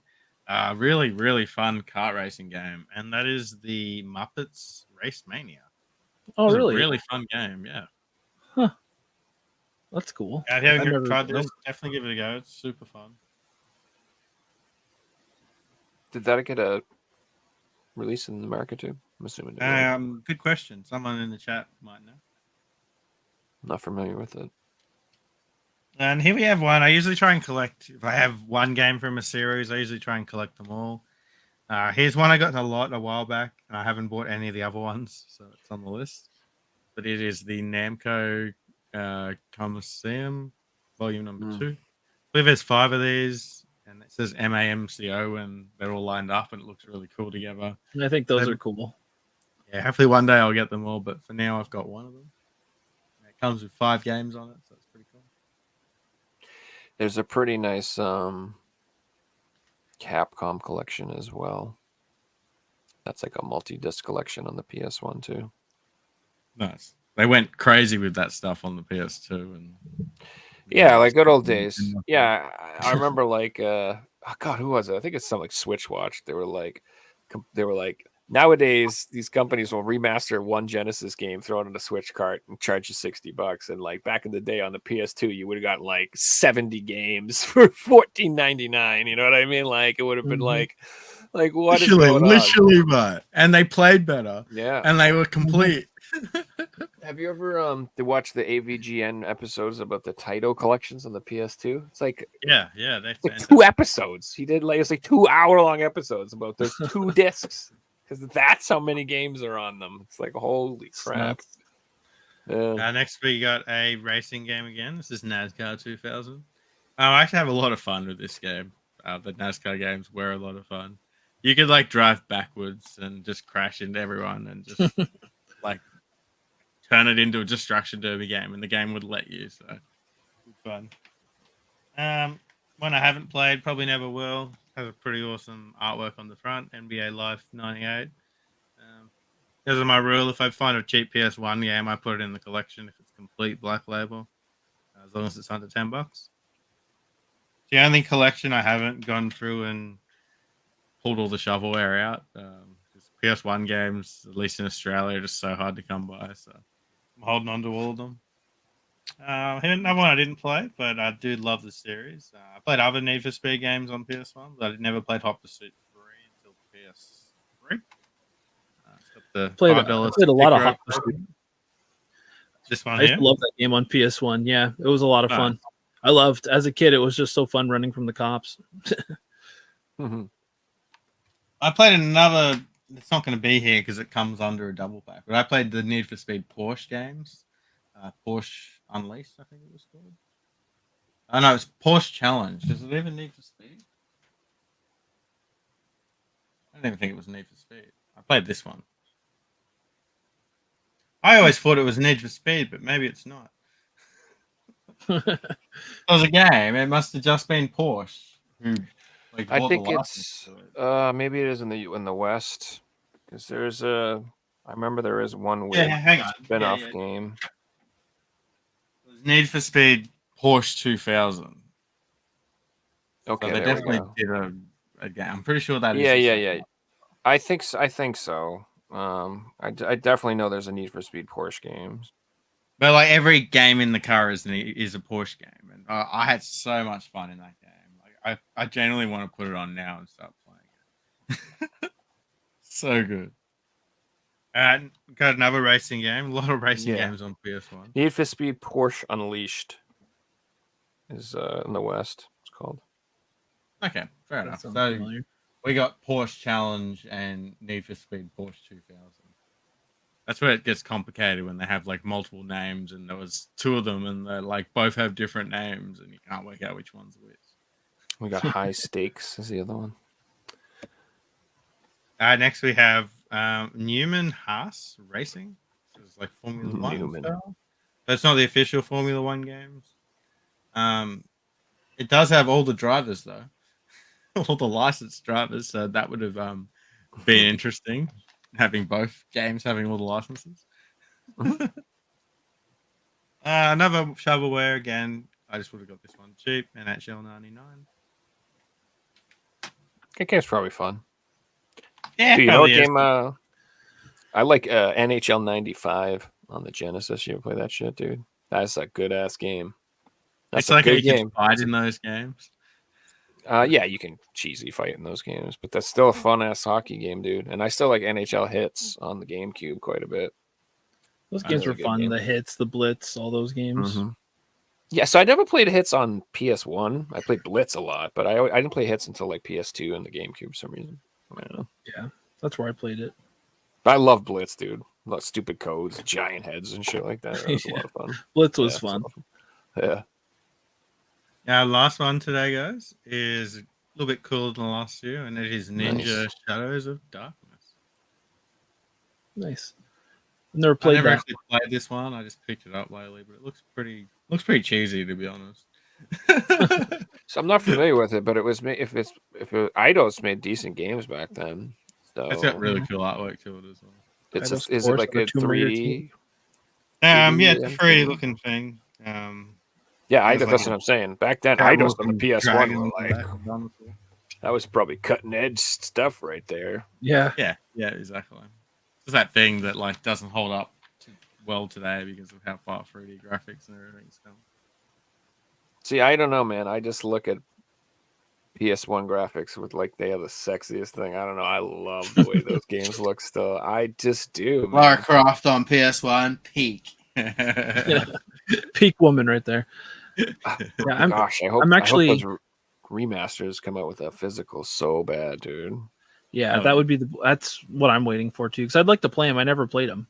Really, really fun kart racing game, and that is the Muppets Race Mania. Oh, really? A really fun game, yeah. Huh. That's cool. If you haven't tried this, definitely give it a go. It's super fun. Did that get a release in America too? I'm assuming. Good question. Someone in the chat might know. I'm not familiar with it. And here we have one. I usually try and collect. If I have one game from a series, I usually try and collect them all. Here's one I got a while back, and I haven't bought any of the other ones, so it's on the list. But it is the Namco Coliseum Volume Number 2. I believe there's 5 of these, and it says MAMCO, and they're all lined up, and it looks really cool together. I think those are cool. Yeah, hopefully one day I'll get them all, but for now I've got one of them. comes with 5 games on it, so it's pretty cool. There's a pretty nice Capcom collection as well. That's like a multi-disc collection on the PS1 too. Nice. They went crazy with that stuff on the PS2 and Yeah, like good old days. Yeah, I remember like oh God, who was it? I think it's some like Switch Watch. They were like nowadays these companies will remaster one Genesis game, throw it on a Switch cart, and charge you $60. And like back in the day on the PS2, you would have gotten like 70 games for $14.99. You know what I mean? Like it would have been like what is going on? Literally, but and they played better. Yeah, and they were complete. Have you ever watched the AVGN episodes about the Taito collections on the PS2? It's like Yeah, it's like 2 episodes. He did like it's like 2-hour-long episodes about those 2 discs because that's how many games are on them. It's like holy crap. Yeah. Next we got a racing game again. This is NASCAR 2000. I actually have a lot of fun with this game. The NASCAR games were a lot of fun. You could like drive backwards and just crash into everyone and just like turn it into a destruction derby game, and the game would let you. So it's fun. One I haven't played, probably never will. Has a pretty awesome artwork on the front. NBA Live 98. Because of my rule, if I find a cheap PS1 game, I put it in the collection if it's complete black label, as long as it's under $10. The only collection I haven't gone through and pulled all the shovelware out. PS1 games, at least in Australia, are just so hard to come by. So I'm holding on to all of them. Another one I didn't play, but I do love the series. I played other Need for Speed games on PS1, but I never played Hot Pursuit 3 until PS3. Played a lot of Hot Pursuit. This one I used to love that game on PS1. Yeah, it was a lot of fun. I loved, as a kid, it was just so fun running from the cops. I played another. It's not going to be here because it comes under a double pack. But I played the Need for Speed Porsche games. Porsche Unleashed, I think it was called. Oh no, it's Porsche Challenge. Is it even Need for Speed? I didn't even think it was Need for Speed. I played this one. I always thought it was Need for Speed, but maybe it's not. It was a game. It must have just been Porsche who. Like, I think it's maybe it is in the West because there's I remember there is one weird spin-off game. It was Need for Speed Porsche 2000. Okay, so they definitely did a game. I'm pretty sure that is. Yeah. I think so. I definitely know there's a Need for Speed Porsche games. But like every game in the car is a Porsche game, and I had so much fun in that game. Like I genuinely want to put it on now and start playing it. So good. And got another racing game. A lot of racing games on PS1. Need for Speed Porsche Unleashed is in the West. It's called. Okay, fair enough. So we got Porsche Challenge and Need for Speed Porsche 2000. That's where it gets complicated when they have like multiple names, and there was 2 of them, and they like both have different names, and you can't work out which one's which. We got High Stakes is the other one. Next we have Newman Haas Racing. So it's like Formula 1 style. But it's not the official Formula 1 games. It does have all the drivers though. All the licensed drivers, so that would have been interesting. Having both games having all the licenses. Another shovelware again. I just would have got this one cheap. NHL 99. That game's probably fun. Yeah, dude, you know what game? I like NHL 95 on the Genesis. You ever play that shit, dude? That's a good ass game. That's it's like good you game. Can fight in those games. Yeah, you can cheesy fight in those games, but that's still a fun ass hockey game, dude. And I still like NHL Hits on the GameCube quite a bit. Those games were fun. Game. The Hits, the Blitz, all those games. Mm-hmm. Yeah, so I never played Hits on PS1. I played Blitz a lot, but I didn't play Hits until like PS2 and the GameCube for some reason. I don't know. Yeah, that's where I played it. But I love Blitz, dude. Love stupid codes, giant heads, and shit like that. That was a lot of fun. Blitz was fun. Yeah. Our last one today, guys, is a little bit cooler than last year, and it is Ninja Shadows of Darkness. Nice. Never I played never that. actually played this one. I just picked it up lately, but it looks pretty cheesy, to be honest. So I'm not familiar with it, but it was made Eidos made decent games back then. It's got So really cool artwork to it as well. Eidos, of is it course, like on the a Tomb Raider team. 3D? Yeah, it's a 3D free thing? looking thing. Yeah, There's Eidos. like That's a what I'm saying. Back then, terrible Eidos on the looking PS1 were dragon like back and dinosaur. that was probably cutting edge stuff right there. Yeah. Yeah, exactly. It's that thing that like doesn't hold up well today because of how far 3D graphics and everything's come. See, I don't know, man. I just look at PS1 graphics with like they are the sexiest thing. I don't know. I love the way those games look still. I just do, man. Lara Croft on PS1, peak. Peak woman right there. Yeah, Gosh, I hope those remasters come out with that physical so bad, dude. Yeah, that would be that's what I'm waiting for too. Because I'd like to play them. I never played them.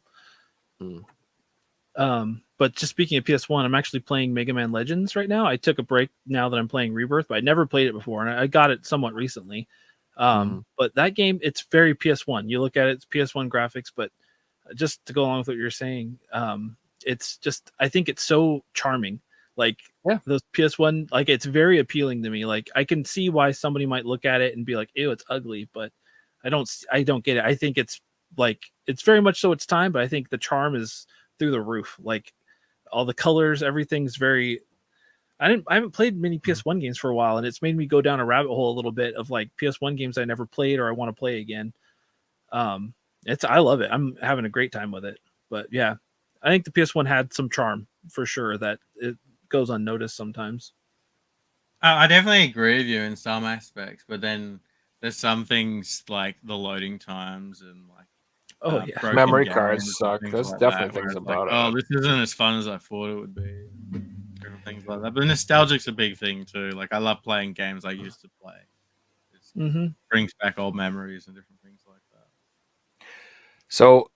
But just speaking of PS1, I'm actually playing Mega Man Legends right now. I took a break now that I'm playing Rebirth, but I never played it before, and I got it somewhat recently. But that game, it's very PS1. You look at it, it's PS1 graphics, but just to go along with what you're saying, it's just I think it's so charming. Like those PS1, like it's very appealing to me. Like I can see why somebody might look at it and be like, "Ew, it's ugly," but I don't get it. I think it's like it's very much so its time, but I think the charm is through the roof. Like all the colors, everything's very. I haven't played many PS1 games for a while, and it's made me go down a rabbit hole a little bit of like PS1 games I never played or I want to play again. I love it. I'm having a great time with it. But yeah, I think the PS1 had some charm for sure that it goes unnoticed sometimes. I definitely agree with you in some aspects, but then there's some things like the loading times and like broken memory games cards and suck. things There's like definitely that, where things it's about like, it. oh, this isn't as fun as I thought it would be. Different things like that. But nostalgic's a big thing too. Like I love playing games I used to play. It brings back old memories and different things like that. So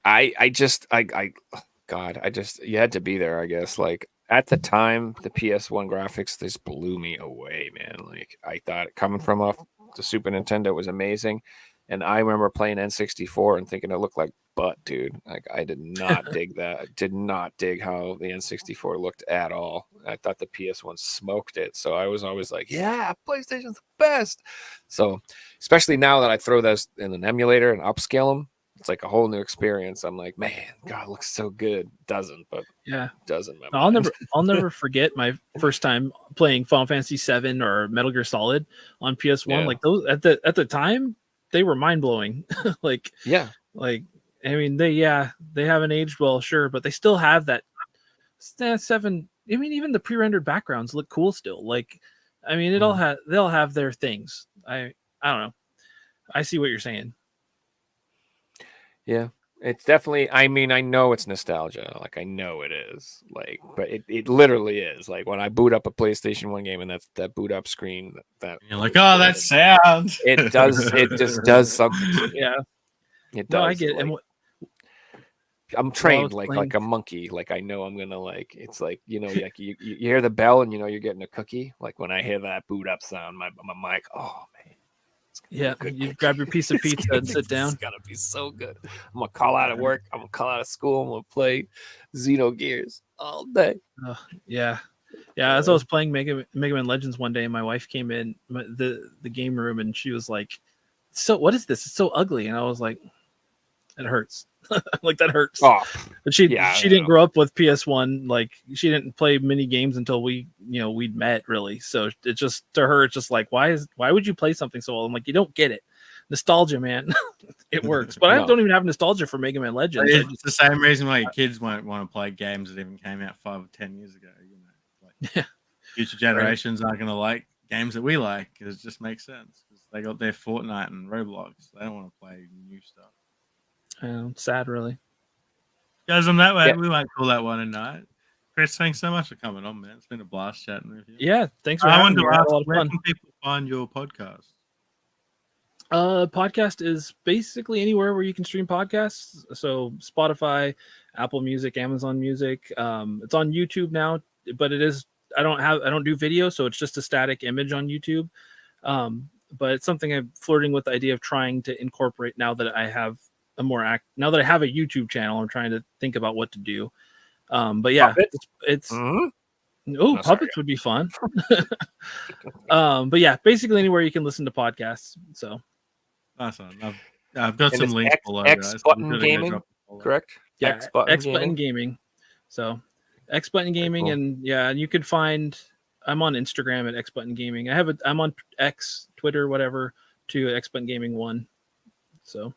you had to be there, I guess. Like at the time, the PS1 graphics just blew me away, man. Like I thought coming from off the Super Nintendo was amazing. And I remember playing N64 and thinking it looked like butt, dude. Like I did not dig that. I did not dig how the N64 looked at all. I thought the PS1 smoked it. So I was always like, yeah, PlayStation's the best. So especially now that I throw those in an emulator and upscale them, it's like a whole new experience. I'm like, man, God, it looks so good. Doesn't, but yeah, doesn't. I'll never forget my first time playing Final Fantasy 7 or Metal Gear Solid on PS1. Yeah. Like those at the time, they were mind blowing. Like I mean they haven't aged well, sure, but they still have that 7. I mean, even the pre-rendered backgrounds look cool still. Like, I mean, they'll have their things. I don't know. I see what you're saying. Yeah, it's definitely. I mean, I know it's nostalgia. Like I know it is. Like, but it literally is. Like when I boot up a PlayStation 1 game and that's that boot up screen. That you're like, oh, that sound. It does. It just does something. To me. Yeah, it does. No, I get it. Like, I'm trained like a monkey. Like I know I'm gonna like. It's like like you hear the bell and you're getting a cookie. Like when I hear that boot up sound, my mic. Oh man. Yeah, you grab your piece of pizza and sit down. It's gonna be so good. I'm gonna call out of work. I'm gonna call out of school. I'm gonna play Xenogears all day. Yeah. As I was playing Mega Man Legends one day, my wife came in the game room and she was like, "So what is this? It's so ugly." And I was like, "It hurts." Like that hurts. Oh, but she didn't grow up with PS1. Like she didn't play mini games until we'd met really. So it just to her, it's just like why would you play something so old? I'm like, you don't get it. Nostalgia, man. It works. But I don't even have nostalgia for Mega Man Legends. It's the same reason why your kids won't want to play games that even came out 5 or 10 years ago. Like future generations aren't gonna like games that we like because it just makes sense. Because they got their Fortnite and Roblox. They don't want to play new stuff. Sad, really. Guys, on that way, we might call that one a night. Chris, thanks so much for coming on, man. It's been a blast chatting with you. Yeah, thanks for having me. Where can people find your podcast? Podcast is basically anywhere where you can stream podcasts. So Spotify, Apple Music, Amazon Music. It's on YouTube now, but it is. I don't do video, so it's just a static image on YouTube. But it's something I'm flirting with the idea of trying to incorporate now that I have a more now that I have a YouTube channel, I'm trying to think about what to do. But yeah, Puppets? it's Mhm. oh, No, sorry. puppets would be fun. But yeah, basically anywhere you can listen to podcasts. So Nice one. I've got And some it's links below, guys. X Button Be sure to go Gaming, drop a follow. correct? yeah, X Button Gaming. Gaming. So X Button Gaming, cool. and yeah, and you could find. I'm on Instagram at X Button Gaming. I'm on X, Twitter, whatever, to X Button Gaming 1. So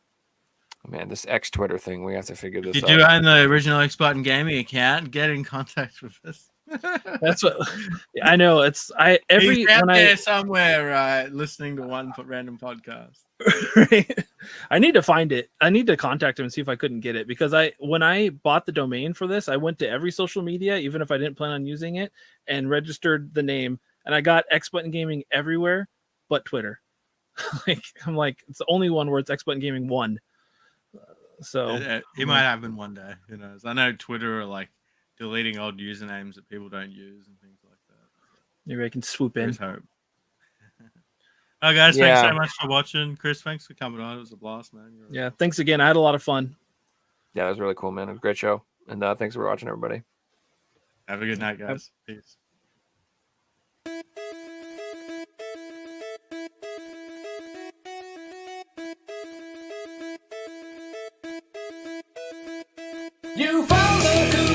Man, this X Twitter thing, we have to figure If this you do out. own the original Xbutton Gaming account, get in contact with us. that's what I know. It's He's out there somewhere, right? Listening to one random podcast. I need to find it. I need to contact him and see if I couldn't get it, because when I bought the domain for this, I went to every social media, even if I didn't plan on using it, and registered the name, and I got X Button Gaming everywhere but Twitter. I'm like, it's the only one where it's X Button Gaming 1. So It might happen one day. Who knows? I know Twitter are like deleting old usernames that people don't use and things like that. maybe I can swoop in. There's hope. Oh, guys, Yeah. thanks so much for watching. Chris, thanks for coming on. It was a blast, man. Yeah, thanks again. I had a lot of fun. Yeah, it was really cool, man. It was a great show. And thanks for watching, everybody. Have a good night, guys. Peace. You found the